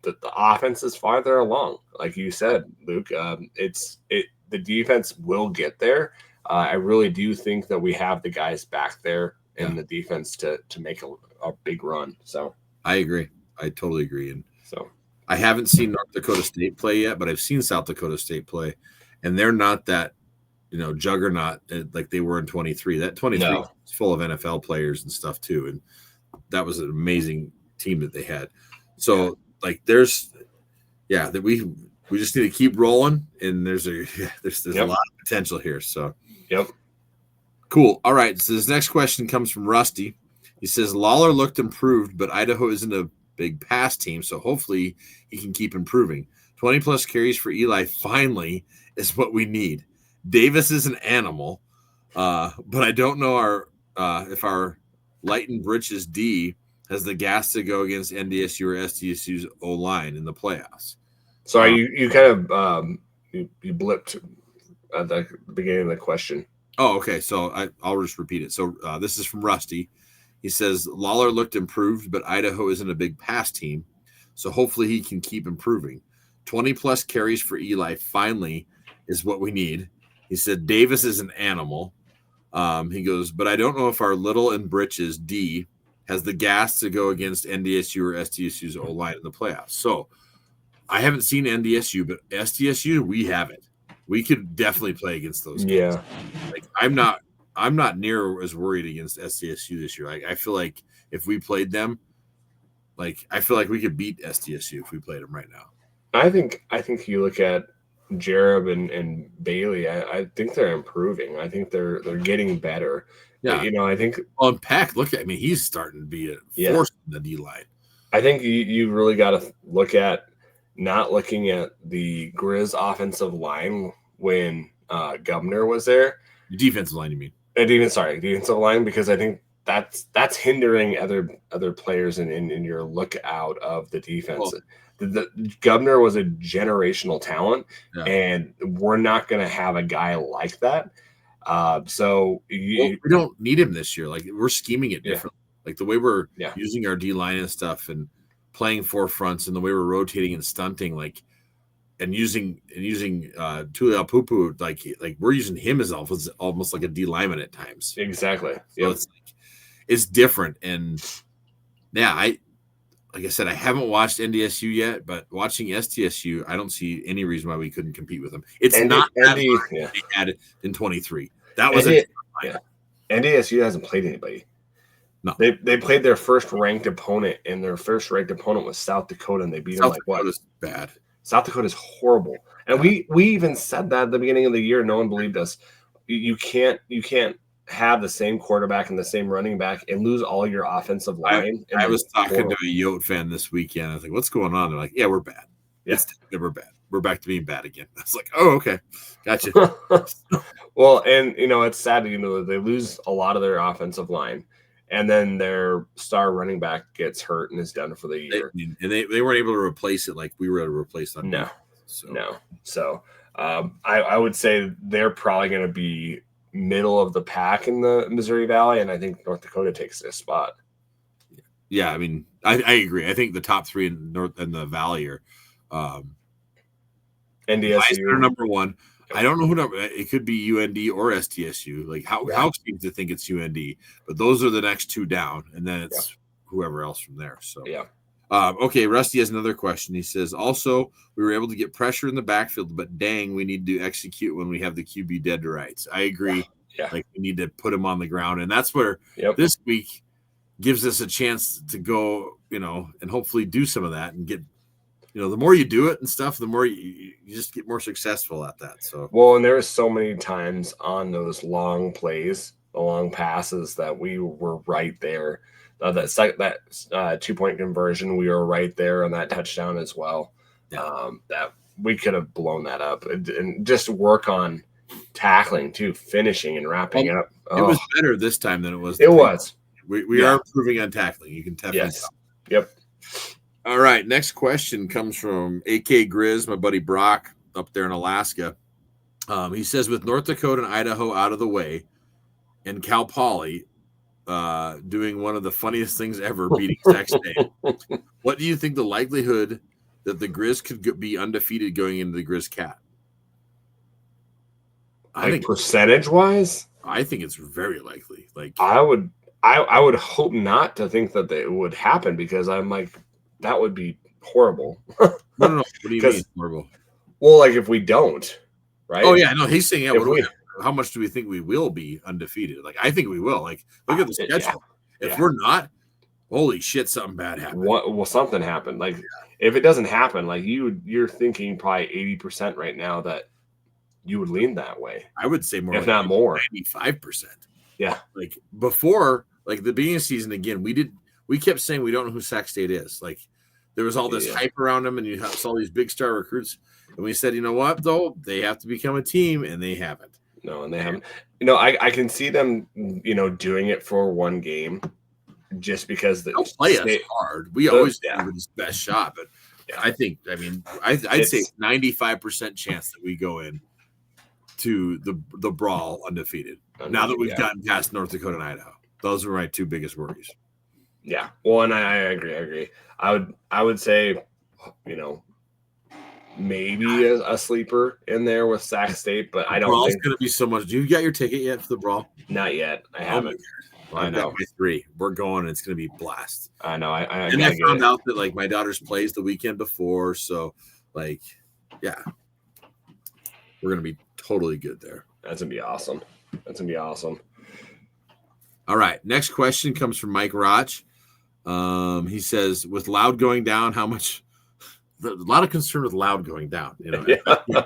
Speaker 1: the offense is farther along, like you said, Luke. The defense will get there. I really do think that we have the guys back there in the defense to make a big run. So
Speaker 2: I agree. I totally agree. And
Speaker 1: so
Speaker 2: I haven't seen North Dakota State play yet, but I've seen South Dakota State play, and they're not that, juggernaut like they were in 23. That 23 was full of NFL players and stuff too, and that was an amazing team that they had. So like there's that we just need to keep rolling, and there's a lot of potential here. So cool. All right. So this next question comes from Rusty. He says Lawler looked improved, but Idaho isn't a big pass team, so hopefully he can keep improving. 20 plus carries for Eli finally is what we need. Davis is an animal, but I don't know if our Lighten Britches D has the gas to go against NDSU or SDSU's O-line in the playoffs.
Speaker 1: Sorry, you kind of you blipped at the beginning of the question.
Speaker 2: Oh, okay. So I'll just repeat it. So this is from Rusty. He says Lawler looked improved, but Idaho isn't a big pass team, so hopefully he can keep improving. 20 plus carries for Eli finally is what we need. He said Davis is an animal. He goes, but I don't know if our Little and Britches D has the gas to go against NDSU or SDSU's O-line in the playoffs. So I haven't seen NDSU, but SDSU, we have it. We could definitely play against those guys. Like I'm not near as worried against SDSU this year. I feel like if we played them, I feel like we could beat SDSU if we played them right now.
Speaker 1: I think you look at Jared and Bailey, I think they're improving. I think they're getting better.
Speaker 2: Yeah,
Speaker 1: I think
Speaker 2: on Peck, look at he's starting to be a force in the D line.
Speaker 1: I think you really got to look at not looking at the Griz offensive line when Governor was there.
Speaker 2: Defensive line, you mean?
Speaker 1: Defensive line, because I think that's hindering other players in your look out of the defense. Well, the Governor was a generational talent, and we're not going to have a guy like that. So
Speaker 2: we don't need him this year. Like, we're scheming it differently. Like the way we're using our D line and stuff, and playing four fronts, and the way we're rotating and stunting, and using Tula Pupu, like we're using him as almost like a D lineman at times.
Speaker 1: Exactly.
Speaker 2: So it's different. And like I said, I haven't watched NDSU yet, but watching STSU, I don't see any reason why we couldn't compete with them. It's not that they had in 23. That was
Speaker 1: NDSU hasn't played anybody. No, they played their first ranked opponent, and their first ranked opponent was South Dakota, and they beat them like what?
Speaker 2: South Dakota's bad.
Speaker 1: South Dakota's horrible, and we even said that at the beginning of the year. No one believed us. You can't have the same quarterback and the same running back and lose all your offensive line.
Speaker 2: I was talking to a Yote fan this weekend. I was like, "What's going on?" They're like, "Yeah, we're bad. Yes, we're bad. We're back to being bad again." I was like, "Oh, okay, gotcha."
Speaker 1: Well, and it's sad. They lose a lot of their offensive line. And then their star running back gets hurt and is done for the year.
Speaker 2: They weren't able to replace it like we were able to replace them.
Speaker 1: No. So I would say they're probably going to be middle of the pack in the Missouri Valley, and I think North Dakota takes this spot.
Speaker 2: Yeah, I mean, I agree. I think the top three in North and the Valley are
Speaker 1: NDSU
Speaker 2: are number one. I don't know who number. It could be UND or STSU. Like how seems to think it's UND, but those are the next two down, and then it's whoever else from there. So okay. Rusty has another question. He says, also, we were able to get pressure in the backfield, but dang, we need to execute when we have the QB dead to rights. I agree.
Speaker 1: Yeah.
Speaker 2: Like we need to put him on the ground, and that's where this week gives us a chance to go, and hopefully do some of that and get. The more you do it and stuff, the more you just get more successful at that. So
Speaker 1: and there was so many times on those long plays, the long passes, that we were right there. That 2-point conversion, we were right there on that touchdown as well. That we could have blown that up, and just work on tackling too, finishing and wrapping up.
Speaker 2: It was better this time than it was.
Speaker 1: It was.
Speaker 2: We are improving on tackling. You can definitely tell.
Speaker 1: Yep.
Speaker 2: All right, next question comes from AK Griz, my buddy Brock up there in Alaska. He says, with North Dakota and Idaho out of the way, and Cal Poly doing one of the funniest things ever, beating Sac State, what do you think the likelihood that the Griz could be undefeated going into the Griz Cat?
Speaker 1: I think percentage-wise,
Speaker 2: I think it's very likely. Like
Speaker 1: I would hope not to think that it would happen, because I'm like, that would be horrible.
Speaker 2: No. What do you mean horrible?
Speaker 1: Well, like if we don't, right?
Speaker 2: Oh yeah, no. He's saying, how much do we think we will be undefeated? Like I think we will. Like look at the schedule. If we're not, holy shit, something bad happened.
Speaker 1: Well, something happened. Like if it doesn't happen, like you're thinking probably 80% right now that you would lean that way.
Speaker 2: I would say more,
Speaker 1: if not more,
Speaker 2: 95%.
Speaker 1: Yeah.
Speaker 2: Like before, like the beginning of the season, again, we kept saying we don't know who Sac State is. Like there was all this hype around them, and you saw these big star recruits. And we said, you know what, though? They have to become a team, and they haven't.
Speaker 1: No, and they haven't. I can see them, doing it for one game just because
Speaker 2: they'll play us hard. We always have the best shot. But I'd say 95% chance that we go in to the brawl undefeated. Now that we've gotten past North Dakota and Idaho. Those are my two biggest worries.
Speaker 1: Yeah. Well, and I agree. I would say, maybe a sleeper in there with Sac State, but I don't think
Speaker 2: it's going to be so much. Do you got your ticket yet for the brawl?
Speaker 1: Not yet. I haven't.
Speaker 2: I know. My 3. We're going. It's going to be a blast.
Speaker 1: I know. I
Speaker 2: found out that like my daughter's plays the weekend before, so like, yeah, we're going to be totally good there.
Speaker 1: That's going to be awesome.
Speaker 2: All right. Next question comes from Mike Roch. He says, with Loud going down, how much a lot of concern with Loud going down. You know,
Speaker 1: Yeah.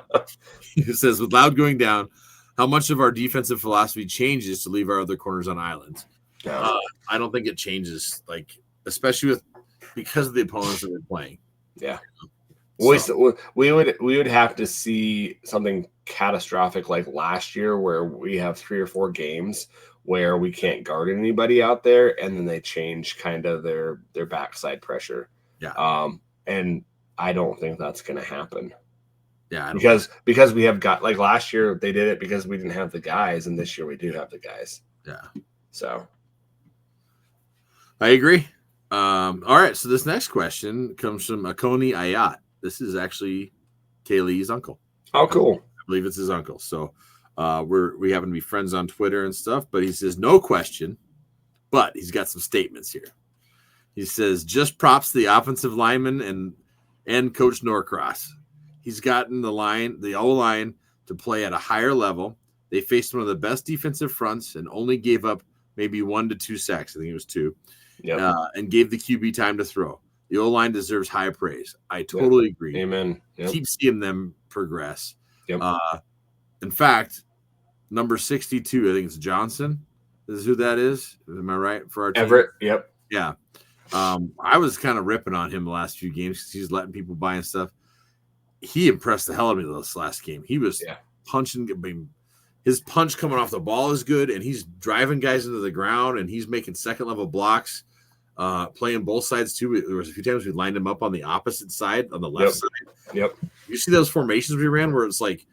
Speaker 2: he says with Loud going down, how much of our defensive philosophy changes to leave our other corners on islands?
Speaker 1: Yeah.
Speaker 2: I don't think it changes, like especially because of the opponents that we're playing.
Speaker 1: Yeah.
Speaker 2: So,
Speaker 1: We would have to see something catastrophic like last year where we have 3 or 4 games where we can't guard anybody out there, and then they change kind of their backside pressure.
Speaker 2: Yeah.
Speaker 1: And I don't think that's going to happen.
Speaker 2: Yeah,
Speaker 1: because we have got, like last year they did it because we didn't have the guys, and this year we do have the guys.
Speaker 2: Yeah.
Speaker 1: So
Speaker 2: I agree. All right, so this next question comes from Akoni Ayat. This is actually Kaylee's uncle.
Speaker 1: Oh, cool.
Speaker 2: I believe it's his uncle. So we happen to be friends on Twitter and stuff, but he says no question, but he's got some statements here. He says just props to the offensive lineman and Coach Norcross. He's gotten the O-line to play at a higher level. They faced one of the best defensive fronts and only gave up maybe 1 to 2 sacks. I think it was 2.
Speaker 1: Yep.
Speaker 2: And gave the QB time to throw. The O-line deserves high praise. I totally agree.
Speaker 1: Amen. Yep.
Speaker 2: Keep seeing them progress.
Speaker 1: Yep.
Speaker 2: In fact, number 62, I think it's Johnson. This is who that is. Am I right for our team?
Speaker 1: Everett. Yep.
Speaker 2: Yeah. I was kind of ripping on him the last few games because he's letting people buy and stuff. He impressed the hell out of me this last game. He was punching. I mean, his punch coming off the ball is good, and he's driving guys into the ground, and he's making second-level blocks, playing both sides too. There was a few times we lined him up on the opposite side, on the left side.
Speaker 1: Yep.
Speaker 2: You see those formations we ran where it's like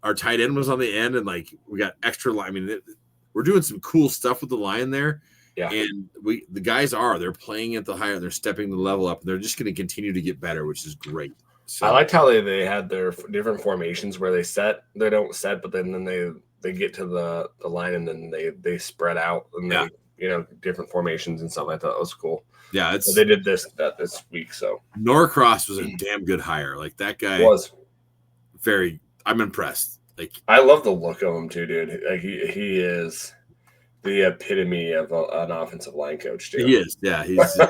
Speaker 2: our tight end was on the end, and like we got extra line. I mean, we're doing some cool stuff with the line there.
Speaker 1: Yeah.
Speaker 2: And the guys they're playing at the higher, they're stepping the level up, and they're just going to continue to get better, which is great. So
Speaker 1: I liked how they had their different formations where they don't set, but then they get to the line and then they spread out and they, different formations and stuff. I thought that was cool.
Speaker 2: Yeah,
Speaker 1: they did this week. So
Speaker 2: Norcross was a damn good hire. Like that guy
Speaker 1: was
Speaker 2: I'm impressed. Like
Speaker 1: I love the look of him too, dude. Like he is the epitome of an offensive line coach, too.
Speaker 2: He is, yeah. He's from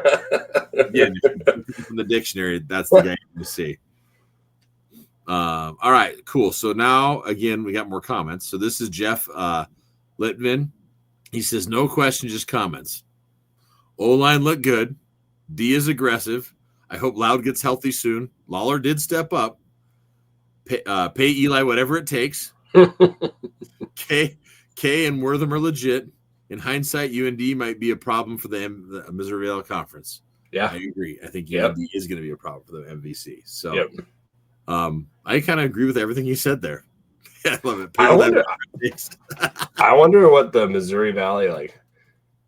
Speaker 2: the dictionary. That's the guy you see. All right, cool. So now, again, we got more comments. So this is Jeff Litvin. He says, no question, just comments. O-line looked good. D is aggressive. I hope Loud gets healthy soon. Lawler did step up. Pay Eli whatever it takes. K and Wortham are legit. In hindsight, UND might be a problem for the Missouri Valley Conference.
Speaker 1: Yeah,
Speaker 2: I agree. I think UND is going to be a problem for the MVC. So, I kind of agree with everything you said there. I love it.
Speaker 1: I wonder what the Missouri Valley like.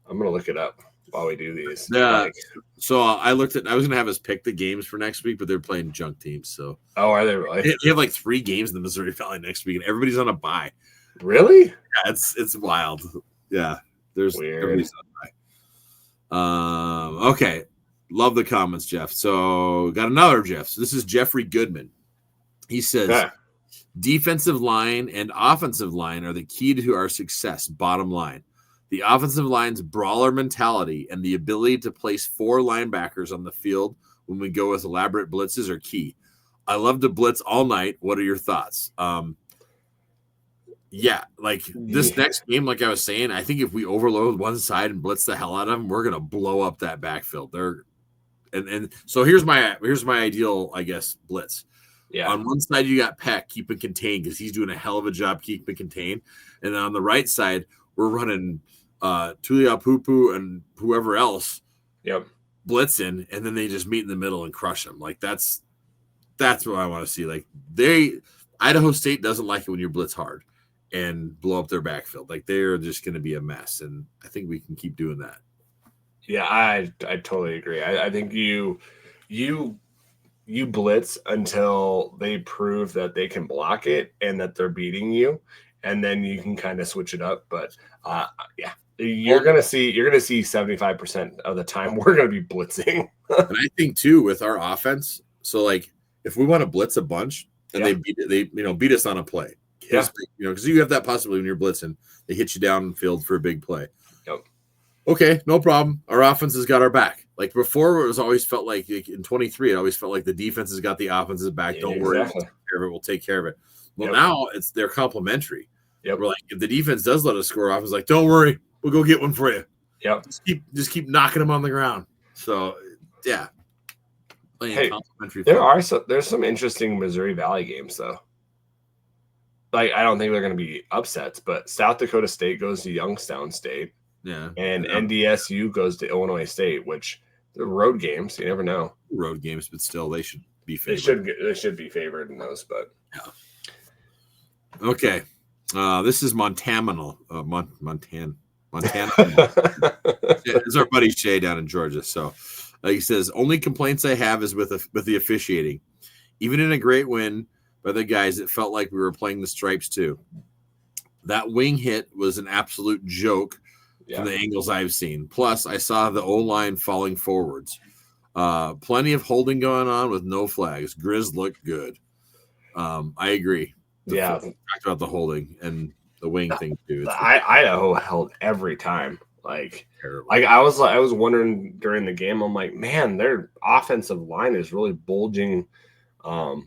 Speaker 1: I'm gonna look it up while we do these.
Speaker 2: Yeah. So I was going to have us pick the games for next week, but they're playing junk teams. So
Speaker 1: are they really?
Speaker 2: They have like 3 games in the Missouri Valley next week, and everybody's on a bye.
Speaker 1: Really?
Speaker 2: Yeah, it's wild. Yeah. There's
Speaker 1: weird.
Speaker 2: Okay. Love the comments, Jeff. So got another Jeff. So this is Jeffrey Goodman. He says, defensive line and offensive line are the key to our success, bottom line. The offensive line's brawler mentality and the ability to place 4 linebackers on the field when we go with elaborate blitzes are key. I love to blitz all night. What are your thoughts? This next game, like I was saying, I think if we overload one side and blitz the hell out of them, we're gonna blow up that backfield. So here's my ideal, I guess, blitz.
Speaker 1: Yeah.
Speaker 2: On one side you got Peck keeping contained because he's doing a hell of a job keeping contained, and then on the right side we're running Tuliaupupu and whoever else.
Speaker 1: Yep.
Speaker 2: Blitzing, and then they just meet in the middle and crush them. Like that's what I want to see. Like Idaho State doesn't like it when you blitz hard and blow up their backfield. Like they're just going to be a mess, and I think we can keep doing that.
Speaker 1: Yeah, I totally agree. I think you blitz until they prove that they can block it and that they're beating you, and then you can kind of switch it up. But you're gonna see 75% of the time we're gonna be blitzing.
Speaker 2: And I think too with our offense. So like if we want to blitz a bunch and they beat us on a play. Because you have that possibility when you're blitzing, they hit you down field for a big play.
Speaker 1: Yep.
Speaker 2: Okay, no problem. Our offense has got our back. Like before, it was always felt like in 23, it always felt like the defense has got the offense's back.
Speaker 1: Yeah,
Speaker 2: Don't worry,
Speaker 1: exactly.
Speaker 2: we'll take care of it. Well, now they're complementary.
Speaker 1: Yep.
Speaker 2: We're like, if the defense does let us score off, it's like, don't worry, we'll go get one for you.
Speaker 1: Yep.
Speaker 2: Just keep knocking them on the ground. So yeah.
Speaker 1: Hey,
Speaker 2: complementary.
Speaker 1: There's some interesting Missouri Valley games though. Like I don't think they're going to be upsets, but South Dakota State goes to Youngstown State.
Speaker 2: Yeah.
Speaker 1: And NDSU goes to Illinois State, which the road games, you never know.
Speaker 2: Road games, but still they should be favored.
Speaker 1: They should be favored in those, but
Speaker 2: yeah. Okay. This is Montana. Montana. It's our buddy Shay down in Georgia. So he says, only complaints I have is with the officiating. Even in a great win by the guys, it felt like we were playing the stripes too. That wing hit was an absolute joke. From the angles I've seen. Plus, I saw the O-line falling forwards. Plenty of holding going on with no flags. Griz looked good. I agree. Talked about the holding and the wing thing too.
Speaker 1: Idaho held every time. Like I was wondering during the game. I'm like, man, their offensive line is really bulging up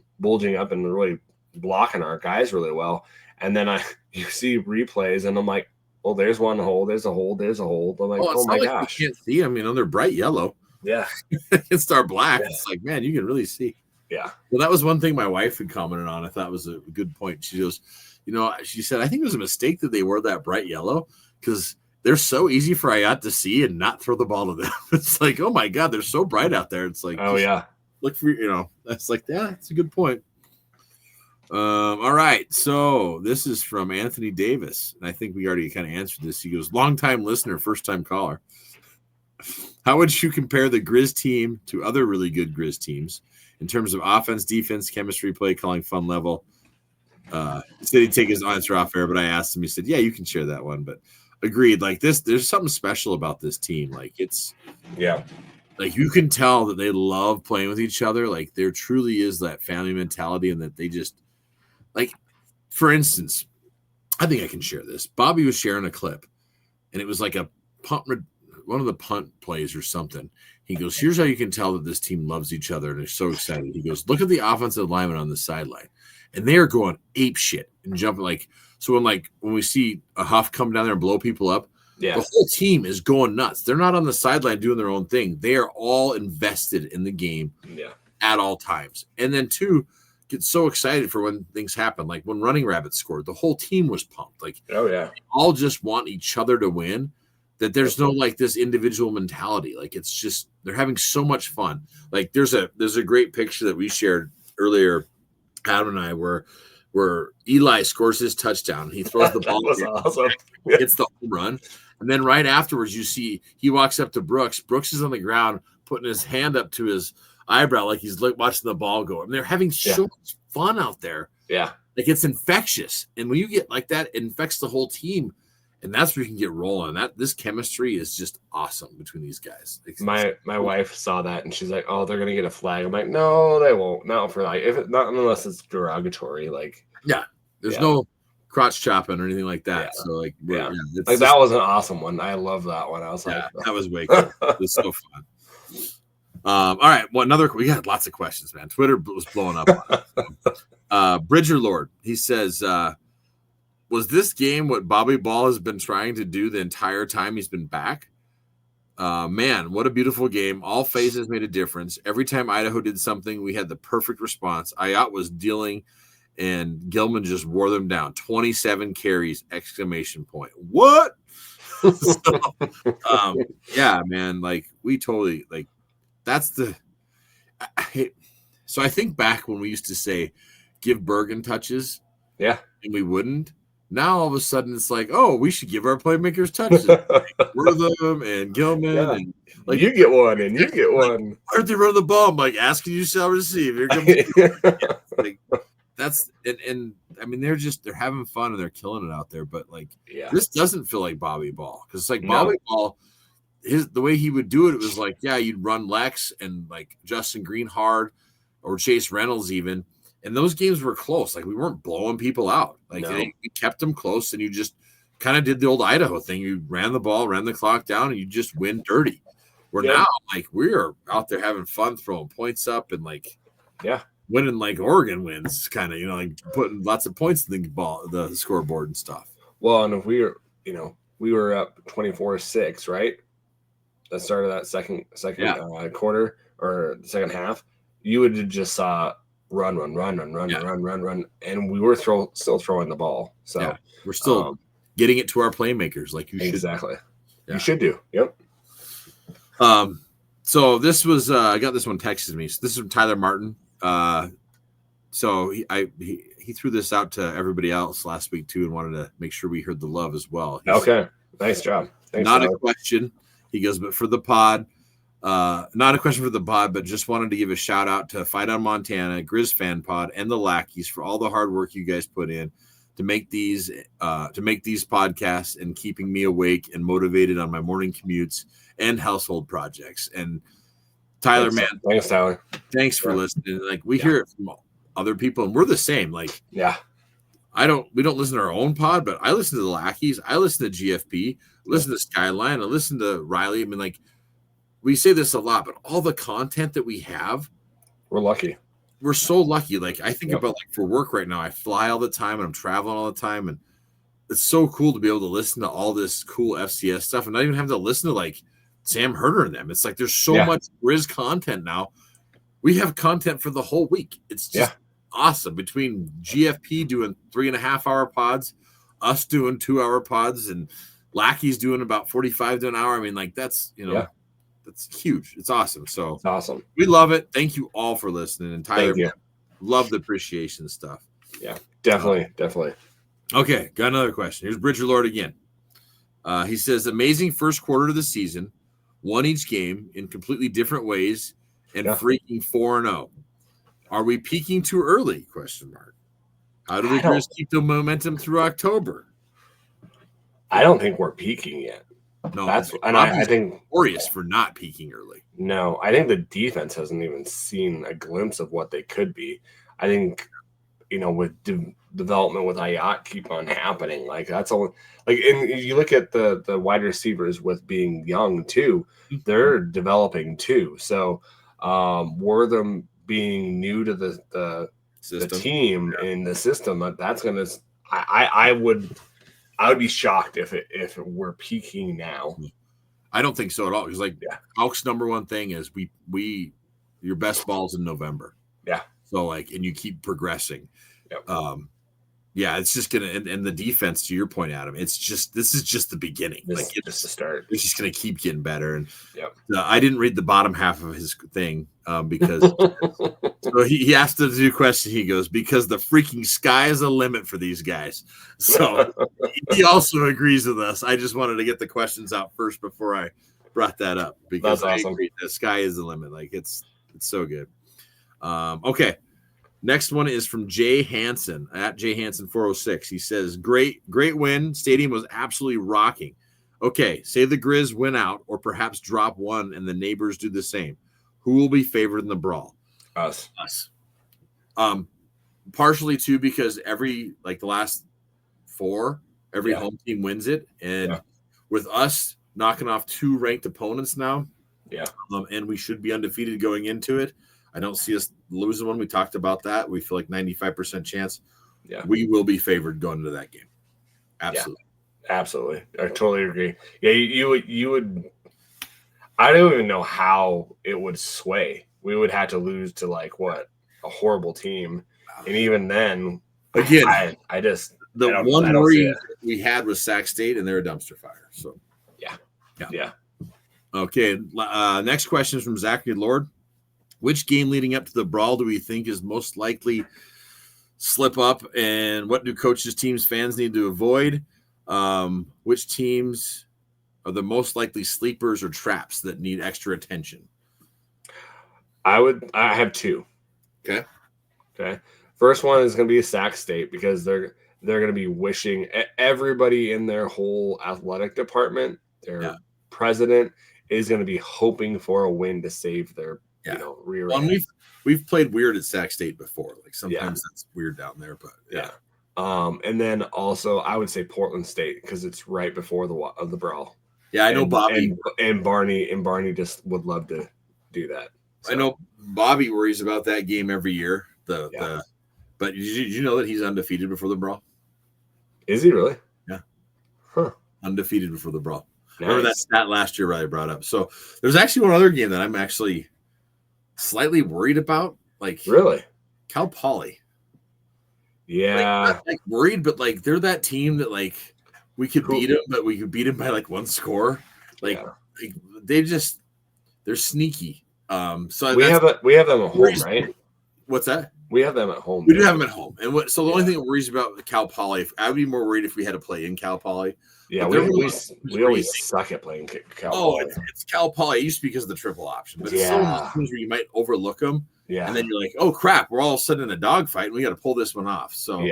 Speaker 1: and really blocking our guys really well. And then you see replays, and I'm like, well, there's one hole. There's a hole. There's a hole. I'm like, oh my gosh.
Speaker 2: You can't see. I mean, they're bright yellow.
Speaker 1: Yeah.
Speaker 2: Against our black. Yeah. It's like, man, you can really see.
Speaker 1: Yeah.
Speaker 2: Well, that was one thing my wife had commented on. I thought was a good point. She goes, she said, I think it was a mistake that they wore that bright yellow because they're so easy for Ayat to see and not throw the ball to them. It's like, oh my God, they're so bright out there. It's like,
Speaker 1: oh yeah.
Speaker 2: Look for, that's like, yeah, that's a good point. All right, so this is from Anthony Davis, and I think we already kind of answered this. He goes, long-time listener, first-time caller. How would you compare the Griz team to other really good Griz teams in terms of offense, defense, chemistry, play calling, fun level? He said he'd take his answer off air, but I asked him. He said, yeah, you can share that one, but agreed. Like this, there's something special about this team. Like like you can tell that they love playing with each other. Like there truly is that family mentality, and that they just, like, for instance, I think I can share this. Bobby was sharing a clip, and it was like a punt, one of the punt plays or something. He goes, here's how you can tell that this team loves each other and they're so excited. He goes, look at the offensive linemen on the sideline, and they are going ape shit and jumping. Like, so when we see a Huff come down there and blow people up, the whole team is going nuts. They're not on the sideline doing their own thing. They are all invested in the game at all times. And then get so excited for when things happen. Like when Running Rabbit scored, the whole team was pumped. Like,
Speaker 1: oh yeah,
Speaker 2: they all just want each other to win. That there's no like this individual mentality. Like it's just they're having so much fun. Like there's a great picture that we shared earlier, Adam and I, where Eli scores his touchdown. He throws the ball.
Speaker 1: That was awesome.
Speaker 2: It's the home run, and then right afterwards, you see he walks up to Brooks. Brooks is on the ground putting his hand up to his eyebrow like he's watching the ball go. And they're having so much fun out there.
Speaker 1: Yeah.
Speaker 2: Like it's infectious. And when you get like that, it infects the whole team. And that's where you can get rolling. This chemistry is just awesome between these guys.
Speaker 1: My wife saw that and she's like, "Oh, they're gonna get a flag." I'm like, "No, they won't. Not for like not unless it's derogatory." Like,
Speaker 2: there's no crotch chopping or anything like that. So like,
Speaker 1: that was an awesome one. I love that one. I was like,
Speaker 2: that was way cool. It was so fun. All right. Well, we got lots of questions, man. Twitter was blowing up on us. Bridger Lord, he says, was this game what Bobby Ball has been trying to do the entire time he's been back? Man, what a beautiful game. All phases made a difference. Every time Idaho did something, we had the perfect response. Ayat was dealing, and Gilman just wore them down. 27 carries, ! What? Yeah, man. Like, we totally, like, that's the – so I think back when we used to say, give Bergen touches.
Speaker 1: Yeah.
Speaker 2: And we wouldn't. Now all of a sudden it's like, oh, we should give our playmakers touches. Like Wortham and Gilman, and
Speaker 1: like you get one and you get one.
Speaker 2: Where'd they run the ball? I'm like, asking you shall receive. Here comes like that's and I mean they're having fun and they're killing it out there. But like this doesn't feel like Bobby Ball, because it's like Bobby Ball. The way he would do it was like, you'd run Lex and like Justin Green hard, or Chase Reynolds even. And those games were close. Like we weren't blowing people out. Like we kept them close, and you just kind of did the old Idaho thing. You ran the ball, ran the clock down, and you just win dirty. Where now, like, we're out there having fun, throwing points up, and like, winning like Oregon wins, kind of, like putting lots of points in the scoreboard and stuff.
Speaker 1: Well, and if we were up 24-6, right? The start of that second quarter or the second half, you would have just saw run, and we were still throwing the ball. So
Speaker 2: we're still getting it to our playmakers, like you should.
Speaker 1: Exactly. You should do. Yep.
Speaker 2: So this was I got this one texted me. So this is from Tyler Martin. So he threw this out to everybody else last week too, and wanted to make sure we heard the love as well.
Speaker 1: Okay, nice job. Thanks,
Speaker 2: not
Speaker 1: Tyler.
Speaker 2: A question. He goes, but for the pod, not a question for the pod, but just wanted to give a shout out to Fight on Montana, Griz Fan Pod, and the Lackeys for all the hard work you guys put in to make these podcasts and keeping me awake and motivated on my morning commutes and household projects. And Tyler,
Speaker 1: thanks, Tyler.
Speaker 2: Thanks for listening. Like, we hear it from other people, and we're the same. Like, we don't listen to our own pod, but I listen to the Lackeys. I listen to GFP. Listen to Skyline. I listen to Riley. I mean, like, we say this a lot, but all the content that we have,
Speaker 1: we're lucky.
Speaker 2: We're so lucky. Like, I think about, like, for work right now, I fly all the time and I'm traveling all the time, and it's so cool to be able to listen to all this cool FCS stuff and not even have to listen to like Sam Herder and them. It's like there's so much Griz content now. We have content for the whole week. It's just awesome, between GFP doing 3.5-hour pods, us doing 2-hour pods, and Lackey's doing about 45 to an hour. I mean, like, that's that's huge. It's awesome. So
Speaker 1: it's awesome.
Speaker 2: We love it. Thank you all for listening. And Tyler, love the appreciation stuff.
Speaker 1: Yeah, definitely.
Speaker 2: Okay, got another question. Here's Bridger Lord again. He says, amazing first quarter of the season, won each game in completely different ways, and freaking 4-0. Are we peaking too early? ? How do the Griz keep the momentum through October?
Speaker 1: I don't think we're peaking yet.
Speaker 2: No,
Speaker 1: I think
Speaker 2: glorious for not peaking early.
Speaker 1: No, I think the defense hasn't even seen a glimpse of what they could be. I think, with development with Ayat keep on happening. Like, that's all. Like, and you look at the wide receivers with being young too, they're developing too. So, were them being new to the team in the system, that's gonna. I would be shocked if it were peaking now.
Speaker 2: I don't think so at all. Because Hawk's number one thing is we your best ball's in November.
Speaker 1: Yeah.
Speaker 2: So and you keep progressing. Yep. It's just gonna and the defense, to your point, Adam, this is just the beginning.
Speaker 1: It's just the start.
Speaker 2: It's just gonna keep getting better. And I didn't read the bottom half of his thing because so he asked the new question. He goes, because the freaking sky is the limit for these guys. So he also agrees with us. I just wanted to get the questions out first before I brought that up, because
Speaker 1: that's awesome.
Speaker 2: I agree, the sky is the limit. Like, it's so good. Okay. Next one is from Jay Hansen at Jay Hansen 406. He says, great win. Stadium was absolutely rocking. Okay, say the Griz win out or perhaps drop one and the neighbors do the same. Who will be favored in the brawl?
Speaker 1: Us.
Speaker 2: Partially too, because the last 4, every home team wins it. And with us knocking off 2 ranked opponents now, and we should be undefeated going into it. I don't see us losing one. We talked about that. We feel like 95% chance. Yeah, we will be favored going into that game. Absolutely.
Speaker 1: Yeah, absolutely. I totally agree. Yeah, you would. I don't even know how it would sway. We would have to lose to a horrible team, and even then,
Speaker 2: again,
Speaker 1: I just
Speaker 2: the one worry we had was Sac State, and they're a dumpster fire. So yeah. Okay. Next question is from Zachary Lord. Which game leading up to the brawl do we think is most likely slip up, and what do coaches, teams, fans need to avoid? Which teams are the most likely sleepers or traps that need extra attention?
Speaker 1: I have 2. Okay. First one is going to be Sac State, because they're going to be wishing everybody in their whole athletic department, their president is going to be hoping for a win to save their rear end.
Speaker 2: We've played weird at Sac State before. Like, sometimes that's weird down there, but
Speaker 1: And then also I would say Portland State because it's right before the brawl.
Speaker 2: Yeah, I know Bobby
Speaker 1: and Barney just would love to do that.
Speaker 2: So. I know Bobby worries about that game every year. But did you know that he's undefeated before the brawl?
Speaker 1: Is he really?
Speaker 2: Yeah.
Speaker 1: Huh.
Speaker 2: Undefeated before the brawl.
Speaker 1: Nice.
Speaker 2: Remember that stat last year I brought up. So there's actually one other game that I'm actually slightly worried about. Like
Speaker 1: really?
Speaker 2: Cal Poly.
Speaker 1: Yeah.
Speaker 2: Like worried, but like they're that team that like we could beat them, but we could beat them by like one score. Like they're sneaky. So
Speaker 1: we have them at home, right?
Speaker 2: What's that?
Speaker 1: We have them at home.
Speaker 2: We do have them at home, and the only thing that worries about Cal Poly, I would be more worried if we had to play in Cal Poly.
Speaker 1: Yeah, we always suck at playing Cal Poly.
Speaker 2: It's Cal Poly. It used to be because of the triple option, but it's so many things where you might overlook them.
Speaker 1: Yeah,
Speaker 2: and then you're like, oh crap, we're all sudden in a dogfight, and we got to pull this one off. So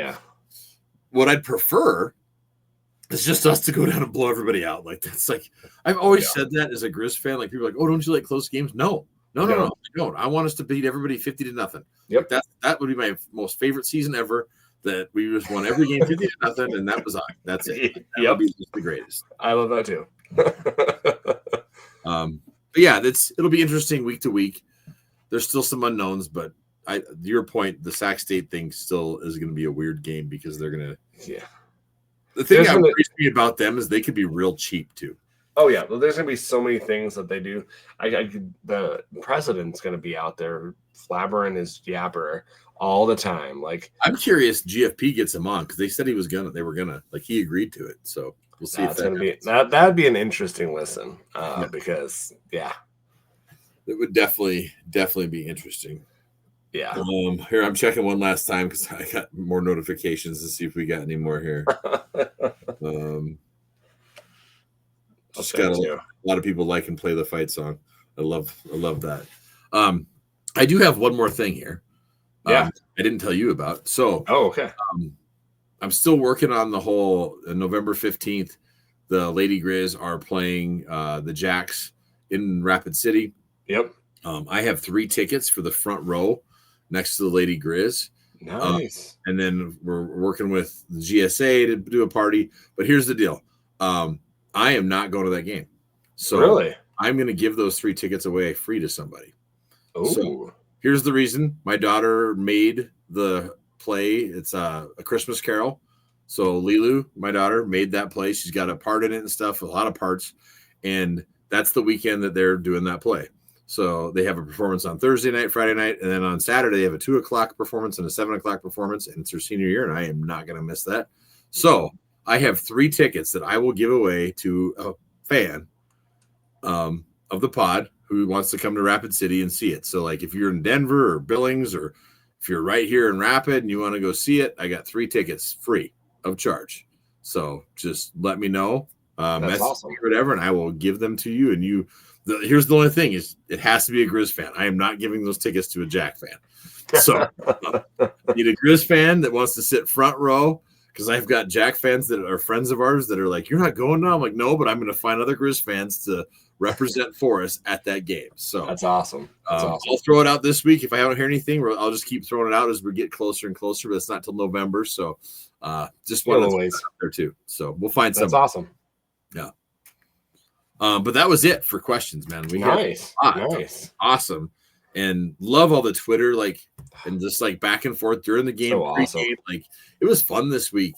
Speaker 2: what I'd prefer is just us to go down and blow everybody out. Like that's like I've always said that as a Griz fan. Like people are like, oh, don't you like close games? No. I don't. I want us to beat everybody 50-0.
Speaker 1: Yep.
Speaker 2: That would be my most favorite season ever. That we just won every game 50-0, and that was on. That's it. That would be just the greatest.
Speaker 1: I love that too.
Speaker 2: But yeah, it'll be interesting week to week. There's still some unknowns, but your point, the Sac State thing still is going to be a weird game because they're going to.
Speaker 1: Yeah.
Speaker 2: The thing that worries me about them is they could be real cheap too.
Speaker 1: Oh yeah, well, there's gonna be so many things that they do. The president's gonna be out there flabbering his yapper all the time. Like
Speaker 2: I'm curious, GFP gets him on because they said they were gonna like he agreed to it. So we'll see if
Speaker 1: that'd be an interesting listen because it
Speaker 2: would definitely be interesting.
Speaker 1: Yeah.
Speaker 2: Here I'm checking one last time because I got more notifications to see if we got any more here. Just got a lot of people like and play the fight song. I love that. I do have one more thing here. I didn't tell you about. So,
Speaker 1: okay.
Speaker 2: I'm still working on the whole November 15th. The Lady Griz are playing the Jacks in Rapid City.
Speaker 1: Yep.
Speaker 2: I have 3 tickets for the front row next to the Lady Griz.
Speaker 1: Nice.
Speaker 2: And then we're working with the GSA to do a party. But here's the deal. I am not going to that game. So
Speaker 1: really?
Speaker 2: I'm going to give those 3 tickets away free to somebody.
Speaker 1: Oh.
Speaker 2: So here's the reason. My daughter made the play. It's a Christmas Carol. So Leighlou, my daughter, made that play. She's got a part in it and stuff, a lot of parts. And that's the weekend that they're doing that play. So they have a performance on Thursday night, Friday night, and then on Saturday they have a 2:00 performance and a 7:00 performance, and it's her senior year, and I am not going to miss that. So I have 3 tickets that I will give away to a fan of the pod who wants to come to Rapid City and see it. So like if you're in Denver or Billings or if you're right here in Rapid and you want to go see it, I got 3 tickets free of charge. So just let me know, message me or whatever, and I will give them to you. And here's the only thing is it has to be a Griz fan. I am not giving those tickets to a Jack fan. So need a Griz fan that wants to sit front row. Because I've got Jack fans that are friends of ours that are like, you're not going now? I'm like, no, but I'm going to find other Griz fans to represent for us at that game. So
Speaker 1: that's awesome.
Speaker 2: I'll throw it out this week. If I don't hear anything, I'll just keep throwing it out as we get closer and closer, but it's not till November. So just one of those out there too. So we'll find some.
Speaker 1: That's awesome.
Speaker 2: Yeah. But that was it for questions, man.
Speaker 1: Nice.
Speaker 2: Awesome. And love all the Twitter, and just back and forth during the game.
Speaker 1: So awesome.
Speaker 2: It was fun this week.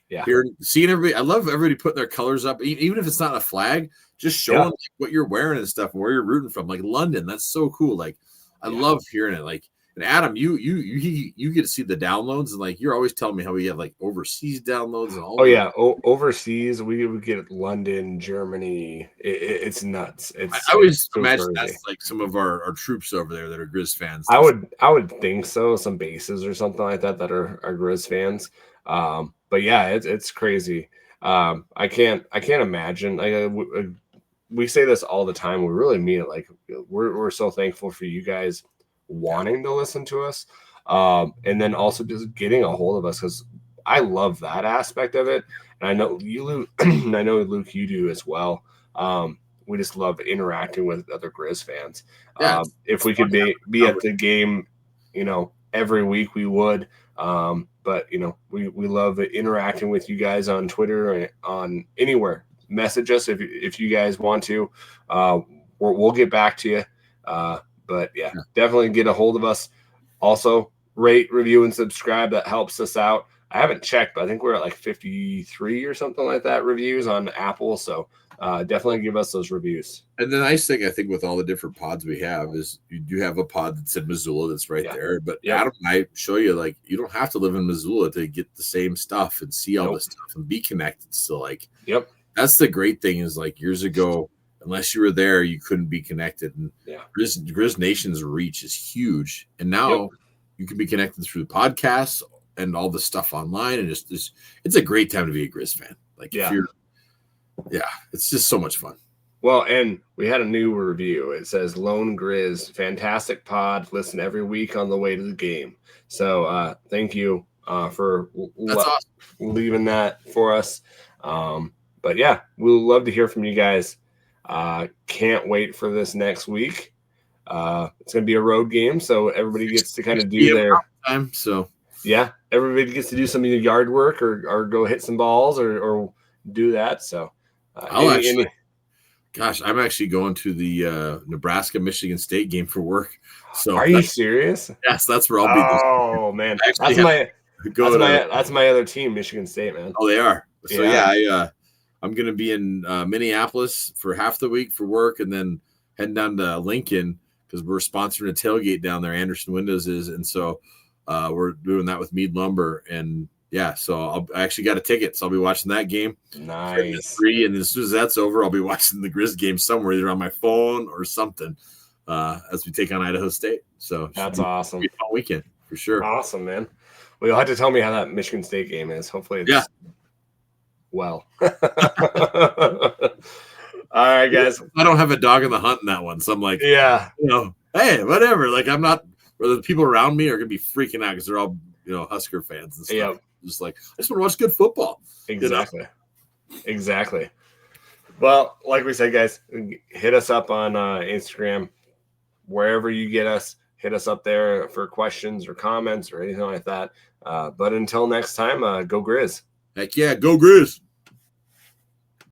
Speaker 1: Yeah.
Speaker 2: Seeing everybody. I love everybody putting their colors up, even if it's not a flag, just showing what you're wearing and stuff, and where you're rooting from. Like London, that's so cool. I love hearing it. And Adam, you get to see the downloads, and you're always telling me how we have overseas downloads and all.
Speaker 1: Oh yeah, overseas we would get London, Germany. It's nuts. I
Speaker 2: always imagine that's some of our troops over there that are Griz fans.
Speaker 1: I would think so. Some bases or something like that are Griz fans. But yeah, it's crazy. I can't imagine. We say this all the time. We really mean it. We're so thankful for you guys wanting to listen to us, and then also just getting a hold of us, because I love that aspect of it, and I know you, Luke, and I know Luke, you do as well. We just love interacting with other Griz fans. If we could be at the game, every week we would. But but we love interacting with you guys on Twitter or on anywhere. Message us if you guys want to. We'll get back to you. But yeah, definitely get a hold of us. Also, rate, review, and subscribe. That helps us out. I haven't checked, but I think we're at like 53 or something like that reviews on Apple. So definitely give us those reviews.
Speaker 2: And the nice thing, I think, with all the different pods we have is you do have a pod that's in Missoula that's right there. But Adam and I show you, like, you don't have to live in Missoula to get the same stuff and see all this stuff and be connected still. Like, that's the great thing is, like, years ago, unless you were there, you couldn't be connected. And Griz Nation's reach is huge. And now you can be connected through the podcasts and all the stuff online. And it's a great time to be a Griz fan. Like, if you're, it's just so much fun.
Speaker 1: Well, and we had a new review. It says, Lone Griz, fantastic pod. Listen every week on the way to the game. So thank you for leaving that for us. But yeah, we'll love to hear from you guys. Can't wait for this next week. It's going to be a road game, so everybody gets to kind of do their
Speaker 2: time. So
Speaker 1: yeah, everybody gets to do some of the yard work or go hit some balls or do that. So
Speaker 2: I'm actually going to the Nebraska-Michigan State game for work. So
Speaker 1: are you serious?
Speaker 2: Yes, that's where I'll be.
Speaker 1: Oh man, that's my other team, Michigan State, man.
Speaker 2: Oh, they are. So I'm going to be in Minneapolis for half the week for work, and then heading down to Lincoln because we're sponsoring a tailgate down there. Anderson Windows is, and so we're doing that with Mead Lumber, and so I actually got a ticket, so I'll be watching that game.
Speaker 1: Nice.
Speaker 2: And as soon as that's over, I'll be watching the Griz game somewhere, either on my phone or something, as we take on Idaho State. So
Speaker 1: that's awesome.
Speaker 2: It'll be a fun weekend for sure.
Speaker 1: Awesome, man. Well, you'll have to tell me how that Michigan State game is. Hopefully, it's well. All right, guys.
Speaker 2: I don't have a dog in the hunt in that one, so I'm like,
Speaker 1: hey,
Speaker 2: whatever. Like, I'm not. Or the people around me are gonna be freaking out because they're all Husker fans and stuff.
Speaker 1: Yeah.
Speaker 2: Just like, I just want to watch good football.
Speaker 1: Exactly. Exactly. Well, like we said, guys, hit us up on Instagram, wherever you get us. Hit us up there for questions or comments or anything like that. But until next time, go Griz.
Speaker 2: Heck yeah, go Griz.